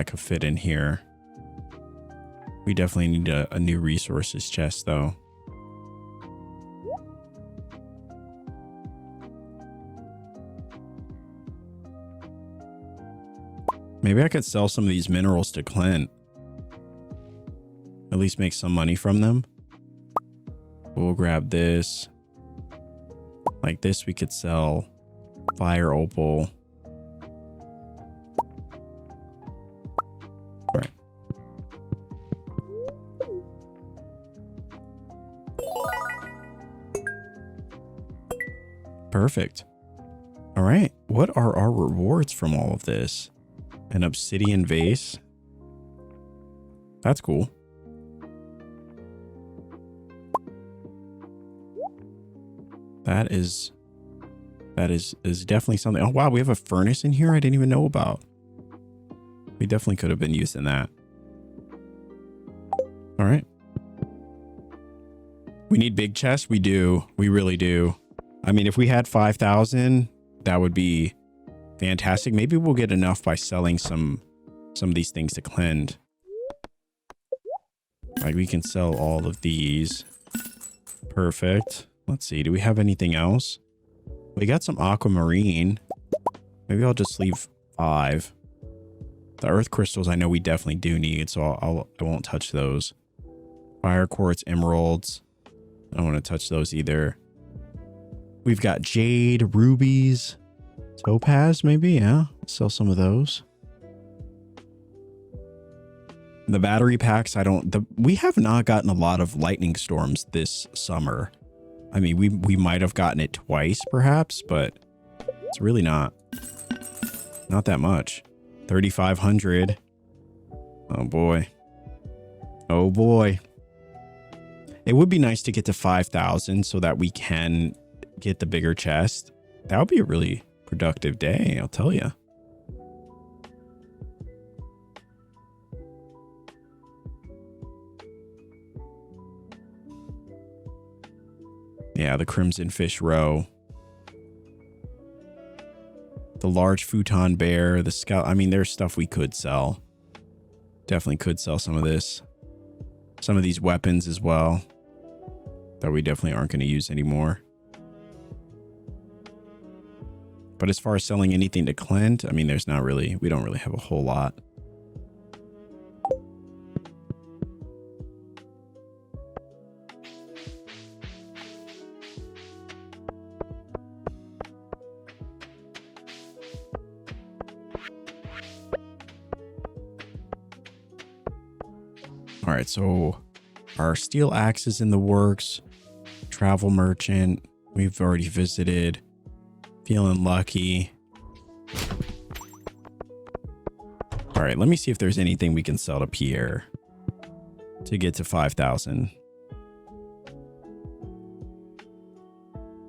could fit in here. We definitely need a new resources chest though. Maybe I could sell some of these minerals to Clint. At least make some money from them. We'll grab this. Like this, we could sell fire opal. All right. Perfect. All right. What are our rewards from all of this? An obsidian vase. That's cool. That is definitely something. Oh, wow. We have a furnace in here I didn't even know about. We definitely could have been using that. All right. We need big chests. We do. We really do. I mean, if we had 5,000, that would be fantastic. Maybe we'll get enough by selling some of these things to Clint. Like we can sell all of these. Perfect. Let's see. Do we have anything else? We got some aquamarine. Maybe I'll just leave 5. The earth crystals I know we definitely do need, so I won't touch those. Fire quartz, emeralds. I don't want to touch those either. We've got jade, rubies, topaz maybe. Yeah, sell some of those. The battery packs, we have not gotten a lot of lightning storms this summer. I mean, we might have gotten it twice perhaps, but it's really not that much. 3,500. Oh boy. Oh boy. It would be nice to get to 5,000 so that we can get the bigger chest. That would be a really productive day, I'll tell you. Yeah, the Crimson Fish Roe. The large futon bear, the scout. I mean, there's stuff we could sell. Definitely could sell some of this. Some of these weapons as well. That we definitely aren't going to use anymore. But as far as selling anything to Clint, I mean, we don't really have a whole lot. All right, so our steel axe is in the works. Travel merchant. we've already visited. Feeling lucky. All right, let me see if there's anything we can sell to Pierre to get to 5,000.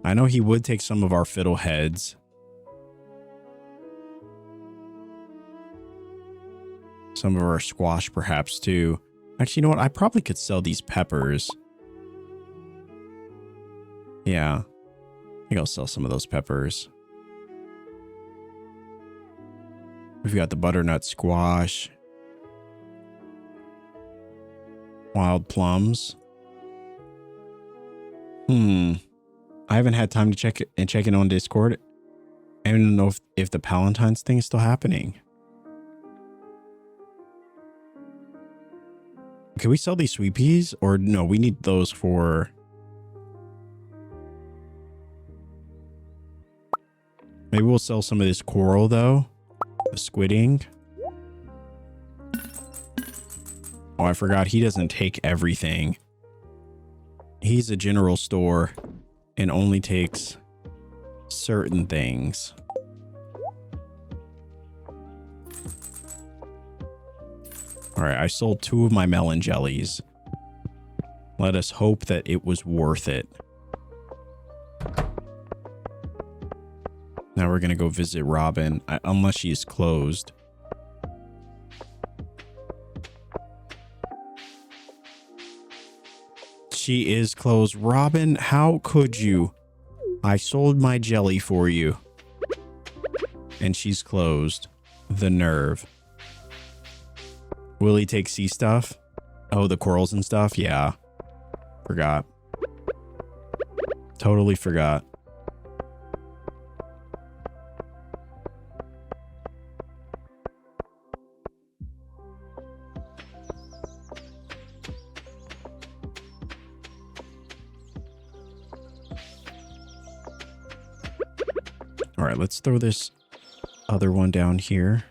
I know he would take some of our fiddleheads. Some of our squash perhaps too. Actually, you know what? I probably could sell these peppers. Yeah. I think I'll sell some of those peppers. We've got the butternut squash. Wild plums. I haven't had time to check in on Discord. I don't know if the Palentine's thing is still happening. Can we sell these sweet peas? Or no, we need those for... Maybe we'll sell some of this coral though. The squid ink. Oh, I forgot he doesn't take everything. He's a general store and only takes certain things. All right, I sold 2 of my melon jellies. Let us hope that it was worth it. Now we're going to go visit Robin, unless she's closed. She is closed. Robin, how could you? I sold my jelly for you. And she's closed. The nerve. Will he take sea stuff? Oh, the corals and stuff? Yeah. Forgot. Totally forgot. All right, let's throw this other one down here.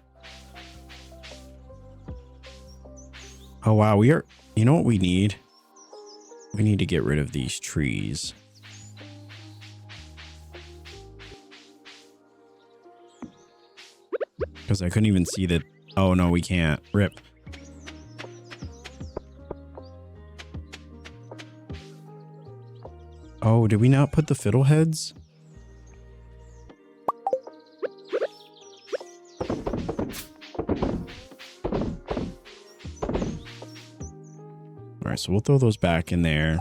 Oh, wow. We are, you know what we need? We need to get rid of these trees. Because I couldn't even see that. Oh, no, we can't. Rip. Oh, did we not put the fiddleheads? All right, so we'll throw those back in there.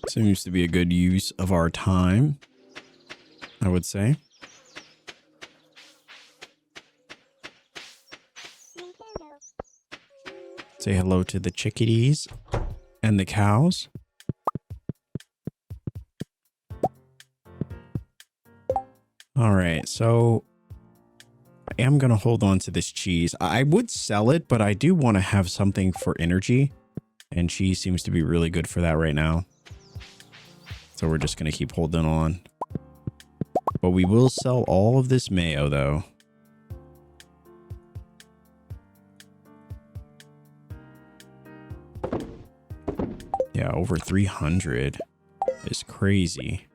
Seems to be a good use of our time, I would say. Say hello to the chickadees and the cows. All right, so I am going to hold on to this cheese. I would sell it, but I do want to have something for energy. And cheese seems to be really good for that right now. So we're just going to keep holding on. But we will sell all of this mayo, though. Yeah, over 300 is crazy.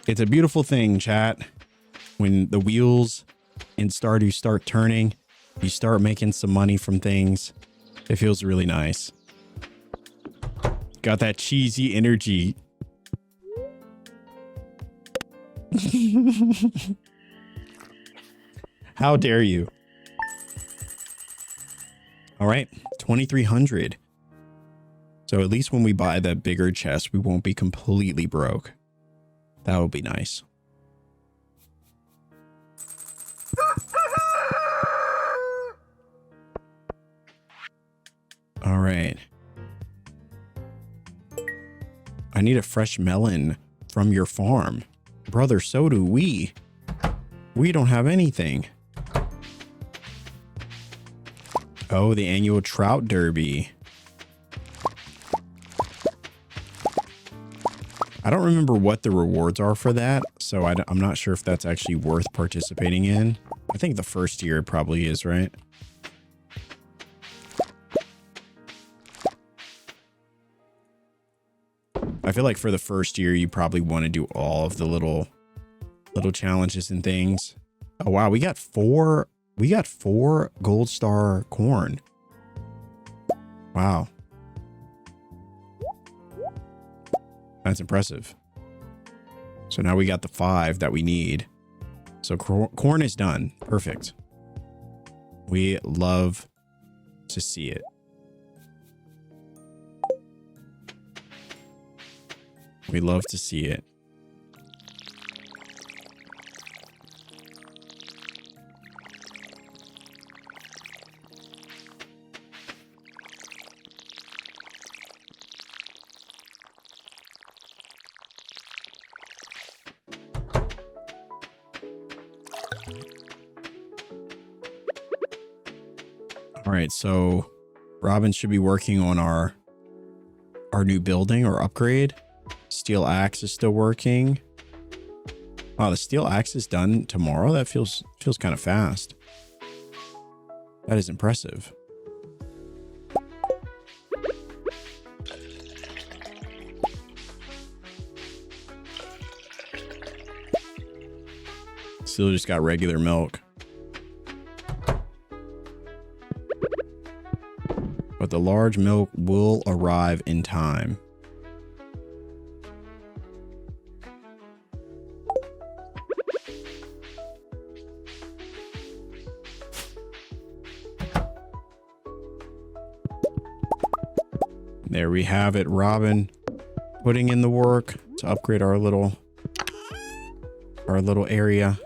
It's a beautiful thing, chat. When the wheels in Stardew start turning, you start making some money from things. It feels really nice. Got that cheesy energy. How dare you? All right, 2,300. So at least when we buy the bigger chest, we won't be completely broke. That would be nice. All right. I need a fresh melon from your farm. Brother, so do we. We don't have anything. Oh, the annual trout derby. I don't remember what the rewards are for that, so I'm not sure if that's actually worth participating in. I think the first year it probably is, right? I feel like for the first year, you probably want to do all of the little challenges and things. Oh, wow. We got four gold star corn. Wow. That's impressive. So now we got the 5 that we need. So corn is done. Perfect. We love to see it. We love to see it. All right, so Robin should be working on our new building or upgrade. Steel axe is still working. Oh, the steel axe is done tomorrow. That feels kind of fast. That is impressive. Still just got regular milk. But the large milk will arrive in time. There we have it, Robin putting in the work to upgrade our little area.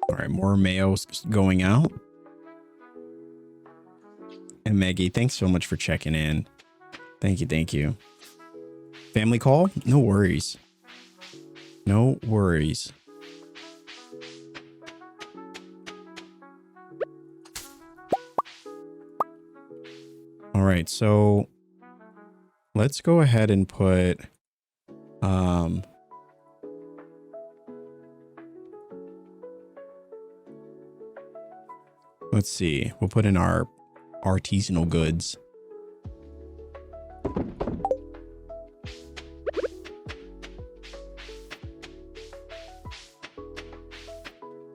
All right, more mayo's going out. And Maggie, thanks so much for checking in. Thank you, thank you. Family call? No worries. No worries. All right, so let's go ahead and put let's see. We'll put in our artisanal goods.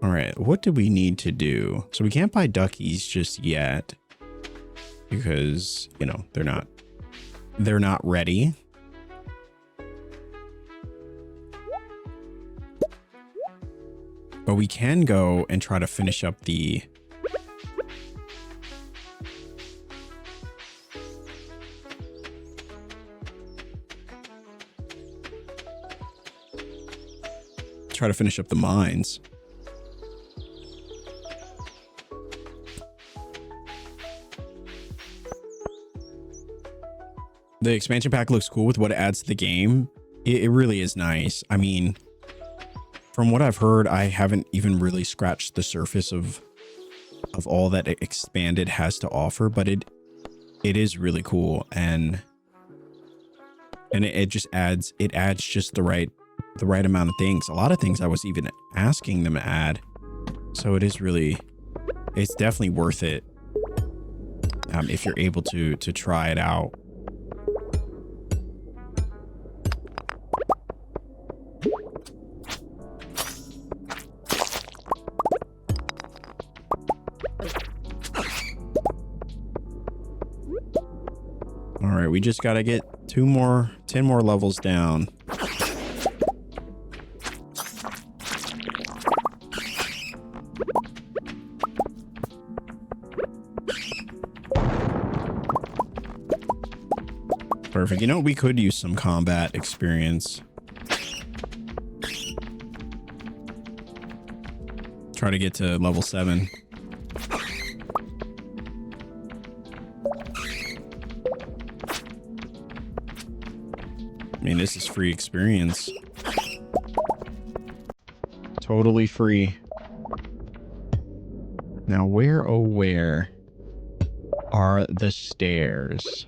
All right, what do we need to do? So we can't buy duckies just yet because, you know, they're not ready. But we can go and try to finish up the mines. The expansion pack looks cool with what it adds to the game. It really is nice. I mean, from what I've heard, I haven't even really scratched the surface of all that Expanded has to offer, but it is really cool, and it just adds just the right amount of things. A lot of things I was even asking them to add. So it's definitely worth it if you're able to try it out. All right, we just got to get 10 more levels down. Perfect. You know, we could use some combat experience. Try to get to level 7. I mean, this is free experience. Totally free. Now, where, oh, where are the stairs?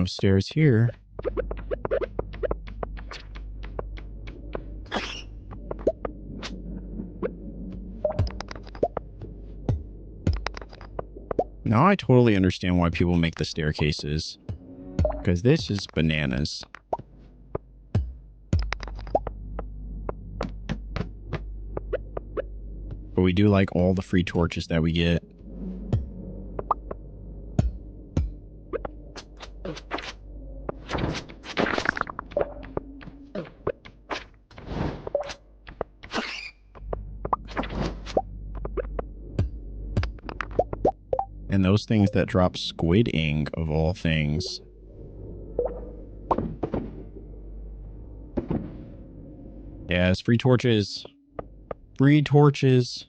No stairs here. Now I totally understand why people make the staircases. Because this is bananas. But we do like all the free torches that we get. And those things that drop squid ink of all things. Yes, free torches. Free torches.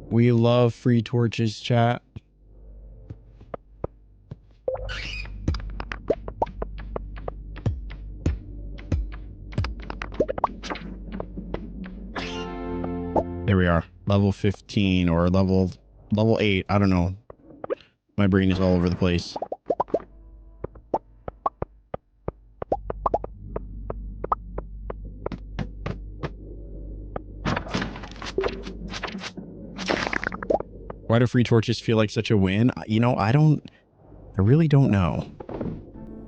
We love free torches, chat. There we are. Level 15 or level 8. I don't know. My brain is all over the place. Why do free torches feel like such a win? You know, I really don't know.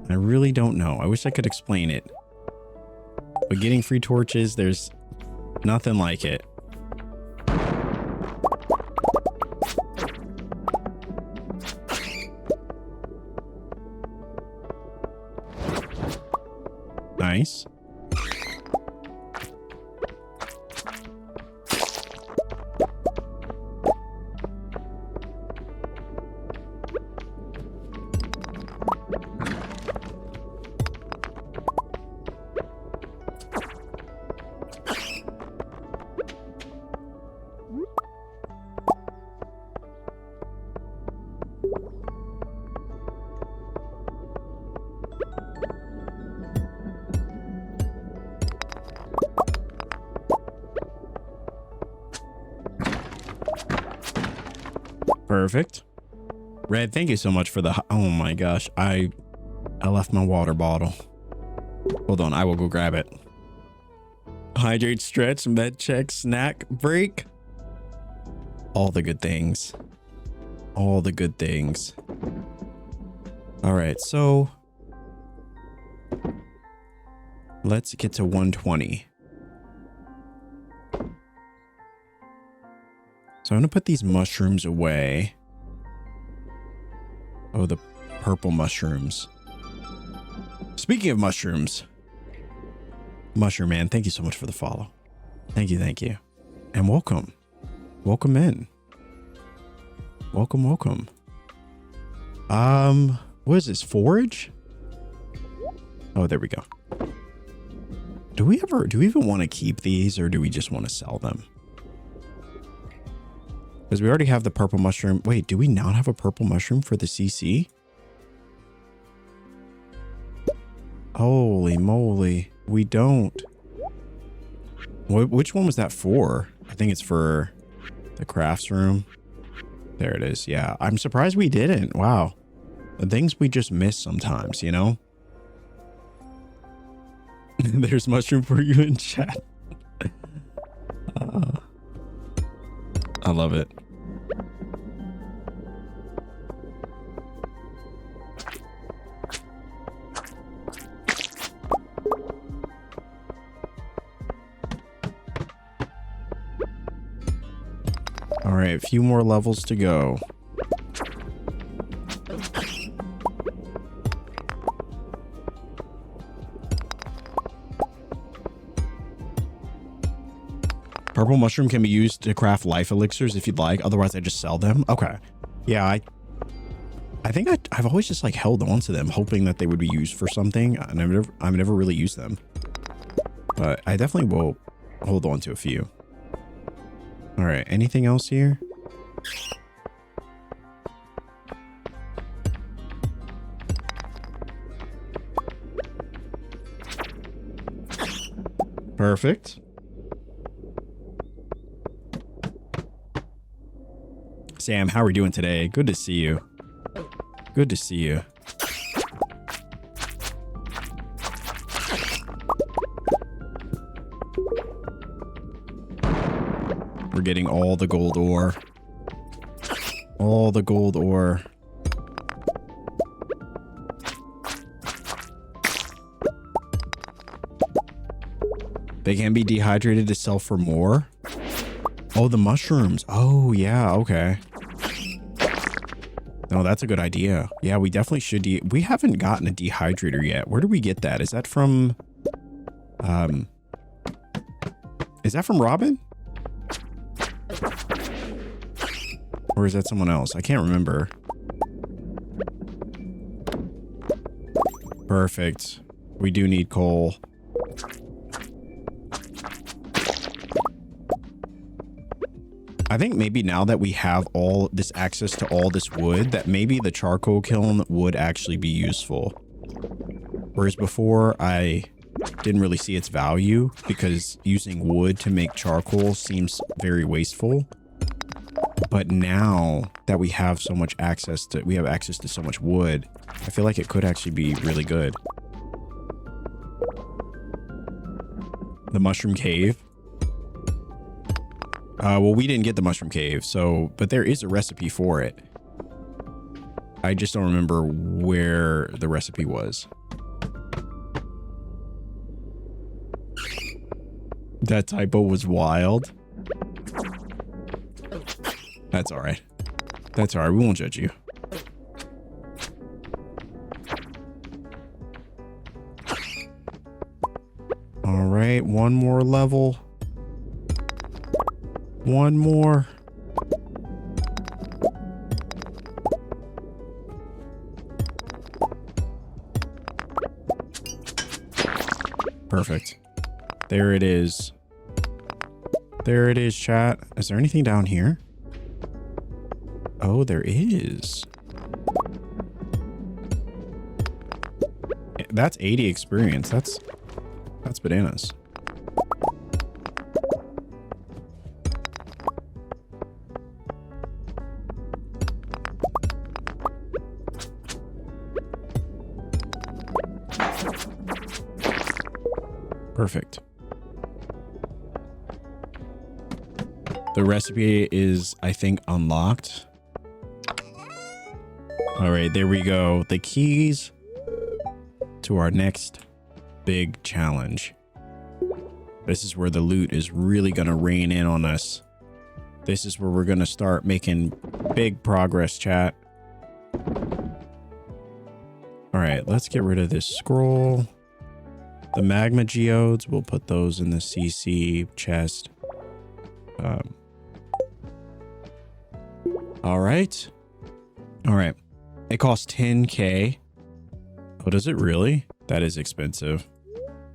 I really don't know. I wish I could explain it. But getting free torches, there's nothing like it. Nice. Perfect. Red, thank you so much for the... Oh my gosh. I left my water bottle. Hold on. I will go grab it. Hydrate, stretch, med check, snack, break. All the good things. All the good things. All right. So let's get to 120. So I'm going to put these mushrooms away. Oh, the purple mushrooms. Speaking of mushrooms. Mushroom Man, thank you so much for the follow. Thank you, thank you. And welcome. Welcome in. Welcome, welcome. What is this? Forage? Oh, there we go. Do we even want to keep these or do we just want to sell them? Because we already have the purple mushroom. Wait, do we not have a purple mushroom for the CC? Holy moly. We don't. Which one was that for? I think it's for the crafts room. There it is. Yeah, I'm surprised we didn't. Wow. The things we just miss sometimes, you know? There's mushroom for you in chat. I love it. All right, a few more levels to go. Purple mushroom can be used to craft life elixirs if you'd like. Otherwise, I just sell them. Okay. Yeah, I think I've always just like held on to them, hoping that they would be used for something. And I've never really used them. But I definitely will hold on to a few. All right. Anything else here? Perfect. Sam, how are we doing today? Good to see you. Good to see you. We're getting all the gold ore. All the gold ore. They can be dehydrated to sell for more. Oh, the mushrooms. Oh, yeah. Okay. No, that's a good idea. Yeah, we definitely should. We haven't gotten a dehydrator yet. Where do we get that? Is that from... Is that from Robin? Or is that someone else? I can't remember. Perfect. We do need coal. I think maybe now that we have all this access to all this wood, that maybe the charcoal kiln would actually be useful. Whereas before, I didn't really see its value because using wood to make charcoal seems very wasteful. But now that we have so much access to, we have access to so much wood, I feel like it could actually be really good. The mushroom cave. Well, we didn't get the mushroom cave, so, but there is a recipe for it. I just don't remember where the recipe was. That typo was wild. That's all right. That's all right. We won't judge you. All right, one more level. One more. Perfect. There it is. There it is, chat. Is there anything down here? Oh, there is. That's 80 experience. That's bananas. Perfect. The recipe is, I think, unlocked. All right, there we go. The keys to our next big challenge. This is where the loot is really going to rain in on us. This is where we're going to start making big progress, chat. All right, let's get rid of this scroll. The magma geodes, we'll put those in the CC chest. All right. All right. It costs 10K. Oh, does it really? That is expensive.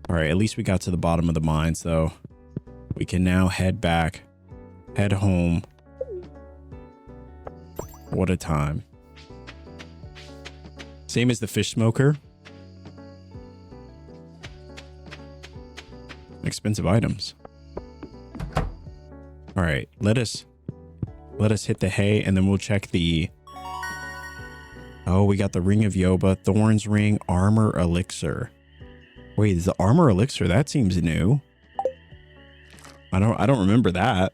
All right. At least we got to the bottom of the mines, though. We can now head back, head home. What a time. Same as the fish smoker. Expensive items. All right, let us hit the hay, and then we'll check the... Oh, we got the Ring of Yoba, Thorn's Ring, Armor Elixir. Wait, is the Armor Elixir? That seems new. I don't remember that.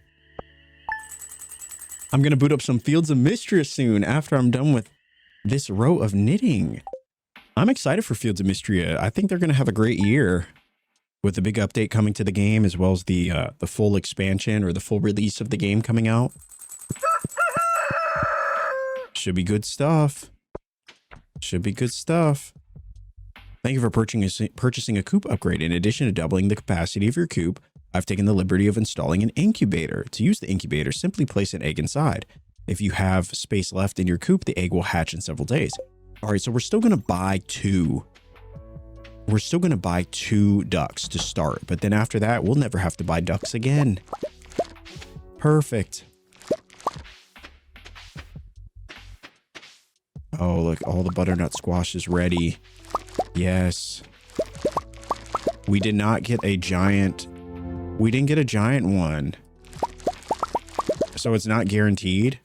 I'm gonna boot up some Fields of Mistress soon after I'm done with this row of knitting. I'm excited for Fields of Mistria. I think they're gonna have a great year with the big update coming to the game, as well as the full expansion or the full release of the game coming out. Should be good stuff. Should be good stuff. Thank you for purchasing a coop upgrade. In addition to doubling the capacity of your coop, I've taken the liberty of installing an incubator. To use the incubator, simply place an egg inside. If you have space left in your coop, the egg will hatch in several days. All right, so we're still going to buy two. We're still going to buy 2 ducks to start, but then after that, we'll never have to buy ducks again. Perfect. Oh, look, all the butternut squash is ready. Yes. We did not get a giant We didn't get a giant one. So it's not guaranteed.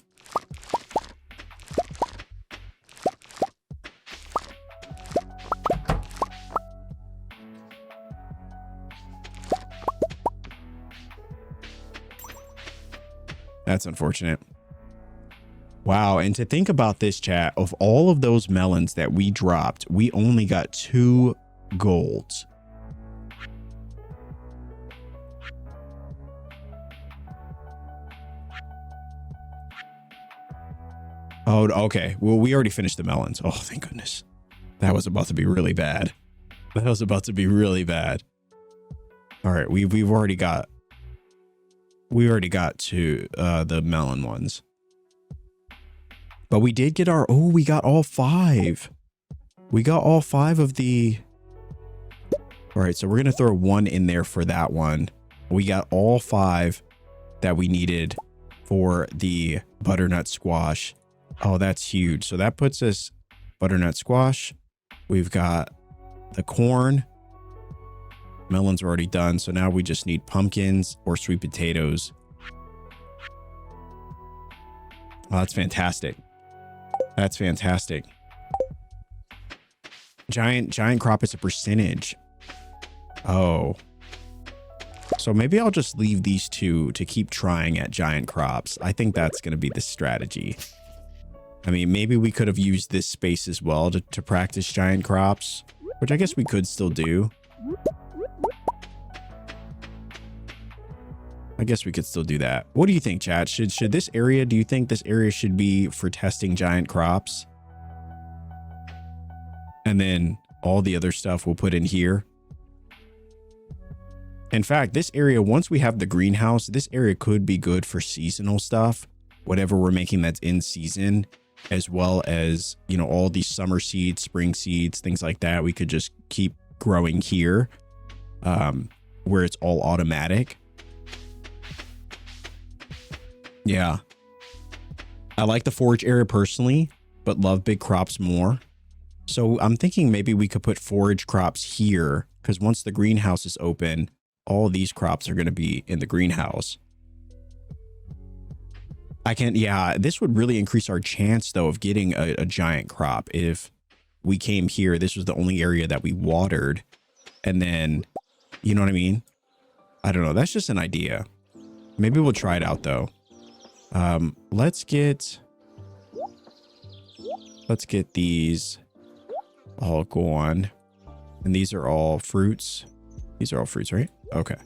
That's unfortunate. Wow, and to think about this, chat, of all of those melons that we dropped, we only got 2 golds. Oh, okay. Well, we already finished the melons. Oh, thank goodness. That was about to be really bad. That was about to be really bad. All right, we've already got to the melon ones. But we did get our, oh, we got all 5. We got all 5 of the, all right, so we're going to throw 1 in there for that one. We got all 5 that we needed for the butternut squash. Oh, that's huge. So that puts us butternut squash. We've got the corn. Melons are already done. So now we just need pumpkins or sweet potatoes. Oh, that's fantastic. That's fantastic. Giant crop is a percentage. Oh. So maybe I'll just leave these 2 to keep trying at giant crops. I think that's going to be the strategy. I mean, maybe we could have used this space as well to practice giant crops, which I guess we could still do. I guess we could still do that. What do you think, chat? Should this area, do you think this area should be for testing giant crops? And then all the other stuff we'll put in here. In fact, this area, once we have the greenhouse, this area could be good for seasonal stuff. Whatever we're making that's in season, as well as, you know, all these summer seeds, spring seeds, things like that. We could just keep growing here, where it's all automatic. Yeah. I like the forage area personally, but love big crops more. So I'm thinking maybe we could put forage crops here, because once the greenhouse is open, all of these crops are going to be in the greenhouse. Yeah, this would really increase our chance though of getting a giant crop. If we came here, this was the only area that we watered, and then, you know what I mean? I don't know. That's just an idea. Maybe we'll try it out though. Let's get these all gone. And these are all fruits. These are all fruits, right? Okay.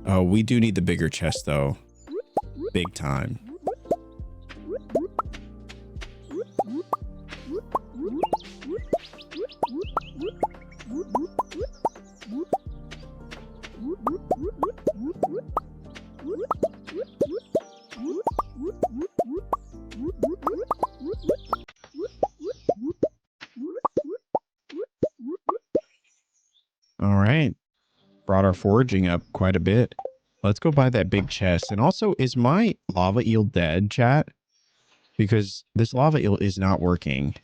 Oh, we do need the bigger chest though. Big time. All right. Brought our foraging up quite a bit. Let's go buy that big chest. And also, is my lava eel dead, chat? Because this lava eel is not working.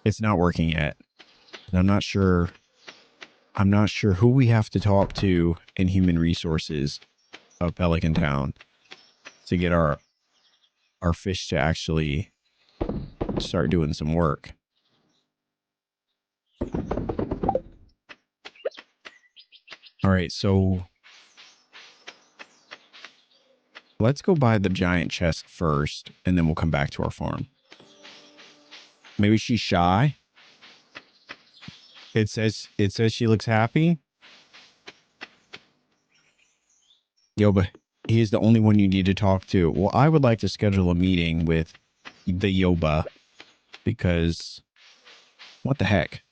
It's not working yet. And I'm not sure who we have to talk to in human resources of Pelican Town to get our fish to actually start doing some work. All right, so let's go buy the giant chest first, and then we'll come back to our farm. Maybe she's shy. It says she looks happy. Yoba, he is the only one you need to talk to. Well, I would like to schedule a meeting with the Yoba, because what the heck?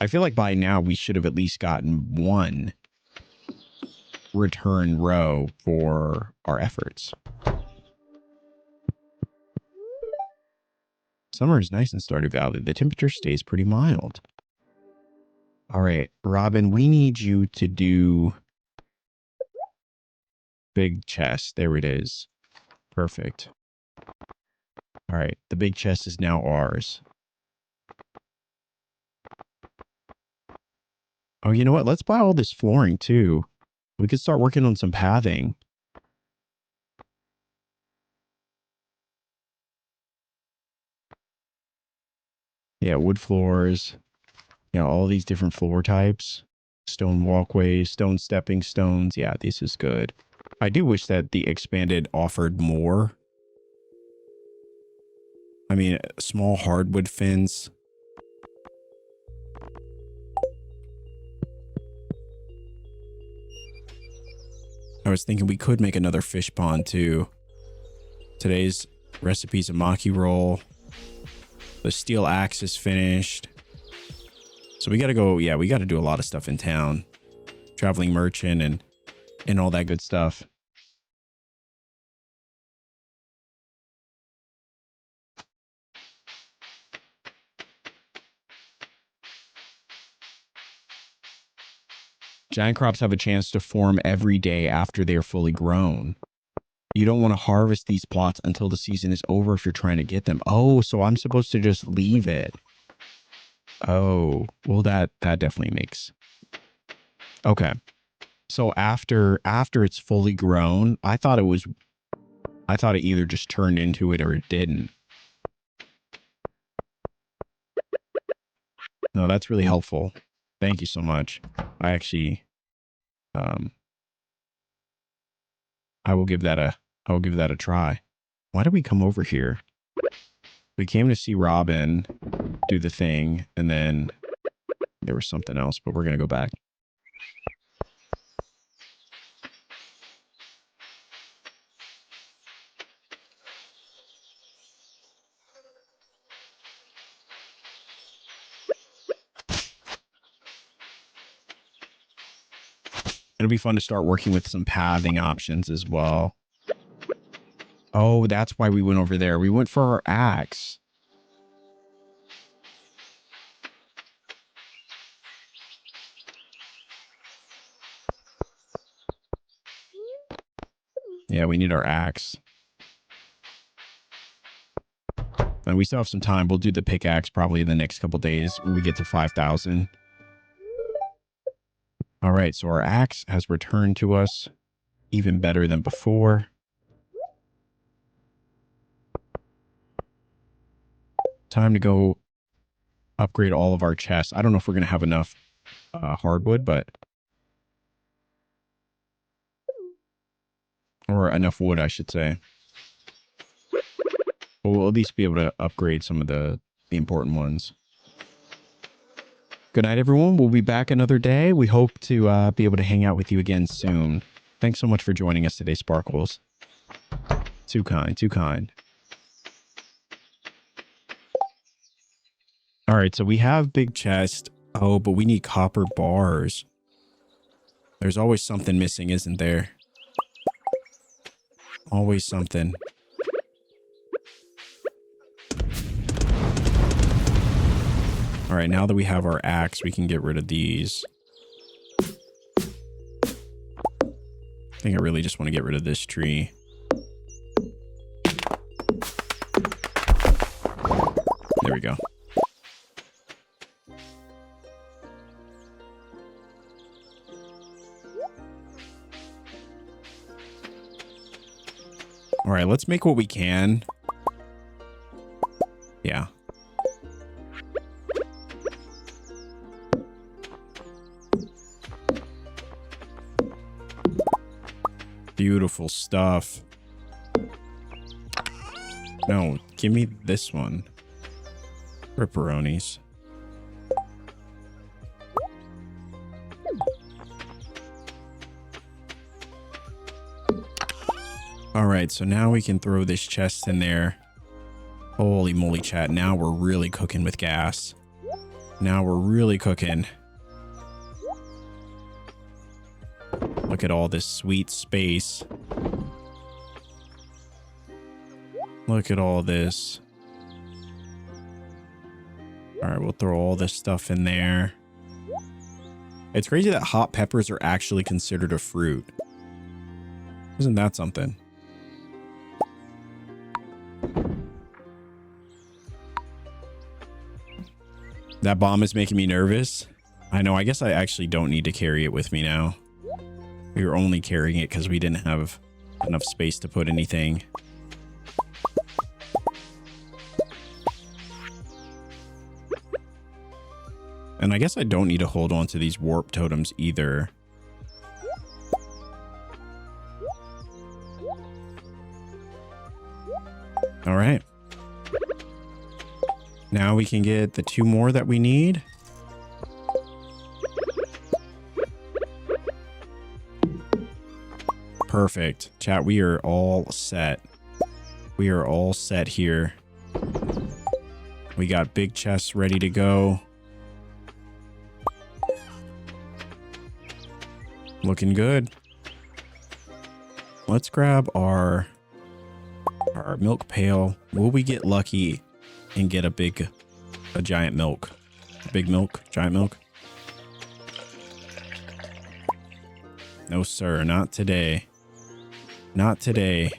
I feel like by now we should have at least gotten one return row for our efforts. Summer is nice in Stardew Valley. The temperature stays pretty mild. All right, Robin, we need you to do big chest. There it is. Perfect. All right, the big chest is now ours. Oh, you know what? Let's buy all this flooring too. We could start working on some pathing. Yeah, wood floors. You know, all these different floor types. Stone walkways, stone stepping stones. Yeah, this is good. I do wish that the expanded offered more. I mean, small hardwood fins. I was thinking we could make another fish pond too. Today's recipe's a maki roll. The steel axe is finished. So we got to go. Yeah, we got to do a lot of stuff in town. Traveling merchant and all that good stuff. Giant crops have a chance to form every day after they are fully grown. You don't want to harvest these plots until the season is over if you're trying to get them. Oh, so I'm supposed to just leave it. Oh, well that definitely makes. Okay. So after it's fully grown, I thought it either just turned into it or it didn't. No, that's really helpful. Thank you so much. I actually I will give that a try. Why did we come over here? We came to see Robin do the thing, and then there was something else, but we're going to go back. It'll be fun to start working with some pathing options as well. Oh, that's why we went over there. We went for our axe. Yeah, we need our axe. And we still have some time. We'll do the pickaxe probably in the next couple days when we get to 5,000. All right, so our axe has returned to us even better than before. Time to go upgrade all of our chests. I don't know if we're going to have enough hardwood, but... Or enough wood, I should say. But we'll at least be able to upgrade some of the important ones. Good night, everyone. We'll be back another day. We hope to be able to hang out with you again soon. Thanks so much for joining us today, Sparkles. Too kind, too kind. All right, so we have big chest. Oh, but we need copper bars. There's always something missing, isn't there? Always something. All right, now that we have our axe, we can get rid of these. I think I really just want to get rid of this tree. There we go. All right, let's make what we can. Yeah. Beautiful stuff. No, give me this one. Ripperonis. All right, so now we can throw this chest in there. Holy moly, chat. Now we're really cooking with gas. Now we're really cooking. Look at all this sweet space. Look at all this. All right, we'll throw all this stuff in there. It's crazy that hot peppers are actually considered a fruit. Isn't that something? That bomb is making me nervous. I know, I guess I actually don't need to carry it with me now. We were only carrying it because we didn't have enough space to put anything. And I guess I don't need to hold on to these warp totems either. All right. Now we can get the 2 more that we need. Perfect. Chat, we are all set. We are all set here. We got big chests ready to go. Looking good. Let's grab our milk pail. Will we get lucky and get a giant milk? Big milk? Giant milk? No, sir. Not today. Not today.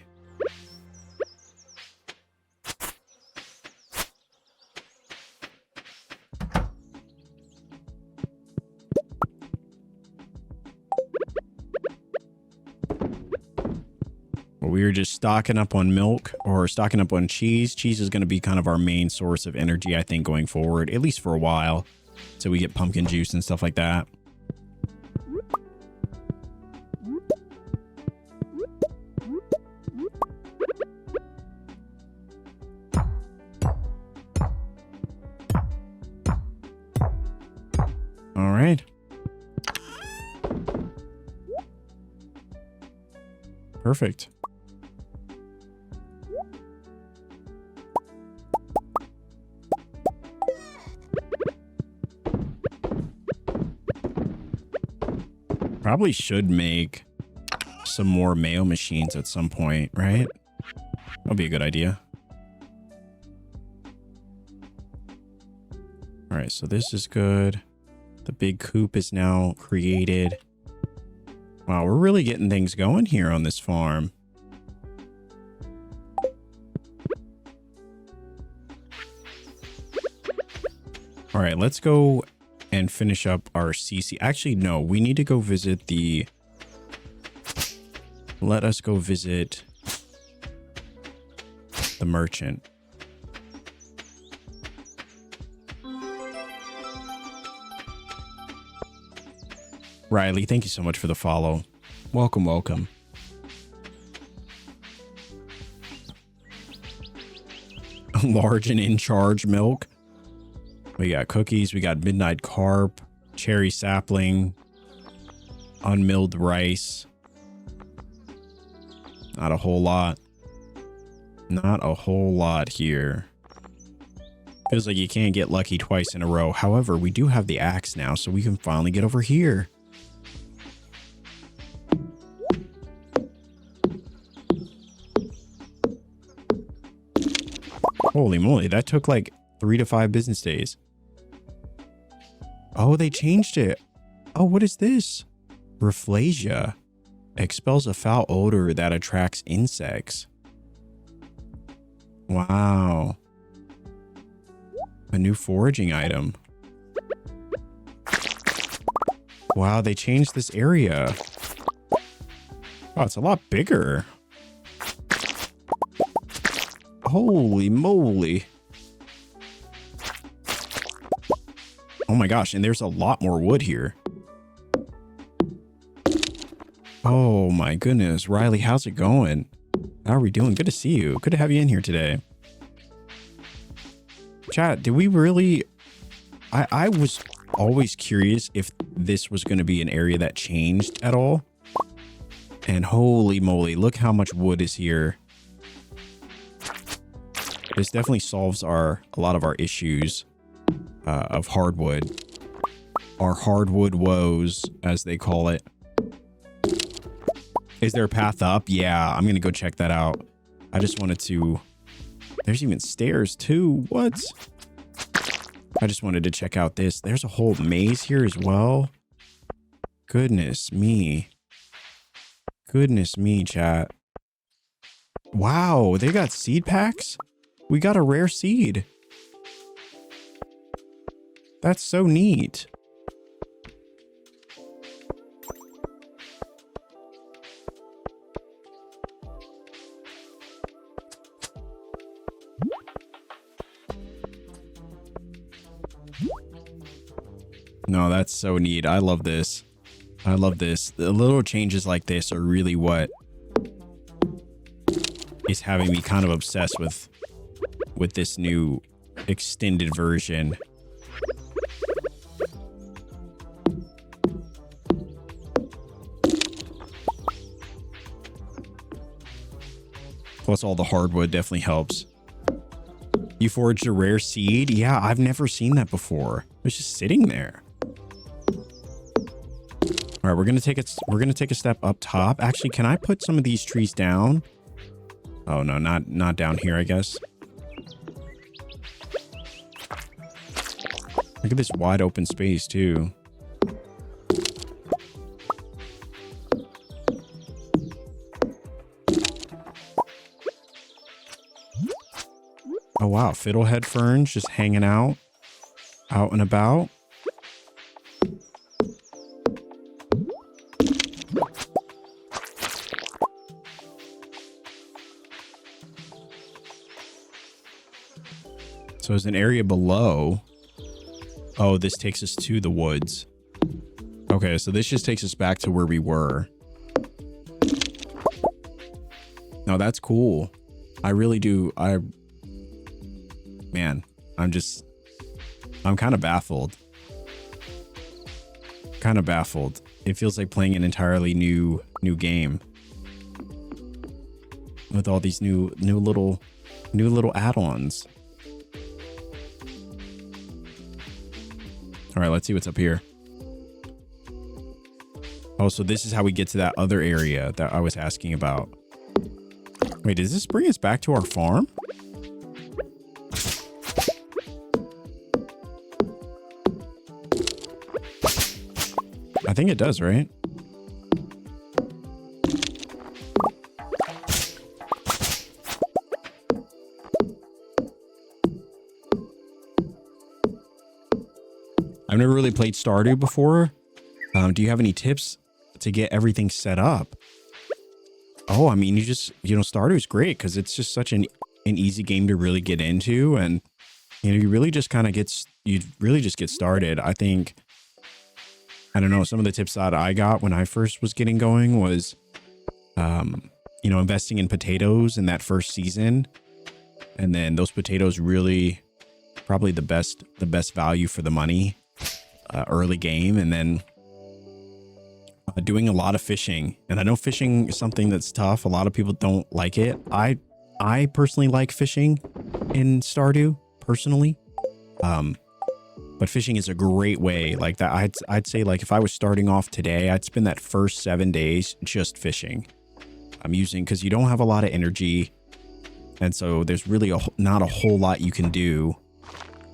We were just stocking up on milk or stocking up on cheese. Cheese is going to be kind of our main source of energy, I think, going forward, at least for a while. So we get pumpkin juice and stuff like that. All right. Perfect. Probably should make some more mayo machines at some point, right? That'll be a good idea. All right, so this is good. The big coop is now created. Wow, we're really getting things going here on this farm. All right, let's go and finish up our CC. Actually, no, we need to go visit the... Let us go visit the merchant. Riley, thank you so much for the follow. Welcome, welcome. Large and in charge milk. We got cookies, we got midnight carp, cherry sapling, unmilled rice. Not a whole lot. Not a whole lot here. Feels like you can't get lucky twice in a row. However, we do have the axe now, so we can finally get over here. Holy moly, that took like 3 to 5 business days. Oh, they changed it. Oh, what is this? Rafflesia. Expels a foul odor that attracts insects. Wow. A new foraging item. Wow, they changed this area. Oh, it's a lot bigger. Holy moly. Oh my gosh, and there's a lot more wood here. Oh my goodness. Riley, how's it going? How are we doing? Good to see you. Good to have you in here today. Chat, did we really... I was always curious if this was going to be an area that changed at all. And holy moly, look how much wood is here. This definitely solves a lot of our issues of hardwood. Our hardwood woes, as they call it. Is there a path up? Yeah, I'm going to go check that out. I just wanted to... There's even stairs too. What? I just wanted to check out this. There's a whole maze here as well. Goodness me. Goodness me, chat. Wow, they got seed packs? We got a rare seed. That's so neat. No, that's so neat. I love this. I love this. The little changes like this are really what is having me kind of obsessed with this new extended version. Plus all the hardwood definitely helps. You foraged a rare seed? Yeah, I've never seen that before. It was just sitting there. All right, we're gonna take a step up top. Actually, can I put some of these trees down? Oh no, not down here, I guess. Look at this wide open space too. Oh wow, fiddlehead ferns just hanging out and about. So there's an area below. Oh, this takes us to the woods. Okay, so this just takes us back to where we were. No, that's cool. I really do. Man, I'm kind of baffled. Kind of baffled. It feels like playing an entirely new game with all these new little add-ons. All right, let's see what's up here. Oh, so this is how we get to that other area that I was asking about. Wait, does this bring us back to our farm? I think it does, right? I've never really played Stardew before. Do you have any tips to get everything set up? Oh, I mean, Stardew is great because it's just such an easy game to really get into, and you really just get started. I think, I don't know, some of the tips that I got when I first was getting going was, investing in potatoes in that first season, and then those potatoes really probably the best value for the money early game, and then doing a lot of fishing. And I know fishing is something that's tough. A lot of people don't like it. I personally like fishing in Stardew personally. But fishing is a great way. Like that, I'd say, like, if I was starting off today, I'd spend that first 7 days just fishing. Because you don't have a lot of energy, and so there's really not a whole lot you can do.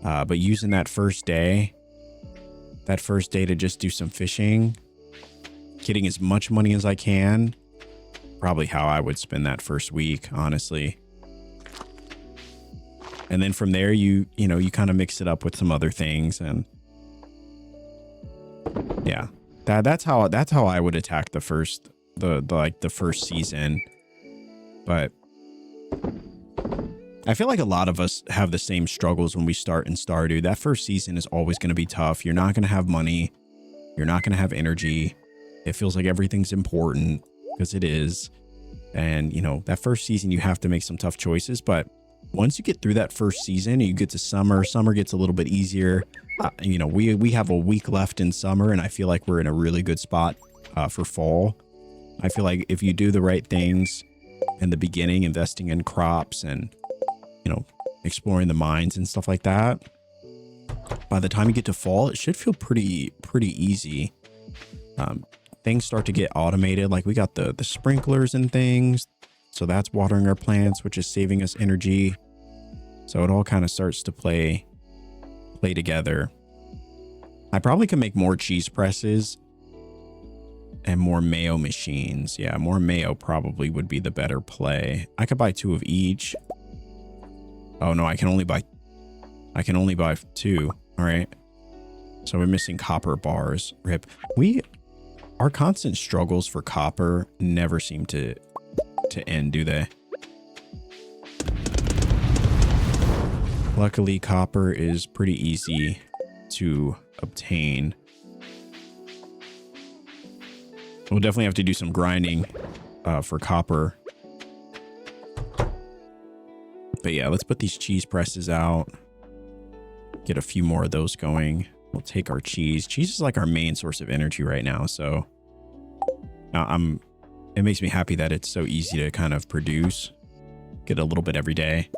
But using that first day to just do some fishing, getting as much money as I can, probably how I would spend that first week, honestly. And then from there, you kind of mix it up with some other things, and yeah, that's how I would attack the first season. But I feel like a lot of us have the same struggles when we start in Stardew. That first season is always going to be tough. You're not going to have money. You're not going to have energy. It feels like everything's important, because it is. And, that first season, you have to make some tough choices. But once you get through that first season and you get to summer gets a little bit easier. We have a week left in summer, and I feel like we're in a really good spot for fall. I feel like if you do the right things in the beginning, investing in crops and, exploring the mines and stuff like that, by the time you get to fall, it should feel pretty easy. Things start to get automated. Like we got the sprinklers and things. So that's watering our plants, which is saving us energy. So it all kind of starts to play together. I probably could make more cheese presses and more mayo machines. Yeah, more mayo probably would be the better play. I could buy 2 of each. Oh no, I can only buy 2. All right. So we're missing copper bars. Rip. Our constant struggles for copper never seem to end, do they? Luckily, copper is pretty easy to obtain. We'll definitely have to do some grinding for copper. But yeah, let's put these cheese presses out. Get a few more of those going. We'll take our cheese. Cheese is like our main source of energy right now. So it makes me happy that it's so easy to kind of produce. Get a little bit every day.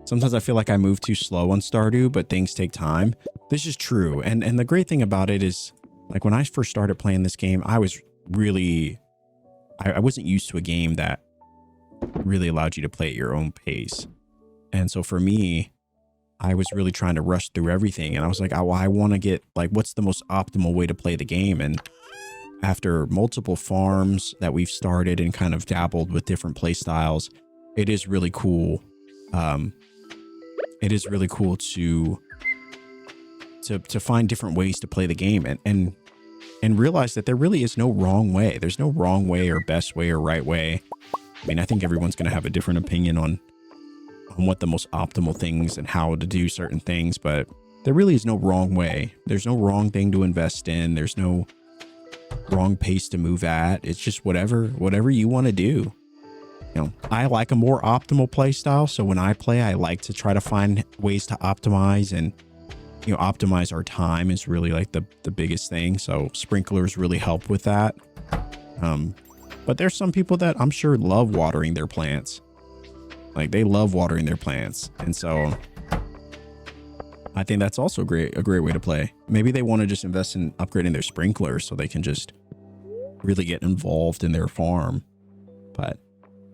Sometimes I feel like I move too slow on Stardew, but things take time. This is true. And the great thing about it is, like, when I first started playing this game, I was really, I wasn't used to a game that really allowed you to play at your own pace. And so for me, I was really trying to rush through everything. And I was like, oh, I want to get, like, what's the most optimal way to play the game? And after multiple farms that we've started and kind of dabbled with different play styles, it is really cool. It is really cool to find different ways to play the game and realize that there really is no wrong way. There's no wrong way or best way or right way. I mean, I think everyone's going to have a different opinion on what the most optimal things and how to do certain things, but there really is no wrong way. There's no wrong thing to invest in. There's no wrong pace to move at. It's just whatever you want to do. You know, I like a more optimal play style. So when I play, I like to try to find ways to optimize, and, you know, optimize our time is really like the biggest thing. So sprinklers really help with that. But there's some people that I'm sure love watering their plants. Like, they love watering their plants. And so I think that's also a great way to play. Maybe they want to just invest in upgrading their sprinklers so they can just really get involved in their farm. But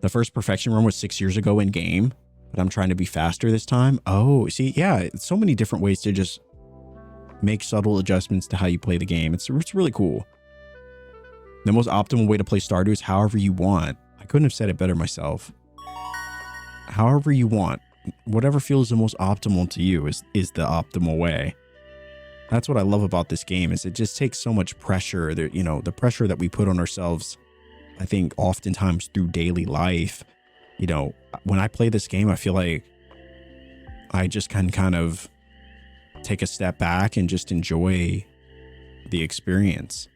the first perfection run was 6 years ago in game, but I'm trying to be faster this time. Oh, see, yeah, so many different ways to just make subtle adjustments to how you play the game. It's really cool. The most optimal way to play Stardew is however you want. I couldn't have said it better myself. However you want. Whatever feels the most optimal to you is the optimal way. That's what I love about this game, is it just takes so much pressure. You know, the pressure that we put on ourselves, I think oftentimes through daily life. You know, when I play this game, I feel like I just can kind of take a step back and just enjoy the experience,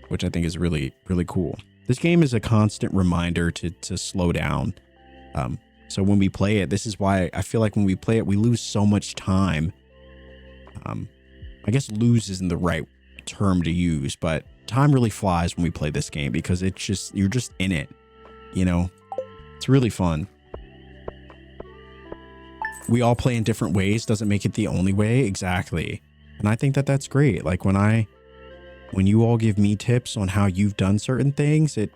which I think is really, really cool. This game is a constant reminder to slow down. So when we play it, this is why I feel like when we play it, we lose so much time. I guess lose isn't the right term to use, but time really flies when we play this game because it's just, you're just in it, you know? It's really fun. We all play in different ways. Doesn't make it the only way. Exactly. And I think that that's great. Like when you all give me tips on how you've done certain things, it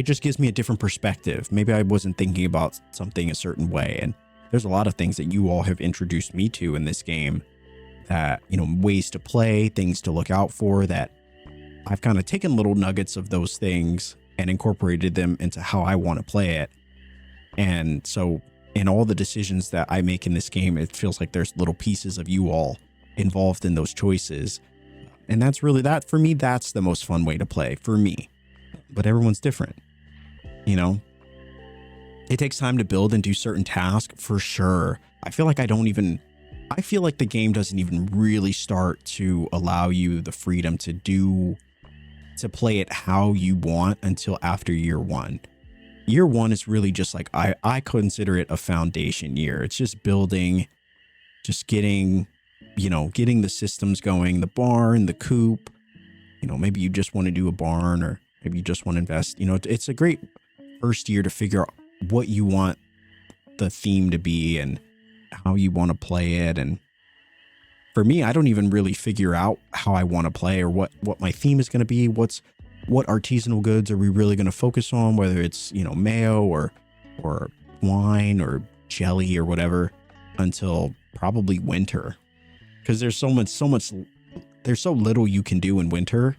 just gives me a different perspective. Maybe I wasn't thinking about something a certain way. And there's a lot of things that you all have introduced me to in this game that, you know, ways to play, things to look out for, that I've kind of taken little nuggets of those things and incorporated them into how I want to play it. And so in all the decisions that I make in this game, it feels like there's little pieces of you all involved in those choices. And that's really, that for me, that's the most fun way to play for me. But everyone's different, you know? It takes time to build and do certain tasks for sure. I feel like I feel like the game doesn't even really start to allow you the freedom to play it how you want until after year one. Year one is really just like, I consider it a foundation year. It's just building, just getting the systems going, the barn, the coop, you know, maybe you just want to do a barn, or maybe you just want to invest. You know, it's a great first year to figure out what you want the theme to be and how you want to play it. And for me, I don't even really figure out how I want to play or what my theme is going to be. What artisanal goods are we really going to focus on, whether it's, you know, mayo or wine or jelly or whatever, until probably winter. Because there's there's so little you can do in winter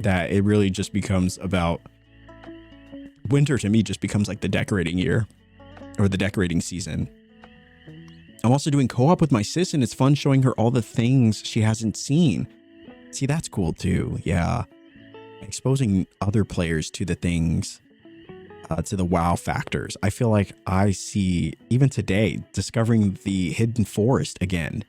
that it really just becomes about, winter to me just becomes like the decorating year or the decorating season. I'm also doing co-op with my sis, and it's fun showing her all the things she hasn't seen. See, that's cool too. Yeah. Exposing other players to the things, to the wow factors. I feel like I see, even today, discovering the hidden forest again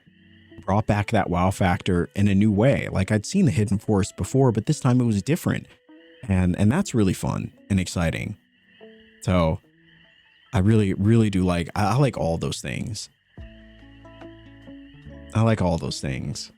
brought back that wow factor in a new way. Like, I'd seen the hidden forest before, but this time it was different. And that's really fun and exciting. So I really do like, I like all those things. I like all those things.